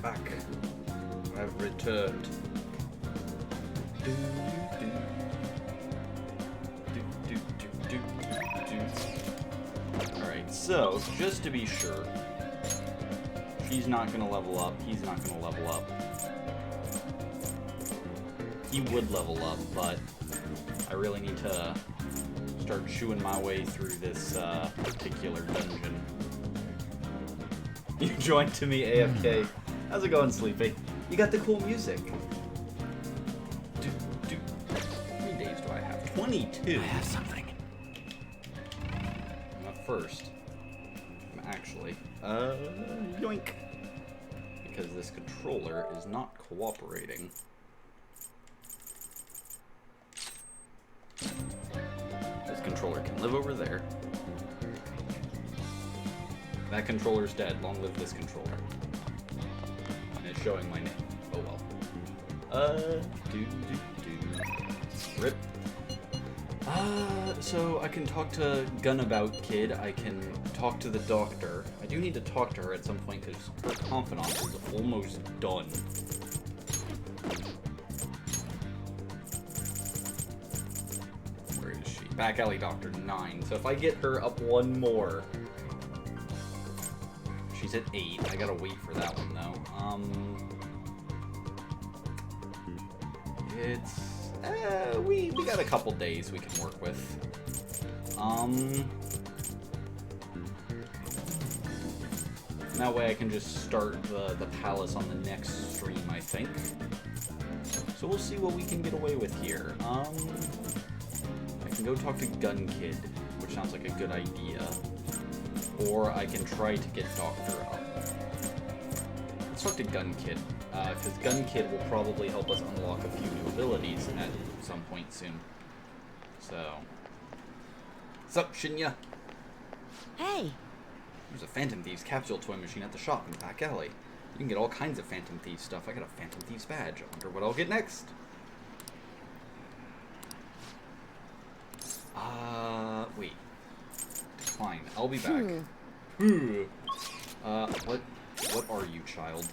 back. I've returned. Alright, so, just to be sure, she's not gonna level up, he's not gonna level up. He would level up, but I really need to start chewing my way through this particular dungeon. You joined to me, AFK. How's it going, Sleepy? You got the cool music. How many days do I have? 22. I have something. Not first. Actually, yoink. Because this controller is not cooperating. This controller can live over there. That controller's dead. Long live this controller. And it's showing my name. Oh well. Rip. So I can talk to Gun about Kid. I can talk to the doctor. I do need to talk to her at some point because her confidant is almost done. Where is she? Back alley doctor 9. So if I get her up one more. She's at 8. I gotta wait for that one though. It's we got a couple days we can work with. That way I can just start the palace on the next stream, I think. So we'll see what we can get away with here. I can go talk to Gun Kid, which sounds like a good idea. Or I can try to get Doctor up. Let's talk to Gun Kid, because Gun Kid will probably help us unlock a few new abilities at some point soon. So, what's up, Shinya? Hey! There's a Phantom Thieves capsule toy machine at the shop in the back alley. You can get all kinds of Phantom Thieves stuff. I got a Phantom Thieves badge. I wonder what I'll get next. Wait. Decline. I'll be back. What are you, child?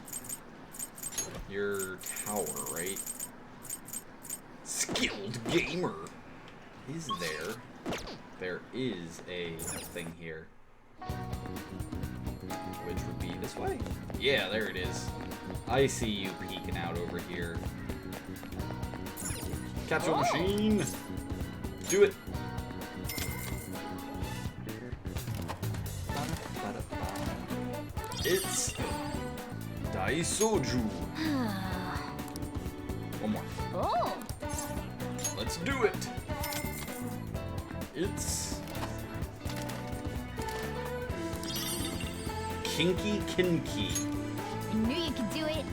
You're tower, right? Skilled gamer. Is there? There is a thing here. Which would be this way? Yeah, there it is. I see you peeking out over here. Capsule machine! Do it! It's Daisoju. One more. Oh! Let's do it! It's Kinky Kinky. I knew you could do it.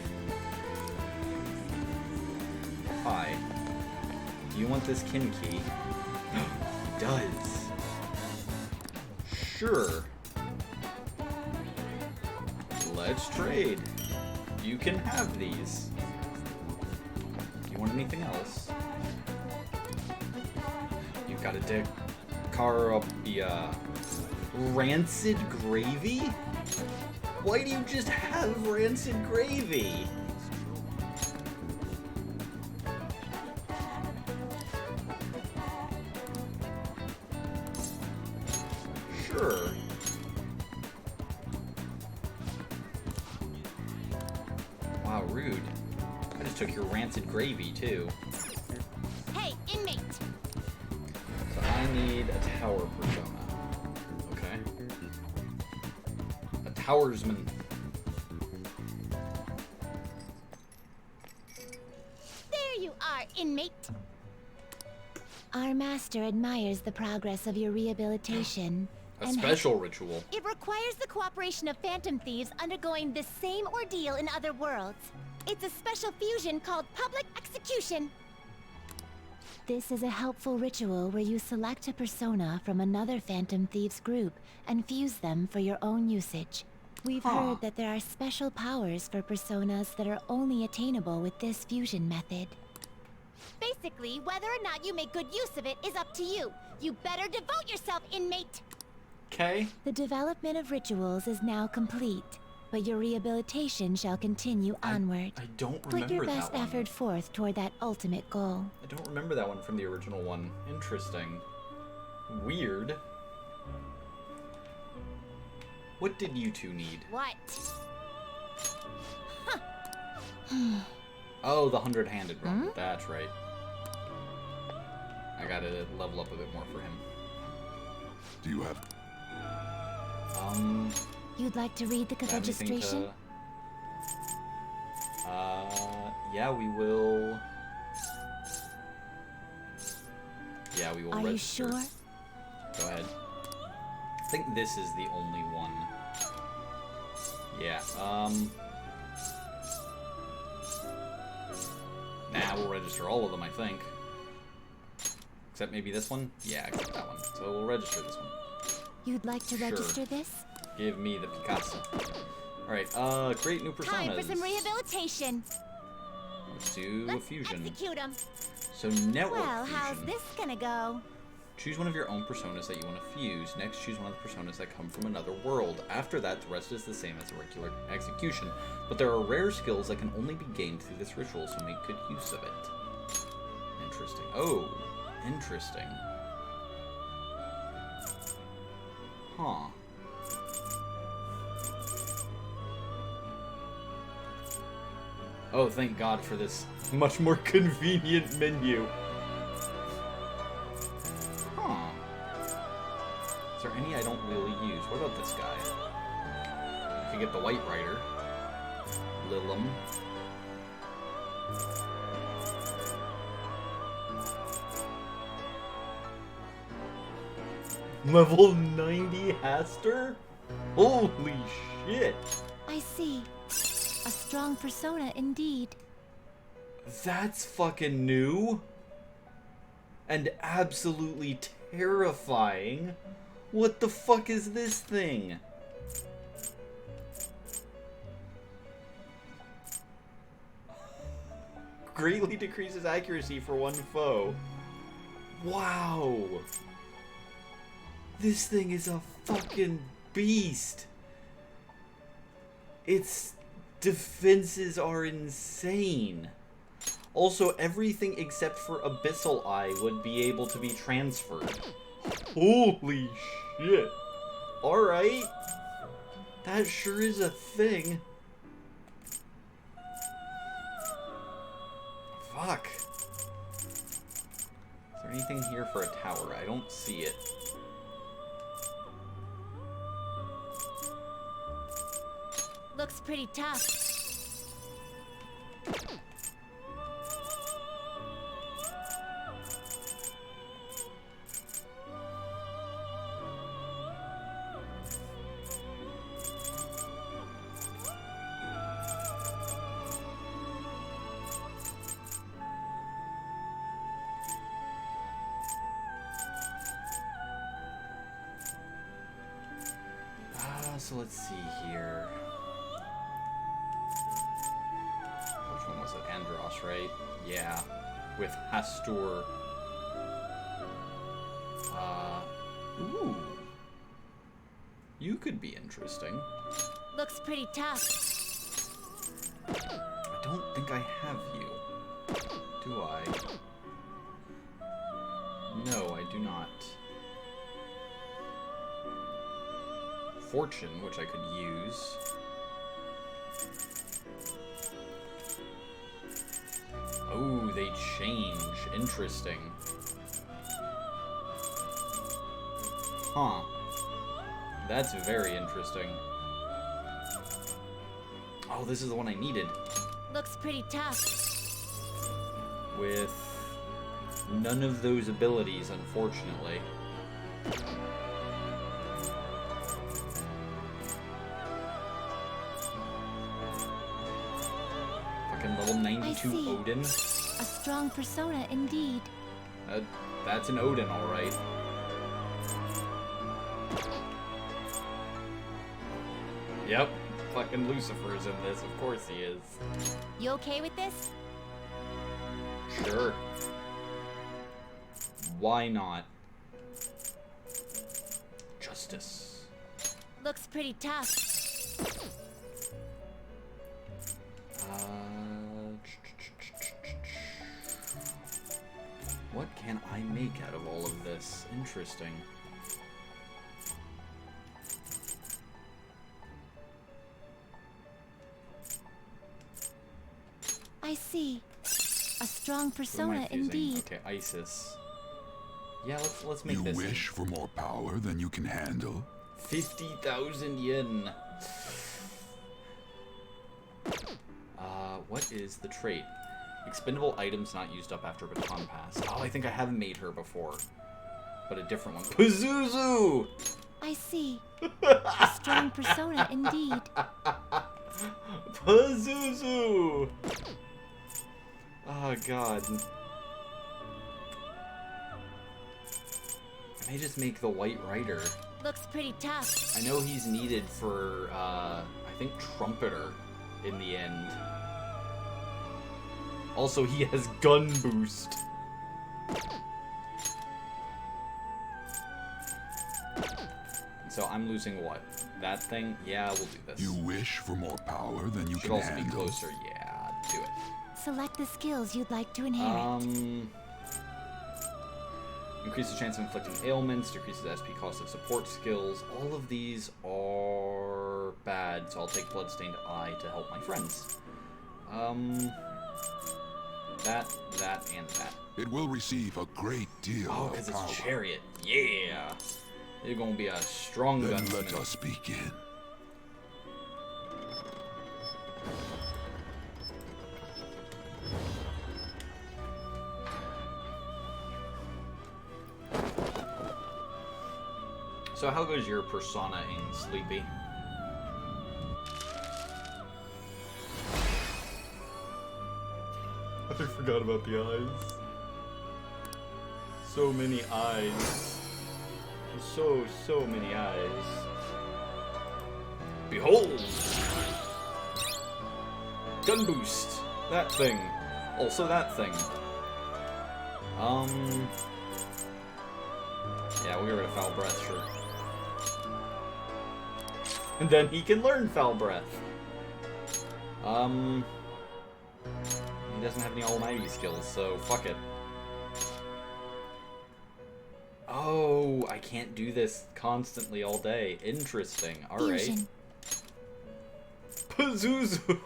Hi. Do you want this Kinky? Does. Sure. Let's trade. You can have these. Do you want anything else? You've got a Decarabia. Rancid gravy? Why do you just have rancid gravy? Sure. Wow, rude. I just took your rancid gravy, too. Hey, inmate! So I need a tower persona. Okay. A towersman. There you are, inmate! Our master admires the progress of your rehabilitation. A special ritual. It requires the cooperation of Phantom Thieves undergoing the same ordeal in other worlds. It's a special fusion called Public Execution. This is a helpful ritual where you select a persona from another Phantom Thieves group and fuse them for your own usage. We've heard that there are special powers for personas that are only attainable with this fusion method. Basically, whether or not you make good use of it is up to you. You better devote yourself, inmate! Okay. The development of rituals is now complete. but your rehabilitation shall continue onward. I don't Put your remember best that one. effort forth toward that ultimate goal. I don't remember that one from the original one. Interesting. Weird. What did you two need? What? Oh, the 100-handed one. That's right. I gotta level up a bit more for him. Do you have... You'd like to read the have anything registration? Yeah, we will. Yeah, we will Are you register. sure? Go ahead. I think this is the only one. Yeah, nah, we'll register all of them, I think. Except maybe this one? Yeah, except that one. So we'll register this one. You'd like to Sure. register this? Give me the Picasso. Alright, create new personas. Time for some rehabilitation. Let's do a fusion. Execute 'em. So network Well, fusion. how's this gonna go? Choose one of your own personas that you want to fuse. Next, choose one of the personas that come from another world. After that, the rest is the same as a regular execution, but there are rare skills that can only be gained through this ritual, so make good use of it. Interesting. Oh, interesting. Huh. Oh, thank God for this much more convenient menu. Huh. Is there any I don't really use? What about this guy? I could get the White Rider. Lilim. Level 90 Haster? Holy shit! I see. A strong persona indeed. That's fucking new. And absolutely terrifying. What the fuck is this thing? Greatly decreases accuracy for one foe. Wow. This thing is a fucking beast. Its defenses are insane. Also, everything except for Abyssal Eye would be able to be transferred. Holy shit. Alright. That sure is a thing. Fuck. Is there anything here for a tower? I don't see it. Looks pretty tough. So let's see here. Which one was it? Andros, right? Yeah. With Hastur. Ooh. You could be interesting. Looks pretty tough. I don't think I have you. Do I? No, I do not. Fortune, which I could use. Oh, they change. Interesting. Huh. That's very interesting. Oh, this is the one I needed. Looks pretty tough. With none of those abilities, unfortunately. Level 92 Odin. A strong persona indeed. That's an Odin, alright. Yep, fucking Lucifer's in this, of course he is. You okay with this? Sure. Why not? Justice. Looks pretty tough. I make out of all of this? Interesting. I see. A strong Who am I persona fusing? indeed. Okay, Isis. Yeah, let's make You this. wish for more power than you can handle? 50,000 yen. What is the trait? Expendable items not used up after baton pass. Oh, I think I have made her before. But a different one. Pazuzu! I see. A strong persona indeed. Pazuzu! Oh, God. I may just make the White Rider. Looks pretty tough. I know he's needed for, I think, Trumpeter in the end. Also, he has gun boost. So I'm losing what? That thing? Yeah, we'll do this. You wish for more power than you Should can also handle? be closer. Yeah, do it. Select the skills you'd like to inherit. Increase the chance of inflicting ailments, decreases SP cost of support skills. All of these are bad, so I'll take Bloodstained Eye to help my friends. That, and that. It will receive a great deal Oh, of because power. it's Chariot. Yeah. You're gonna be a strong Then gunsmith. let us begin. So how goes your persona in Sleepy? I forgot about the eyes. So many eyes. So many eyes. Behold! Gun boost! That thing. Also that thing. Yeah, we'll get rid of Foul Breath, sure. And then he can learn Foul Breath. He doesn't have any almighty skills, so fuck it. Oh, I can't do this constantly all day. Interesting. Alright. Pazuzu!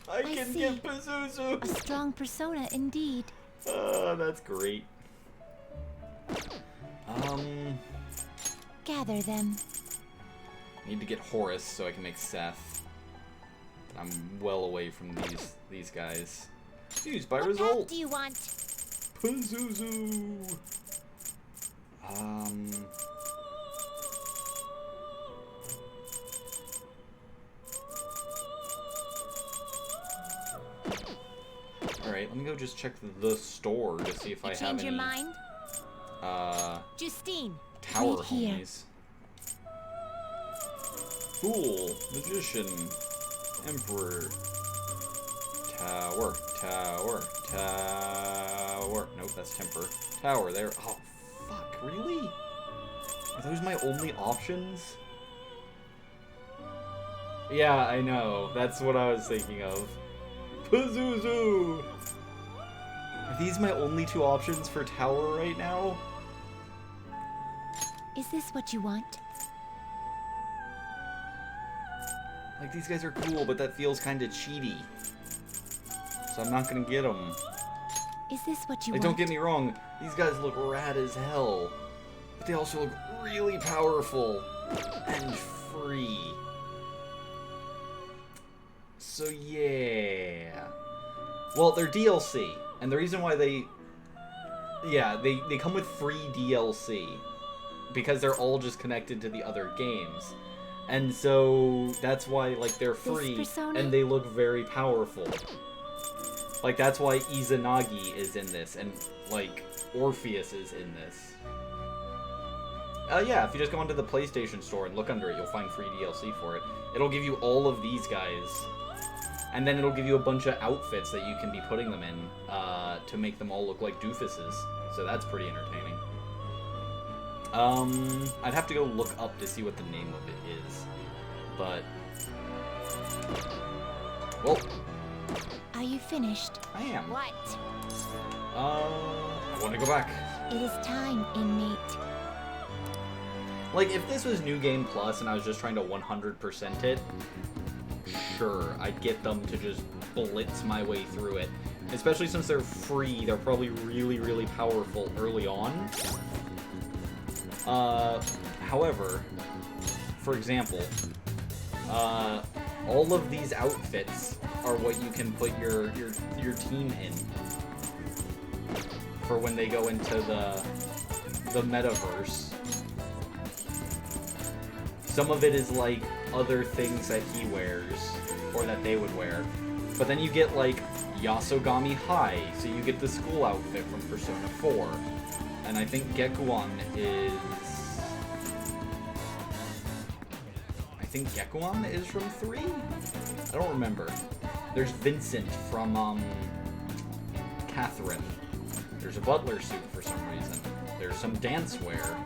I can get Pazuzu! A strong persona indeed. That's great. Gather them. Need to get Horus so I can make Seth. I'm well away from these guys. Used by result. What do you want? Pazuzu. Alright, let me go just check the store to see if I have Change any your mind? Justine. tower right here. homies. Fool, Magician, Emperor, Tower. Nope, that's Temper. Tower, there. Oh, fuck, really? Are those my only options? Yeah, I know. That's what I was thinking of. Pazuzu! Are these my only two options for Tower right now? Is this what you want? Like, these guys are cool, but that feels kind of cheaty. So I'm not gonna get them. Is this what you Like, want? don't get me wrong, these guys look rad as hell. But they also look really powerful and free. So yeah. Well, they're DLC, and the reason why they come with free DLC because they're all just connected to the other games. And so that's why like they're free persona? and they look very powerful. Like that's why Izanagi is in this and like Orpheus is in this. Yeah, if you just go into the PlayStation Store and look under it, you'll find free DLC for it. It'll give you all of these guys. And then it'll give you a bunch of outfits that you can be putting them in to make them all look like doofuses. So that's pretty entertaining. I'd have to go look up to see what the name of it is. But... well... Are you finished? I am. What? I want to go back. It is time, inmate. Like, if this was New Game Plus and I was just trying to 100% it, sure, I'd get them to just blitz my way through it. Especially since they're free, they're probably really, really powerful early on. However, for example, all of these outfits are what you can put your team in for when they go into the metaverse. Some of it is like other things that he wears or that they would wear, but then you get like Yasogami High, so you get the school outfit from Persona 4, and I think Gekuon is. I think Gekuon is from 3? I don't remember. There's Vincent from, Catherine. There's a butler suit for some reason. There's some dance wear.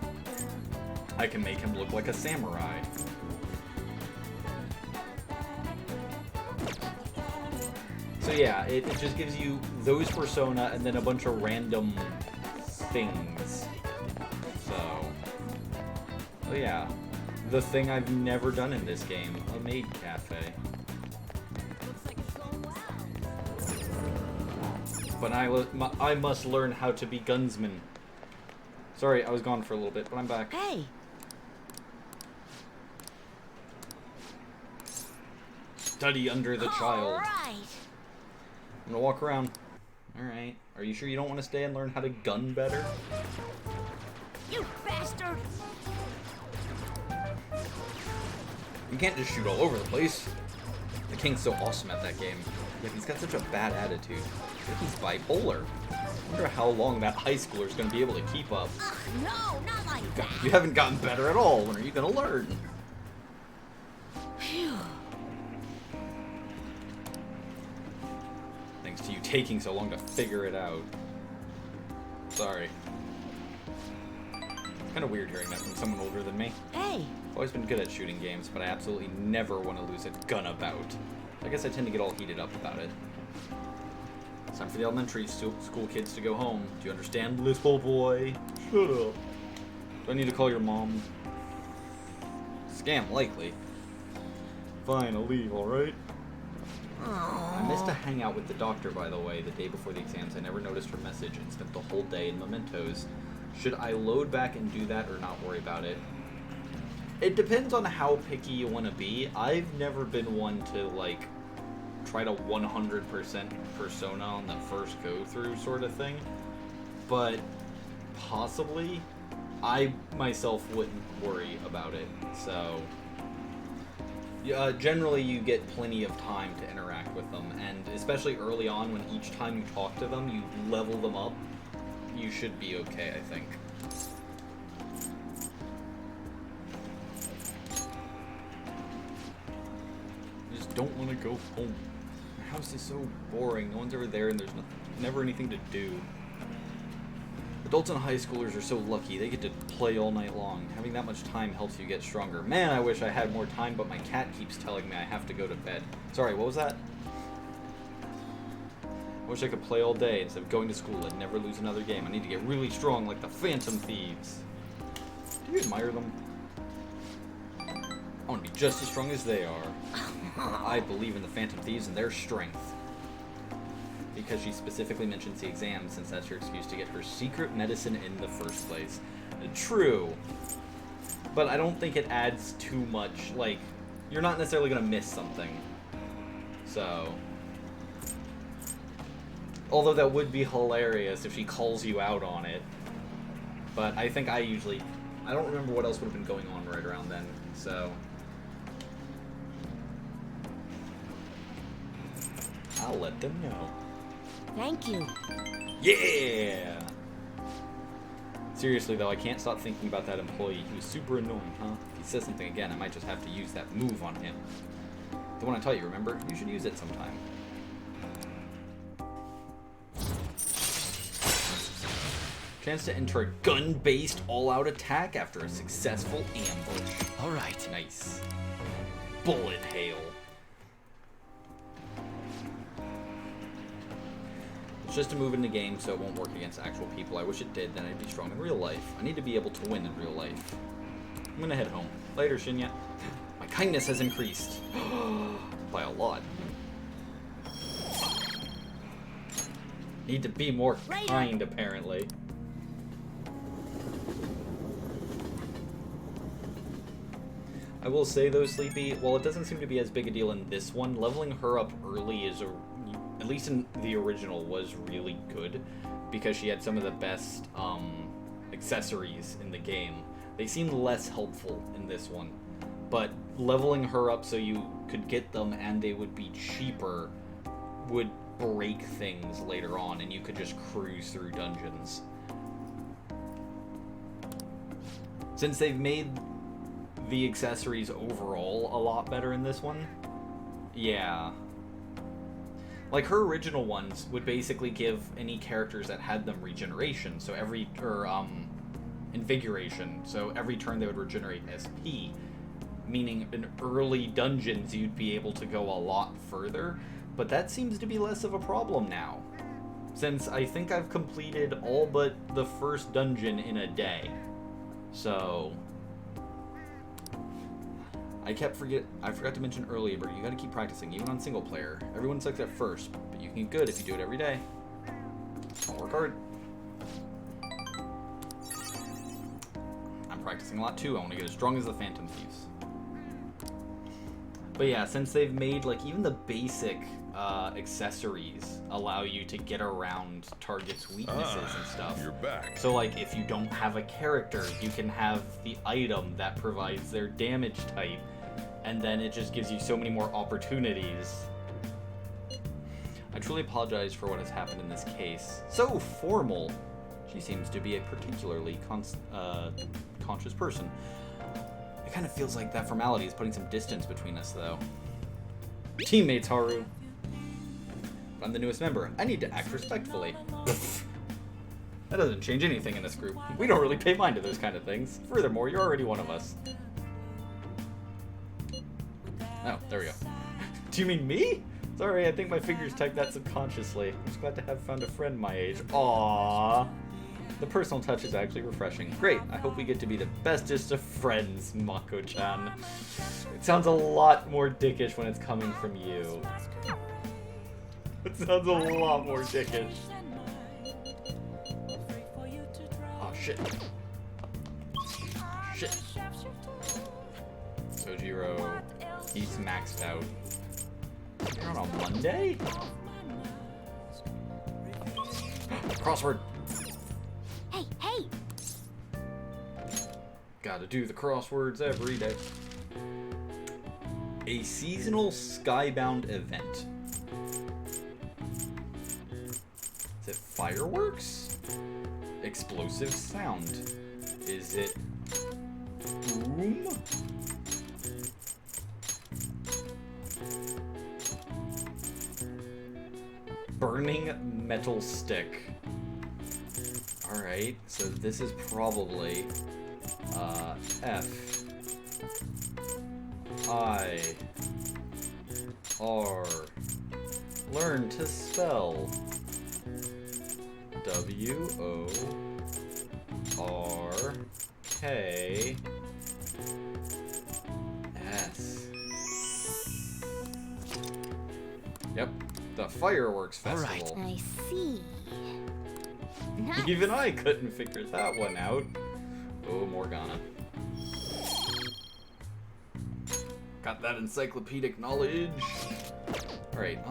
I can make him look like a samurai. So yeah, it just gives you those Persona and then a bunch of random things. So yeah. The thing I've never done in this game, a maid cafe. But I must learn how to be gunsman. Sorry, I was gone for a little bit, but I'm back. Hey. Study under the child. Right. I'm gonna walk around. Alright. Are you sure you don't want to stay and learn how to gun better? You bastard! You can't just shoot all over the place. The King's so awesome at that game. Yeah, he's got such a bad attitude. I think he's bipolar. I wonder how long that high schooler's gonna be able to keep up. Ugh, no, not like that. You haven't gotten better at all. When are you gonna learn? Phew. Thanks to you taking so long to figure it out. Sorry. It's kind of weird hearing that from someone older than me. Hey. I've always been good at shooting games, but I absolutely never want to lose a gun about. I guess I tend to get all heated up about it. It's time for the elementary school kids to go home. Do you understand, little boy? Shut up. Do I need to call your mom? Scam, likely. Fine, I'll leave, alright? I missed a hangout with the doctor, by the way, the day before the exams. I never noticed her message and spent the whole day in mementos. Should I load back and do that or not worry about it? It depends on how picky you want to be. I've never been one to, like, try to 100% Persona on the first go-through sort of thing. But possibly, I myself wouldn't worry about it. So, generally you get plenty of time to interact with them. And especially early on, when each time you talk to them, you level them up, you should be okay, I think. Don't want to go home. My house is so boring. No one's ever there and there's never anything to do. Adults and high schoolers are so lucky. They get to play all night long. Having that much time helps you get stronger. Man, I wish I had more time, but my cat keeps telling me I have to go to bed. Sorry, what was that? I wish I could play all day instead of going to school and never lose another game. I need to get really strong like the Phantom Thieves. Do you admire them? I want to be just as strong as they are. I believe in the Phantom Thieves and their strength. Because she specifically mentions the exam, since that's her excuse to get her secret medicine in the first place. True. But I don't think it adds too much. Like, you're not necessarily going to miss something. So. Although that would be hilarious if she calls you out on it. But I think I don't remember what else would have been going on right around then. So. I'll let them know. Thank you. Yeah! Seriously though, I can't stop thinking about that employee. He was super annoying, huh? If he says something again, I might just have to use that move on him. The one I taught you, remember? You should use it sometime. Chance to enter a gun-based all-out attack after a successful ambush. Alright. Nice. Bullet hail. It's just a move in the game, so it won't work against actual people. I wish it did, then I'd be strong in real life. I need to be able to win in real life. I'm gonna head home. Later, Shinya. My kindness has increased. By a lot. Need to be more kind, apparently. I will say though, Sleepy, while it doesn't seem to be as big a deal in this one, leveling her up early is, at least in the original, was really good because she had some of the best accessories in the game. They seemed less helpful in this one, but leveling her up so you could get them and they would be cheaper would break things later on, and you could just cruise through dungeons. Since they've made the accessories overall a lot better in this one, yeah. Like, her original ones would basically give any characters that had them regeneration, so invigoration, so every turn they would regenerate SP, meaning in early dungeons you'd be able to go a lot further, but that seems to be less of a problem now, since I think I've completed all but the first dungeon in a day. So I forgot to mention earlier, but you gotta keep practicing, even on single player. Everyone sucks at first, but you can get good if you do it every day. I'll work hard. I'm practicing a lot too. I want to get as strong as the Phantom Thieves. But yeah, since they've made, like, even the basic accessories allow you to get around targets' weaknesses and stuff. You're back. So, like, if you don't have a character, you can have the item that provides their damage type, and then it just gives you so many more opportunities. I truly apologize for what has happened in this case. So formal. She seems to be a particularly conscious person. It kind of feels like that formality is putting some distance between us, though. Teammates, Haru. I'm the newest member. I need to act respectfully. That doesn't change anything in this group. We don't really pay mind to those kind of things. Furthermore, you're already one of us. Oh, there we go. Do you mean me? Sorry, I think my fingers typed that subconsciously. I'm just glad to have found a friend my age. Aww. The personal touch is actually refreshing. Great, I hope we get to be the bestest of friends, Mako-chan. It sounds a lot more dickish when it's coming from you. It sounds a lot more dickish. Oh, shit. Shit. Sojiro, he's maxed out. You're on a Monday? Crossword. Hey, hey! Gotta do the crosswords every day. A seasonal skybound event. Is it fireworks? Explosive sound. Is it boom? Burning metal stick. Alright, so this is probably F I R. Learn to spell. W O R K S. Yep, the fireworks festival. I see. Even I couldn't figure that one out. Oh, Morgana. Got that encyclopedic knowledge. Alright,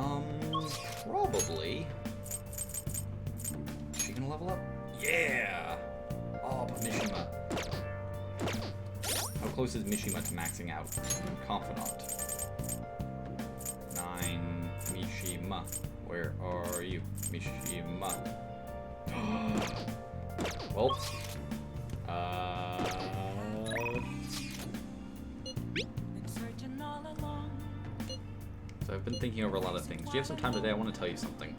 probably. Is she gonna level up? Yeah! Oh, but Mishima. How close is Mishima to maxing out? Confidant. 9, Mishima. Where are you? Mishima. Well, so I've been thinking over a lot of things. Do you have some time today? I want to tell you something.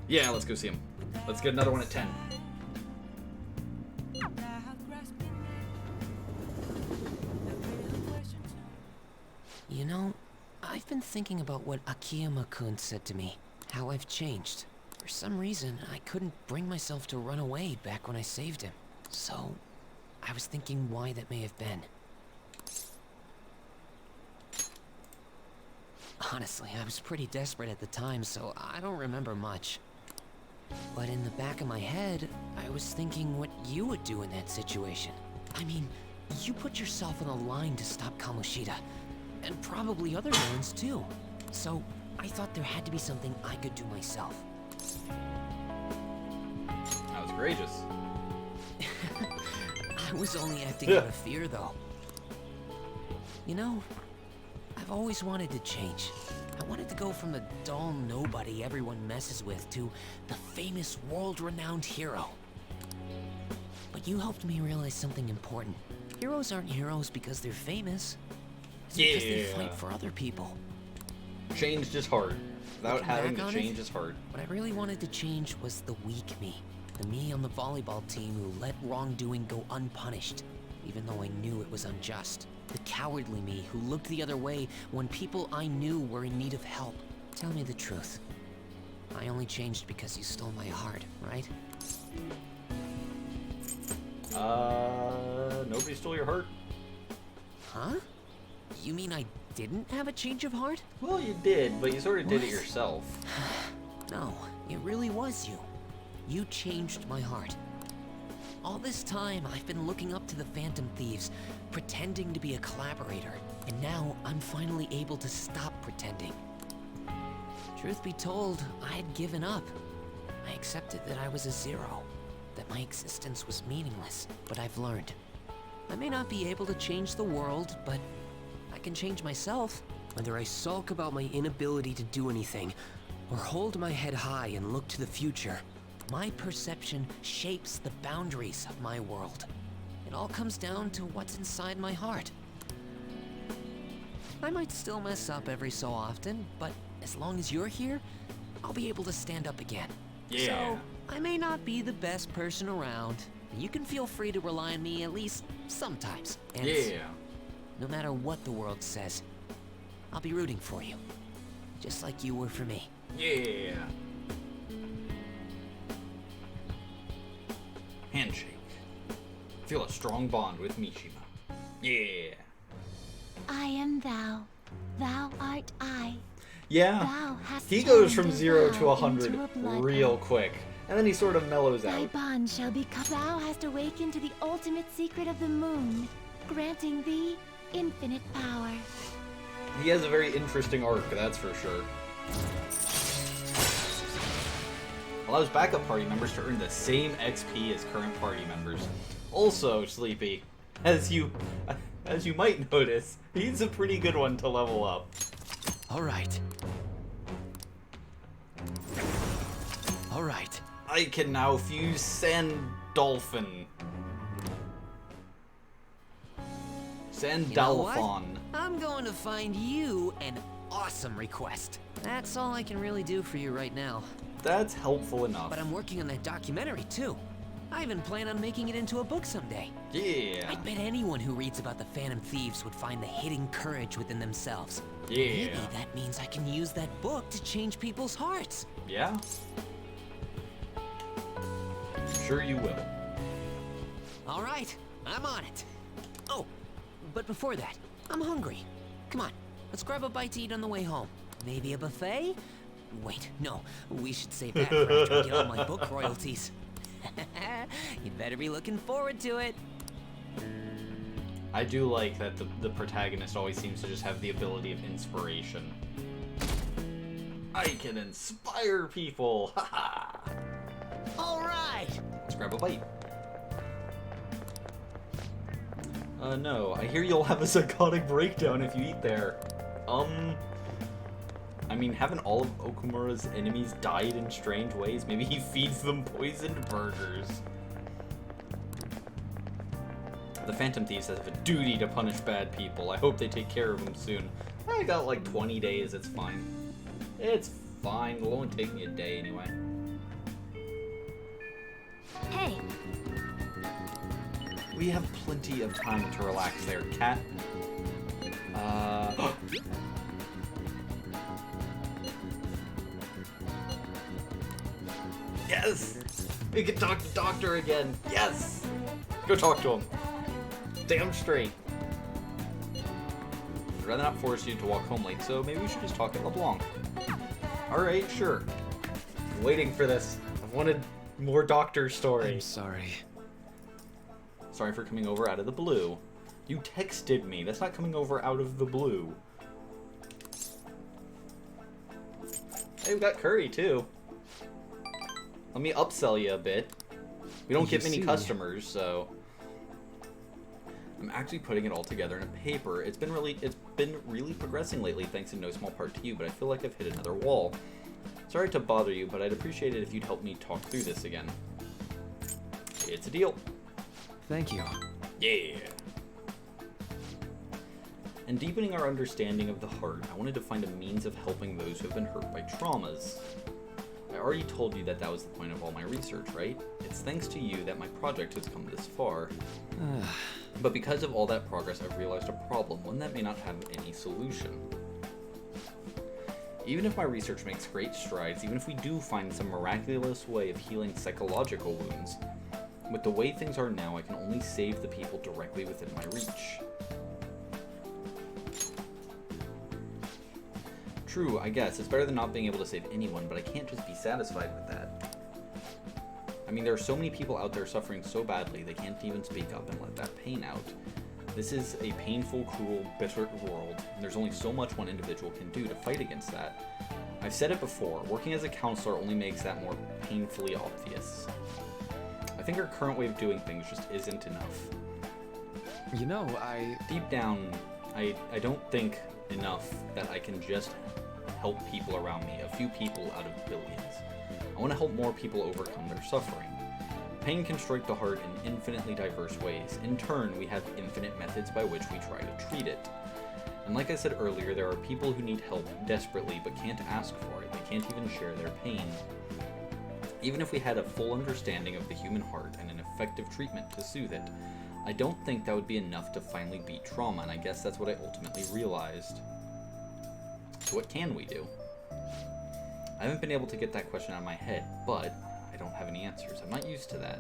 Yeah, let's go see him. Let's get another one at 10. You know, I've been thinking about what Akiyama-kun said to me. How I've changed. For some reason, I couldn't bring myself to run away back when I saved him. So, I was thinking why that may have been. Honestly, I was pretty desperate at the time, so I don't remember much. But in the back of my head, I was thinking what you would do in that situation. I mean, you put yourself on the line to stop Kamoshida, and probably other villains too. So, I thought there had to be something I could do myself. That was courageous. I was only acting out of fear, though. You know, I've always wanted to change. I wanted to go from the dull nobody everyone messes with to the famous world-renowned hero. But you helped me realize something important. Heroes aren't heroes because they're famous. It's because they fight for other people. Change is hard. Without Looking having back to on change it, is hard. What I really wanted to change was the weak me. The me on the volleyball team who let wrongdoing go unpunished, even though I knew it was unjust. The cowardly me who looked the other way when people I knew were in need of help. Tell me the truth. I only changed because you stole my heart, right? Nobody stole your heart. Huh? You mean I didn't have a change of heart? Well, you did, but you sort of did it yourself. No, it really was you. You changed my heart. All this time, I've been looking up to the Phantom Thieves, pretending to be a collaborator, and now I'm finally able to stop pretending. Truth be told, I had given up. I accepted that I was a zero, that my existence was meaningless, but I've learned. I may not be able to change the world, but I can change myself. Whether I sulk about my inability to do anything, or hold my head high and look to the future, my perception shapes the boundaries of my world. It all comes down to what's inside my heart. I might still mess up every so often, but as long as you're here, I'll be able to stand up again. Yeah. So, I may not be the best person around, but you can feel free to rely on me at least sometimes. And no matter what the world says, I'll be rooting for you. Just like you were for me. Yeah. Handshake. Feel a strong bond with Mishima. Yeah. I am thou. Thou art I. Yeah. Thou hast He goes turned from a 0 vow to 100 into a blood real oath. quick. And then he sort of mellows Thy out. bond shall become. Thou hast awakened to the ultimate secret of the moon, granting thee infinite power. He has a very interesting arc, that's for sure. Allows backup party members to earn the same XP as current party members. Also, Sleepy, as you might notice, he's a pretty good one to level up. Alright. Alright. I can now fuse Sandolphin. Sandalphon. I'm going to find you an awesome request. That's all I can really do for you right now. That's helpful enough. But I'm working on that documentary too. I even plan on making it into a book someday. Yeah. I bet anyone who reads about the Phantom Thieves would find the hidden courage within themselves. Yeah. Maybe that means I can use that book to change people's hearts. Yeah. Sure you will. All right, I'm on it. Oh, but before that, I'm hungry. Come on, let's grab a bite to eat on the way home. Maybe a buffet? Wait, no, we should save that for after I get all my book royalties. You'd better be looking forward to it. I do like that the protagonist always seems to just have the ability of inspiration. I can inspire people! Haha! Alright! Let's grab a bite. No, I hear you'll have a psychotic breakdown if you eat there. I mean, haven't all of Okumura's enemies died in strange ways? Maybe he feeds them poisoned burgers. The Phantom Thieves have a duty to punish bad people. I hope they take care of them soon. I got like 20 days, it's fine. It's fine, it'll only take me a day anyway. Hey. We have plenty of time to relax there, cat. Yes! We can talk to Doctor again. Yes! Go talk to him. Damn straight. I'd rather not force you to walk home late, so maybe we should just talk at LeBlanc. Alright, sure. I'm waiting for this. I've wanted more Doctor story. I'm sorry. Sorry for coming over out of the blue. You texted me. That's not coming over out of the blue. Hey, we got curry, too. Let me upsell you a bit. We don't get many customers, so... I'm actually putting it all together in a paper. It's been really progressing lately, thanks in no small part to you, but I feel like I've hit another wall. Sorry to bother you, but I'd appreciate it if you'd help me talk through this again. It's a deal. Thank you. Yeah. In deepening our understanding of the heart, I wanted to find a means of helping those who have been hurt by traumas. I already told you that that was the point of all my research, right? It's thanks to you that my project has come this far. But because of all that progress, I've realized a problem, one that may not have any solution. Even if my research makes great strides, even if we do find some miraculous way of healing psychological wounds, with the way things are now, I can only save the people directly within my reach. True, I guess. It's better than not being able to save anyone, but I can't just be satisfied with that. I mean, there are so many people out there suffering so badly they can't even speak up and let that pain out. This is a painful, cruel, bitter world, and there's only so much one individual can do to fight against that. I've said it before, working as a counselor only makes that more painfully obvious. I think our current way of doing things just isn't enough. You know, Deep down, I don't think enough that I can just help people around me, a few people out of billions. I want to help more people overcome their suffering. Pain can strike the heart in infinitely diverse ways. In turn, we have infinite methods by which we try to treat it. And like I said earlier, there are people who need help desperately but can't ask for it. They can't even share their pain. Even if we had a full understanding of the human heart and an effective treatment to soothe it, I don't think that would be enough to finally beat trauma, and I guess that's what I ultimately realized. So what can we do? I haven't been able to get that question out of my head, but I don't have any answers. I'm not used to that.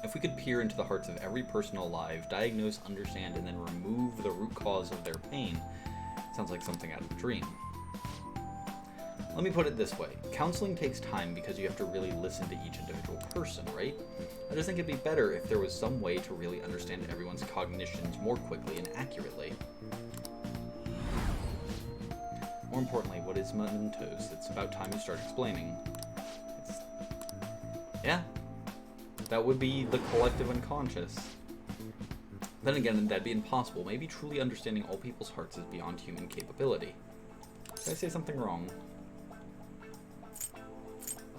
If we could peer into the hearts of every person alive, diagnose, understand, and then remove the root cause of their pain, sounds like something out of a dream. Let me put it this way. Counseling takes time because you have to really listen to each individual person, right? I just think it'd be better if there was some way to really understand everyone's cognitions more quickly and accurately. More importantly, what is mementos? It's about time you start explaining. Yeah, that would be the collective unconscious. Then again, that'd be impossible. Maybe truly understanding all people's hearts is beyond human capability. Did I say something wrong?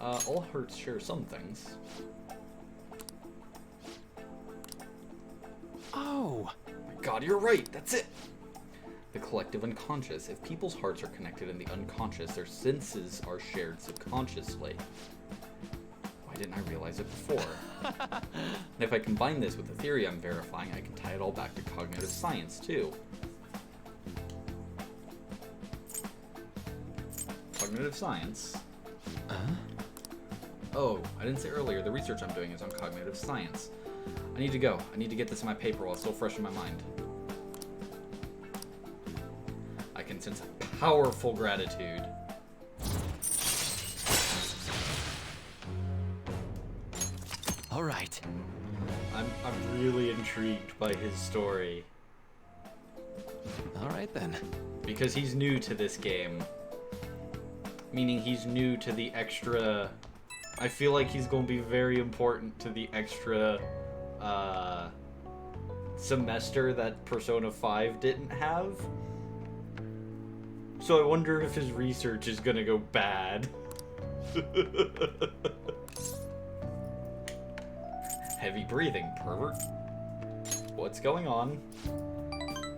All hearts share some things. Oh! My God, you're right. That's it. The collective unconscious. If people's hearts are connected in the unconscious, their senses are shared subconsciously. Why didn't I realize it before? And if I combine this with the theory I'm verifying, I can tie it all back to cognitive science, too. Cognitive science? Oh, I didn't say earlier, the research I'm doing is on cognitive science. I need to go. I need to get this in my paper while it's still fresh in my mind. I can sense a powerful gratitude. All right. I'm really intrigued by his story. All right then. Because he's new to this game. Meaning he's new to the extra... I feel like he's going to be very important to the extra semester that Persona 5 didn't have. So I wonder if his research is going to go bad. Heavy breathing, pervert. What's going on?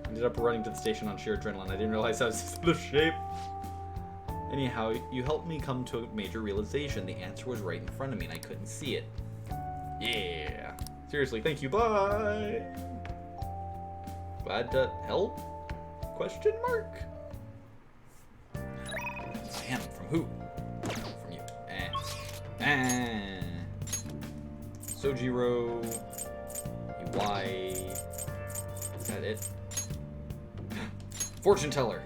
Ended up running to the station on sheer adrenaline. I didn't realize I was out of shape. Anyhow, you helped me come to a major realization. The answer was right in front of me and I couldn't see it. Yeah. Seriously, thank you. Bye. Glad to help? Question mark? Sam, from who? From you. Sojiro. Y. Is that it? Fortune teller.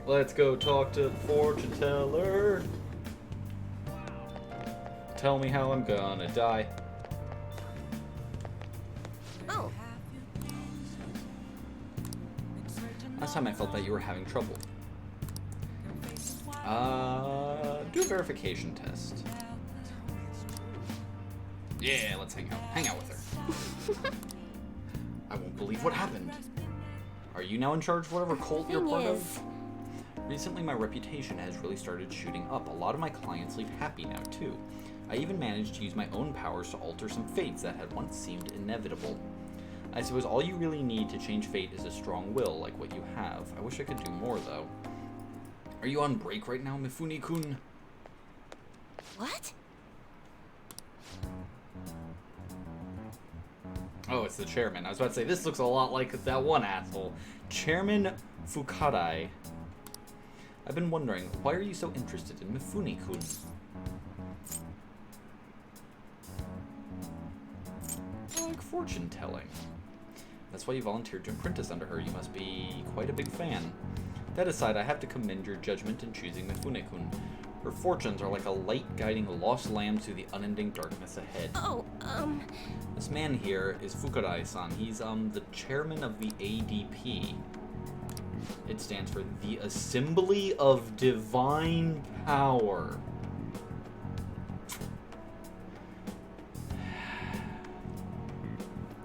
Let's go talk to the fortune teller. Tell me how I'm gonna die. Oh. Last time I felt that you were having trouble. Do a verification test. Yeah, let's hang out. Hang out with her. I won't believe what happened. Are you now in charge of whatever cult you're part of? Recently, my reputation has really started shooting up. A lot of my clients leave happy now, too. I even managed to use my own powers to alter some fates that had once seemed inevitable. I suppose all you really need to change fate is a strong will, like what you have. I wish I could do more, though. Are you on break right now, Mifune-kun? What? Oh, it's the chairman. I was about to say, this looks a lot like that one asshole. Chairman Fukadai. I've been wondering, why are you so interested in Mifune-kun? I like fortune telling. That's why you volunteered to apprentice under her. You must be quite a big fan. That aside, I have to commend your judgment in choosing Mifune-kun. Her fortunes are like a light guiding lost lambs through the unending darkness ahead. Oh, This man here is Fukadai-san. He's, the chairman of the ADP. It stands for the Assembly of Divine Power.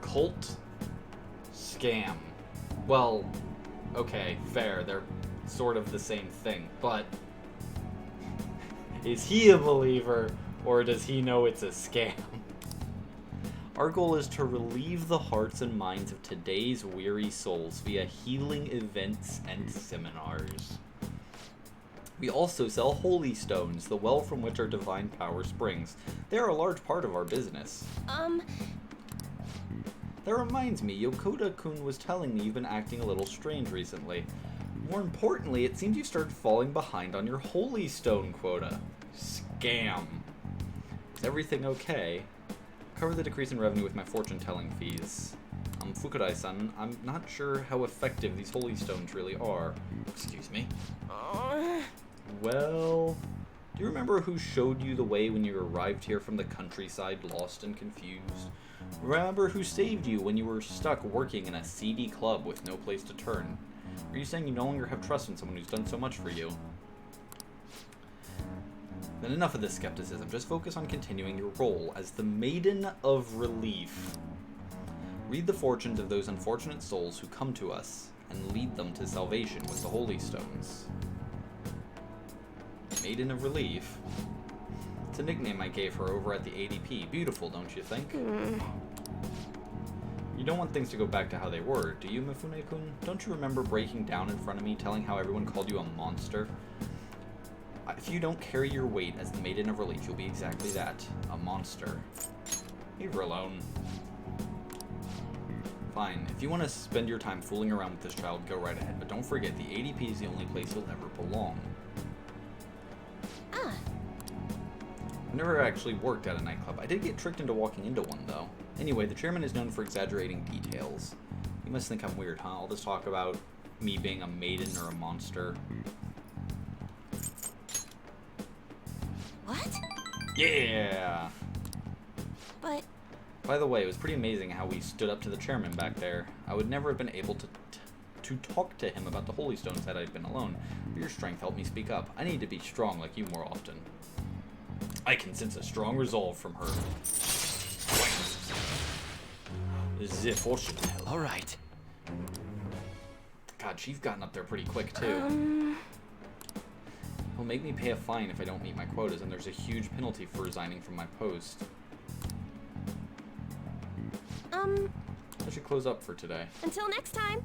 Cult scam. Well, okay, fair. They're sort of the same thing, but is he a believer, or does he know it's a scam? Our goal is to relieve the hearts and minds of today's weary souls via healing events and seminars. We also sell holy stones, the well from which our divine power springs. They are a large part of our business. That reminds me, Yokota-kun was telling me you've been acting a little strange recently. More importantly, it seems you started falling behind on your holy stone quota. Scam. Is everything okay? Cover the decrease in revenue with my fortune-telling fees. Fukadai-san, I'm not sure how effective these holy stones really are. Excuse me. Well, do you remember who showed you the way when you arrived here from the countryside, lost and confused? Remember who saved you when you were stuck working in a seedy club with no place to turn? Are you saying you no longer have trust in someone who's done so much for you? Then enough of this skepticism. Just focus on continuing your role as the Maiden of Relief. Read the fortunes of those unfortunate souls who come to us and lead them to salvation with the Holy Stones. Maiden of Relief? It's a nickname I gave her over at the ADP. Beautiful, don't you think? You don't want things to go back to how they were, do you, Mifune-kun? Don't you remember breaking down in front of me, telling how everyone called you a monster? If you don't carry your weight as the Maiden of Relief, you'll be exactly that, a monster. Leave her alone. Fine, if you want to spend your time fooling around with this child, go right ahead, but don't forget, the ADP is the only place you'll ever belong. I never actually worked at a nightclub. I did get tricked into walking into one, though. Anyway, the chairman is known for exaggerating details. You must think I'm weird, huh? All this talk about me being a maiden or a monster. What? Yeah! But... By the way, it was pretty amazing how we stood up to the chairman back there. I would never have been able to talk to him about the Holy Stones had I been alone. But your strength helped me speak up. I need to be strong like you more often. I can sense a strong resolve from her. The fortune teller. All right. God, she's gotten up there pretty quick too. It'll make me pay a fine if I don't meet my quotas, and there's a huge penalty for resigning from my post. I should close up for today. Until next time.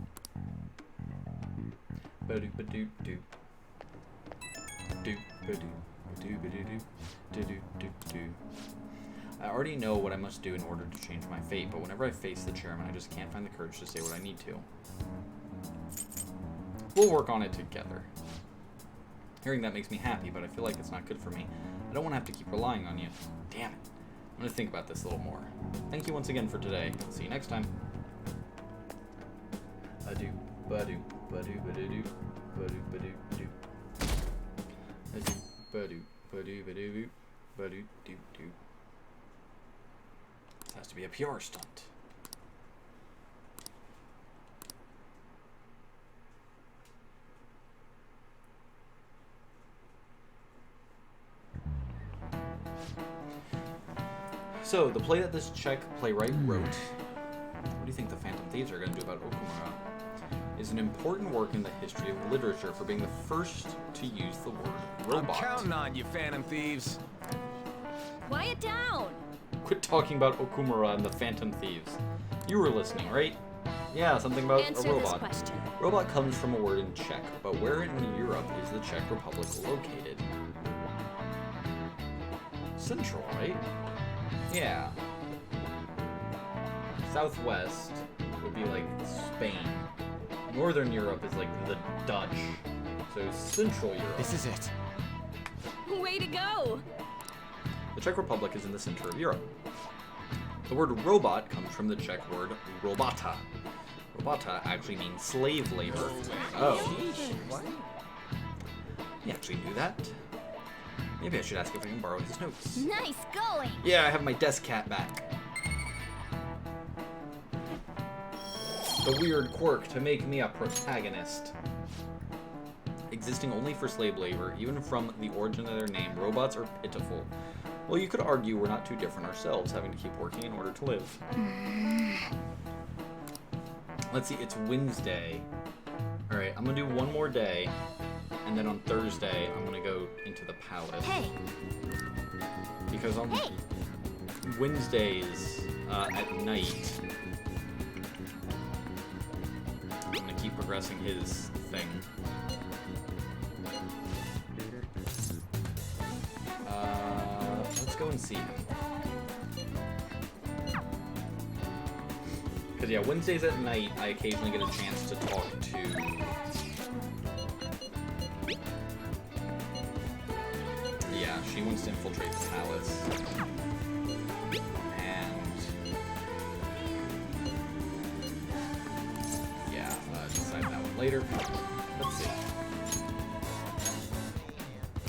Ba-do-ba-do-do. Do-ba-do. Do-ba-do-do. I already know what I must do in order to change my fate, but whenever I face the chairman, I just can't find the courage to say what I need to. We'll work on it together. Hearing that makes me happy, but I feel like it's not good for me. I don't want to have to keep relying on you. Damn it. I'm going to think about this a little more. Thank you once again for today. See you next time. Ado, badu, badu, badu, badu, badu, badu. Ado, badu, badu, badu, badu, do, do. This has to be a PR stunt. So, the play that this Czech playwright wrote, what do you think the Phantom Thieves are going to do about Okumura, is an important work in the history of literature for being the first to use the word robot. I'm counting on you, Phantom Thieves. Quiet down! Quit talking about Okumura and the Phantom Thieves. You were listening, right? Yeah, something about Answer a robot. this question. Robot comes from a word in Czech, but where in Europe is the Czech Republic located? Central, right? Yeah. Southwest would be like Spain. Northern Europe is like the Dutch. So Central Europe. This is it. Way to go! The Czech Republic is in the center of Europe. The word robot comes from the Czech word robota. Robota actually means slave labor. Oh. What? You actually knew that? Maybe I should ask if I can borrow his notes. Nice going! Yeah, I have my desk cat back. The weird quirk to make me a protagonist. Existing only for slave labor, even from the origin of their name, robots are pitiful. Well, you could argue we're not too different ourselves, having to keep working in order to live. Let's see, it's Wednesday. Alright, I'm gonna do one more day, and then on Thursday, I'm gonna go into the palace. Hey! Because on Wednesdays, at night, I'm gonna keep progressing his thing. Let's go and see him. Because, yeah, Wednesdays at night, I occasionally get a chance to talk to... Yeah, she wants to infiltrate the palace. And... yeah, decide that one later. Let's see.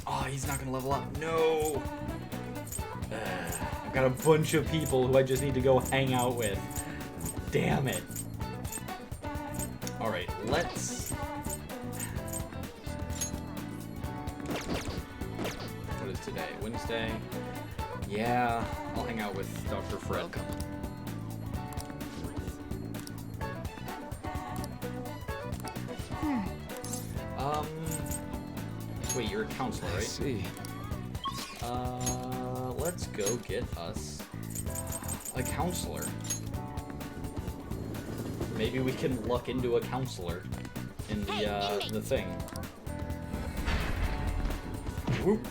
Oh, he's not gonna level up. No! I've got a bunch of people who I just need to go hang out with. Damn it. Alright, let's... What is today? Wednesday? Yeah, I'll hang out with Dr. Fred. Wait, you're a counselor, right? I see. Let's go get us a counselor. Maybe we can luck into a counselor in the thing. Whoop.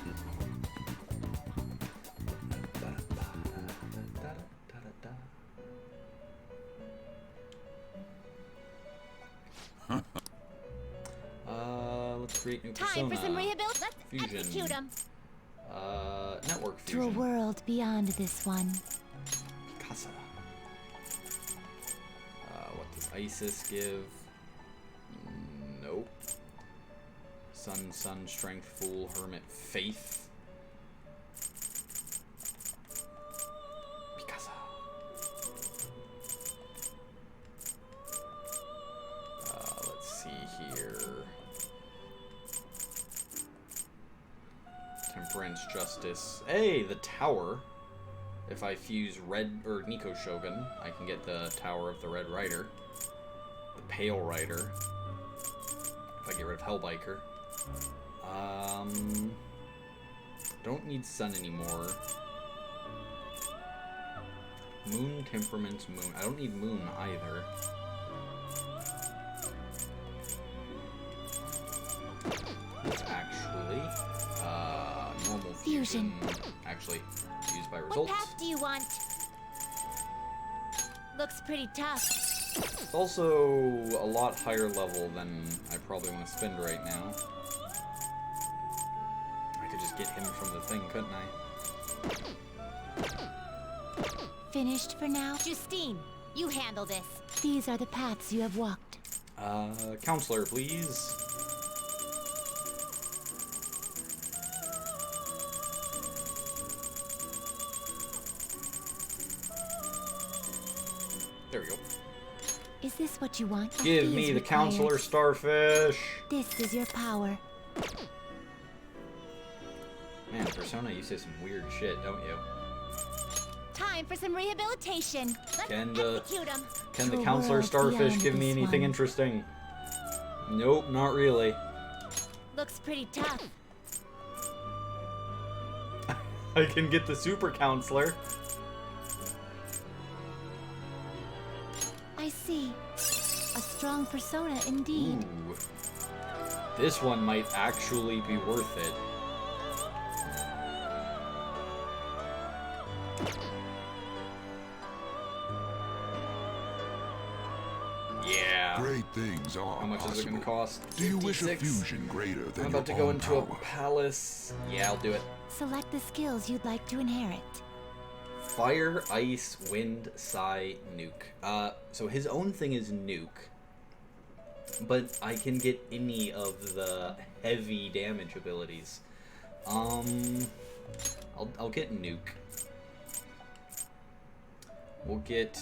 Let's create new persona. Time for some rehabilitation. Let's Fusion. execute them. Network To a fusion. world beyond this one. Picasa. What does Isis give? Nope. Sun, strength, fool, hermit, faith. Picasa. Let's see here. Temperance, justice. Hey, the tower. If I fuse Red or Nico Shogun, I can get the Tower of the Red Rider. The Pale Rider. If I get rid of Hellbiker. Don't need Sun anymore. Moon, Temperament, Moon. I don't need Moon either. It's actually normal fusion. Actually, used by What results. path do you want? Looks pretty tough. It's also a lot higher level than I probably want to spend right now. could just get him from the thing, couldn't I? Finished for now? Justine, you handle this. These are the paths you have walked. Counselor, please. There we go. Is this what you want? Give me the counselor starfish. This is your power. Man, Persona, you say some weird shit, don't you? Time for some rehabilitation. Let's execute him. Can the counselor starfish give me anything interesting? Nope, not really. Looks pretty tough. I can get the super counselor. I see. A strong persona indeed. Ooh. This one might actually be worth it. Yeah. Great things are How much is it going to cost? Do you wish a 56? fusion greater than I'm about to your go own into a power? palace. Yeah, I'll do it. Select the skills you'd like to inherit. Fire, ice, wind, psi, nuke. So his own thing is nuke. But I can get any of the heavy damage abilities. I'll get nuke. We'll get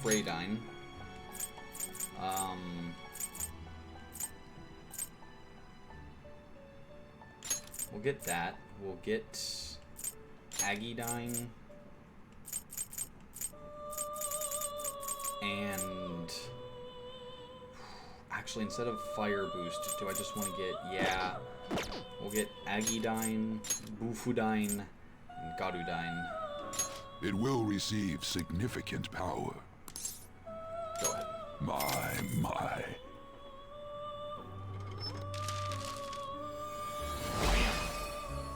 Freydine. We'll get that. We'll get Aggiedyne. And actually, instead of fire boost, do I just want to get, yeah, we'll get Aggiedyne, Bufudyne, and Garudyne. It will receive significant power. Go ahead. My.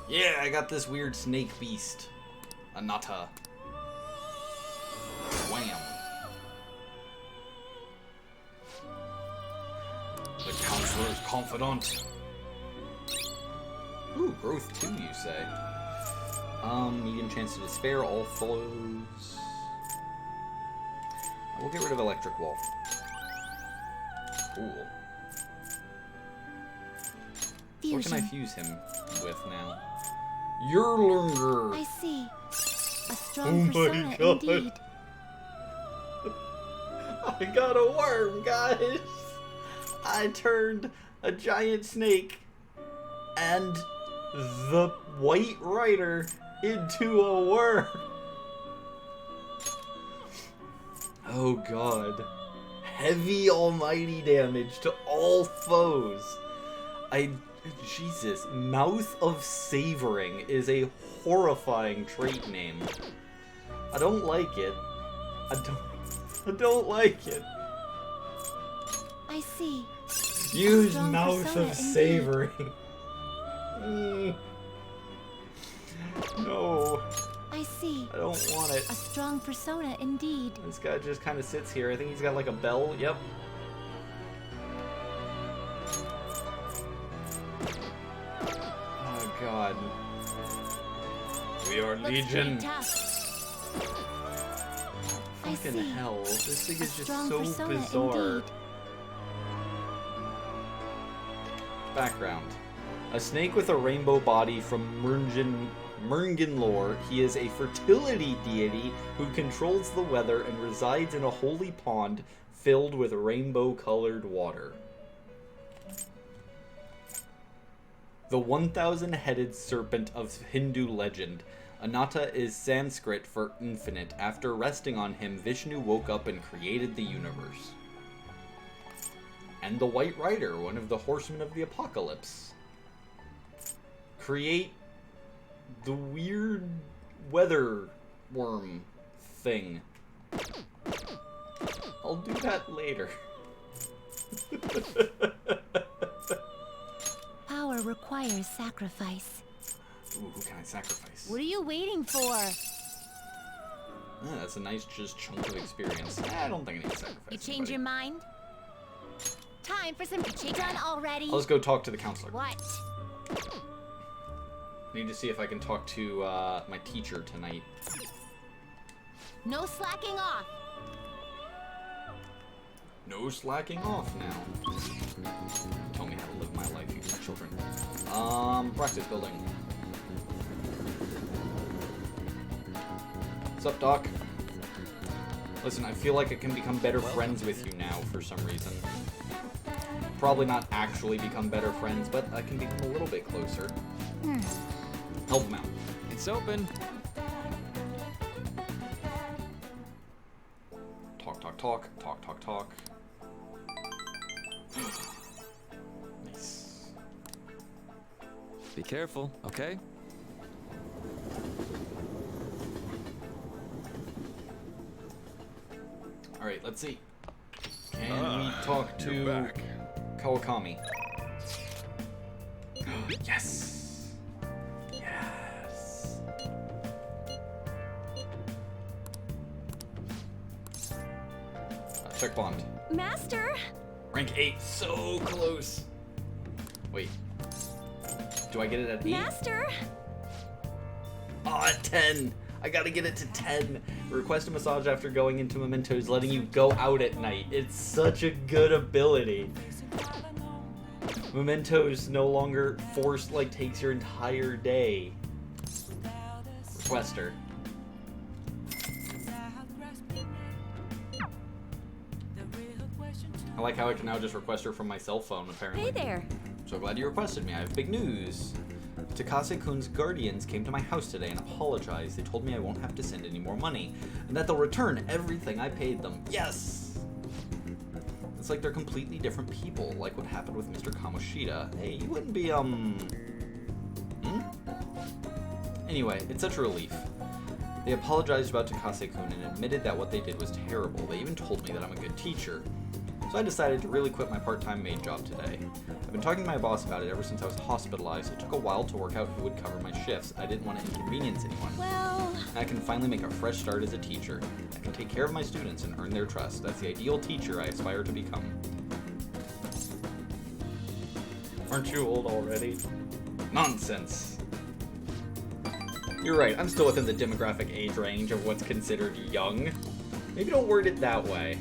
Yeah, I got this weird snake beast. Anata. Wham. The counselor's confidant. Ooh, growth 2, you say. Medium chance to despair, all follows. We'll get rid of electric wall. Cool. Fusion. What can I fuse him with now? Yerlinger. I see. A strong persona indeed. I got a worm, guys. I turned a giant snake and the White Rider into a worm. Oh god. Heavy almighty damage to all foes. Jesus, Mouth of Savoring is a horrifying trait name. I don't like it. I don't like it. I see. Use strong Mouth persona of indeed. Savoring. No. I see. I don't want it. A strong persona indeed. This guy just kind of sits here. I think he's got like a bell. Yep. Oh god. We are Looks Legion. pretty tough. I Fucking see. hell. This thing A is just strong so persona bizarre. indeed. Background. A snake with a rainbow body from Murngen lore. He is a fertility deity who controls the weather and resides in a holy pond filled with rainbow-colored water. The 1,000-headed serpent of Hindu legend. Anata is Sanskrit for infinite. After resting on him, Vishnu woke up and created the universe. And the White Rider, one of the horsemen of the apocalypse. Create the weird weather worm thing. I'll do that later. Power requires sacrifice. Ooh, who can I sacrifice? What are you waiting for? That's a nice just chunk of experience. I don't think I need to sacrifice. You change your mind? Time time for some done already. Let's go talk to the counselor. What? Need to see if I can talk to my teacher tonight. No slacking off. No slacking off now. Tell me how to live my life, you children. Practice building. What's up, Doc? Listen, I feel like I can become better friends with you now for some reason. Probably not actually become better friends, but I can become a little bit closer. Help him out. It's open. Talk, talk, talk, talk, talk, talk. Nice. Be careful, okay? Alright, let's see. Can we talk to Kawakami? Yes! Yes! Check bond. Master! Rank 8, so close! Wait. Do I get it at 8? Master! Aw, 10! I gotta get it to 10. Request a massage after going into Mementos, letting you go out at night. It's such a good ability. Mementos no longer takes your entire day. Requester. I like how I can now just request her from my cell phone, apparently. Hey there. So glad you requested me. I have big news. Takase-kun's guardians came to my house today and apologized. They told me I won't have to send any more money, and that they'll return everything I paid them. Yes! It's like they're completely different people, like what happened with Mr. Kamoshida. Hey, you wouldn't be, Anyway, it's such a relief. They apologized about Takase-kun and admitted that what they did was terrible. They even told me that I'm a good teacher. So I decided to really quit my part-time maid job today. I've been talking to my boss about it ever since I was hospitalized. It took a while to work out who would cover my shifts. I didn't want to inconvenience anyone. Well... I can finally make a fresh start as a teacher. I can take care of my students and earn their trust. That's the ideal teacher I aspire to become. Aren't you old already? Nonsense. You're right, I'm still within the demographic age range of what's considered young. Maybe don't word it that way.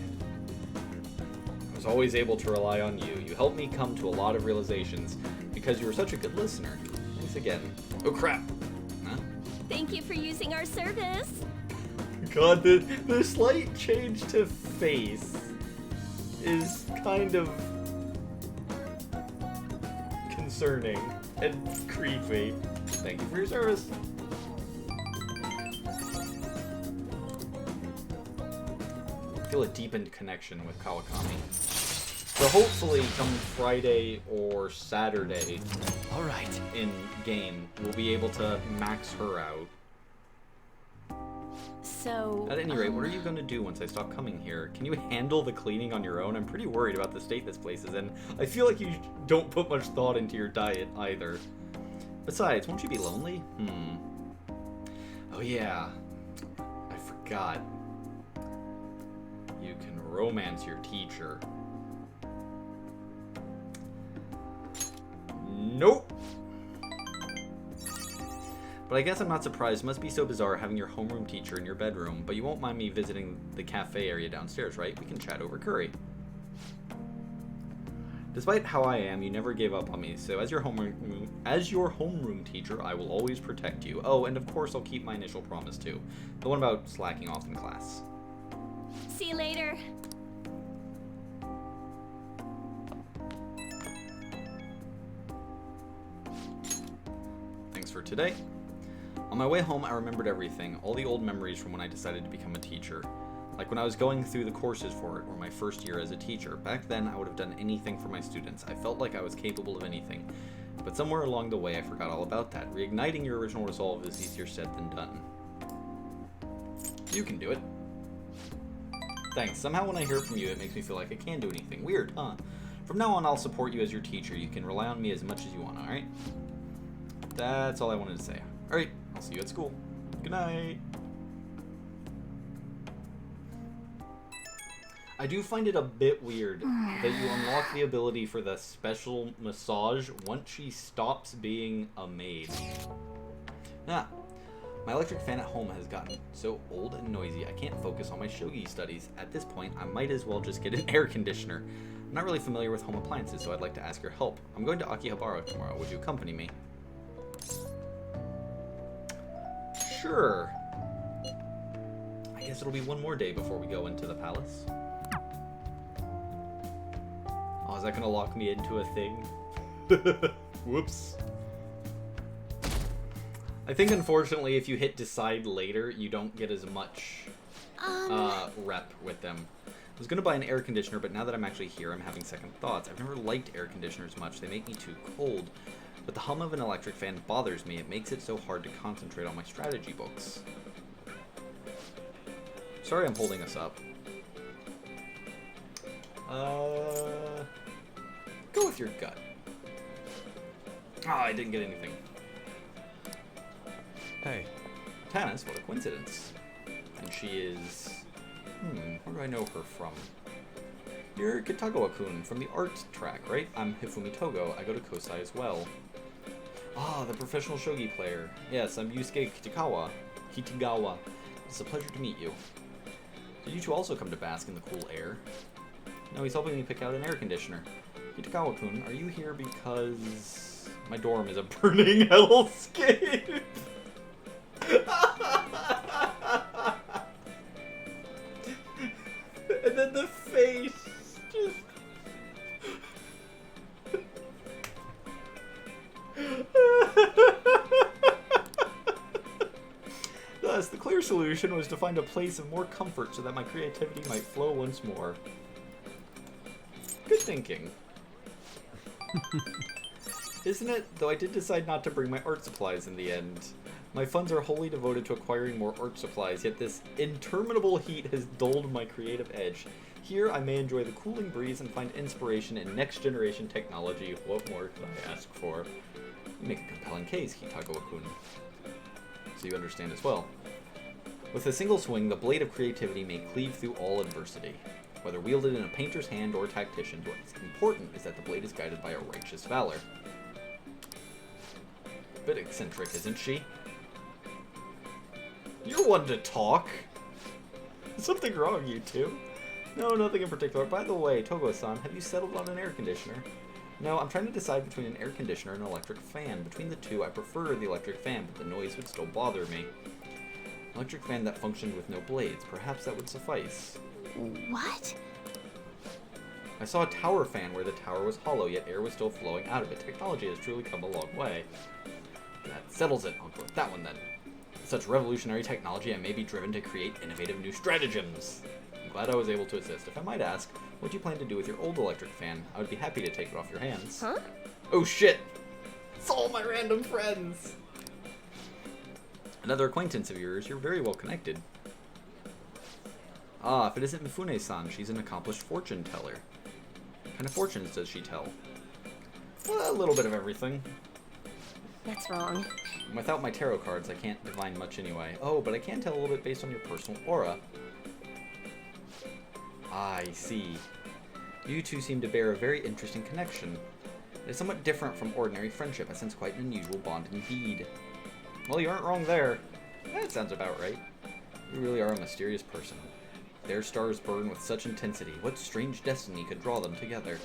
I was always able to rely on you. You helped me come to a lot of realizations because you were such a good listener. Thanks again. Oh crap. Huh? Thank you for using our service. God, the slight change to face is kind of concerning and creepy. Thank you for your service. I feel a deepened connection with Kawakami. So hopefully come Friday or Saturday, all right, in game, we'll be able to max her out. So... At any rate, what are you going to do once I stop coming here? Can you handle the cleaning on your own? I'm pretty worried about the state this place is in. I feel like you don't put much thought into your diet either. Besides, won't you be lonely? Oh yeah, I forgot. You can romance your teacher. Nope. But I guess I'm not surprised. It must be so bizarre having your homeroom teacher in your bedroom. But you won't mind me visiting the cafe area downstairs, right? We can chat over curry. Despite how I am, you never gave up on me. So as your homeroom teacher, I will always protect you. Oh, and of course I'll keep my initial promise too. The one about slacking off in class. See you later. Thanks for today. On my way home, I remembered everything, all the old memories from when I decided to become a teacher. Like when I was going through the courses for it, or my first year as a teacher. Back then, I would have done anything for my students. I felt like I was capable of anything. But somewhere along the way, I forgot all about that. Reigniting your original resolve is easier said than done. You can do it. Thanks. Somehow when I hear from you, it makes me feel like I can do anything. Weird, huh? From now on, I'll support you as your teacher. You can rely on me as much as you want, alright? That's all I wanted to say. Alright, I'll see you at school. Good night. I do find it a bit weird that you unlock the ability for the special massage once she stops being a maid. Ah, my electric fan at home has gotten so old and noisy I can't focus on my shogi studies. At this point, I might as well just get an air conditioner. I'm not really familiar with home appliances, so I'd like to ask your help. I'm going to Akihabara tomorrow. Would you accompany me? Sure. I guess it'll be one more day before we go into the palace. Oh, is that gonna lock me into a thing? Whoops. I think, unfortunately, if you hit decide later, you don't get as much rep with them. I was gonna buy an air conditioner, but now that I'm actually here, I'm having second thoughts. I've never liked air conditioners much. They make me too cold. But the hum of an electric fan bothers me. It makes it so hard to concentrate on my strategy books. Sorry I'm holding us up. Go with your gut. Ah, I didn't get anything. Hey. Tanis, what a coincidence. And she is... where do I know her from? You're Kitagawa-kun from the art track, right? I'm Hifumi Togo. I go to Kosai as well. Ah, the professional shogi player. Yes, I'm Yusuke Kitagawa. It's a pleasure to meet you. Did you two also come to bask in the cool air? No, he's helping me pick out an air conditioner. Kitagawa-kun, are you here because my dorm is a burning hellscape? And then the face just... Thus, the clear solution was to find a place of more comfort so that my creativity might flow once more. Good thinking. Isn't it? Though I did decide not to bring my art supplies in the end. My funds are wholly devoted to acquiring more art supplies, yet this interminable heat has dulled my creative edge. Here, I may enjoy the cooling breeze and find inspiration in next-generation technology. What more could I ask for? You make a compelling case, Kitagawa-kun. So you understand as well. With a single swing, the blade of creativity may cleave through all adversity. Whether wielded in a painter's hand or a tactician's, what's important is that the blade is guided by a righteous valor. A bit eccentric, isn't she? You're one to talk! Is something wrong, you two? No, nothing in particular. By the way, Togo-san, have you settled on an air conditioner? No, I'm trying to decide between an air conditioner and an electric fan. Between the two, I prefer the electric fan, but the noise would still bother me. Electric fan that functioned with no blades. Perhaps that would suffice. What? I saw a tower fan where the tower was hollow, yet air was still flowing out of it. Technology has truly come a long way. That settles it. I'll go with that one then. With such revolutionary technology, I may be driven to create innovative new stratagems. I'm glad I was able to assist. If I might ask, what do you plan to do with your old electric fan? I would be happy to take it off your hands. Huh? Oh shit! It's all my random friends! Another acquaintance of yours, you're very well connected. Ah, if it isn't Mifune-san, she's an accomplished fortune teller. What kind of fortunes does she tell? Well, a little bit of everything. That's wrong. Without my tarot cards, I can't divine much anyway. Oh, but I can tell a little bit based on your personal aura. I see. You two seem to bear a very interesting connection. It is somewhat different from ordinary friendship. I sense quite an unusual bond indeed. Well, you aren't wrong there. That sounds about right. You really are a mysterious person. Their stars burn with such intensity. What strange destiny could draw them together?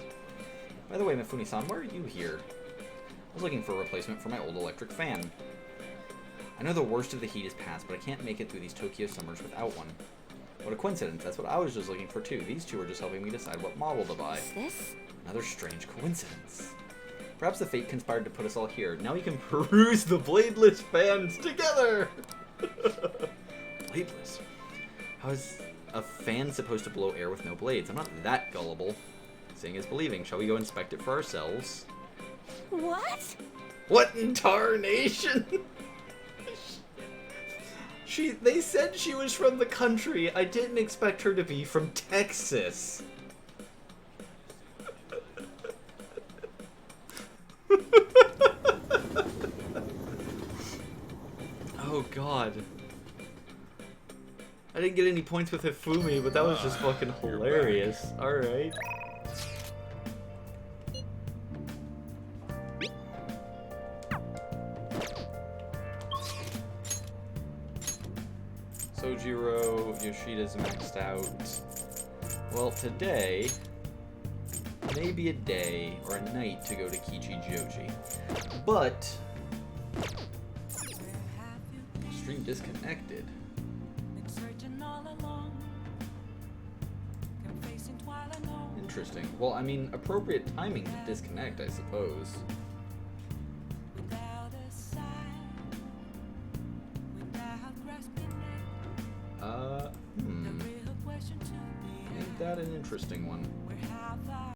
By the way, Mifune-san, why are you here? I was looking for a replacement for my old electric fan. I know the worst of the heat is past, but I can't make it through these Tokyo summers without one. What a coincidence. That's what I was just looking for too. These two are just helping me decide what model to buy. Is this? Another strange coincidence. Perhaps the fate conspired to put us all here. Now we can peruse the bladeless fans together! Bladeless? How is a fan supposed to blow air with no blades? I'm not that gullible. Seeing is believing. Shall we go inspect it for ourselves? What? What in tarnation? They said she was from the country. I didn't expect her to be from Texas. Oh god. I didn't get any points with Hifumi, but that was just fucking hilarious. Alright. Sojiro, Yoshida's maxed out. Well, today may be a day or a night to go to Kichijoji. But stream disconnected. Interesting. Well, I mean, appropriate timing to disconnect, I suppose. Ain't that an interesting one?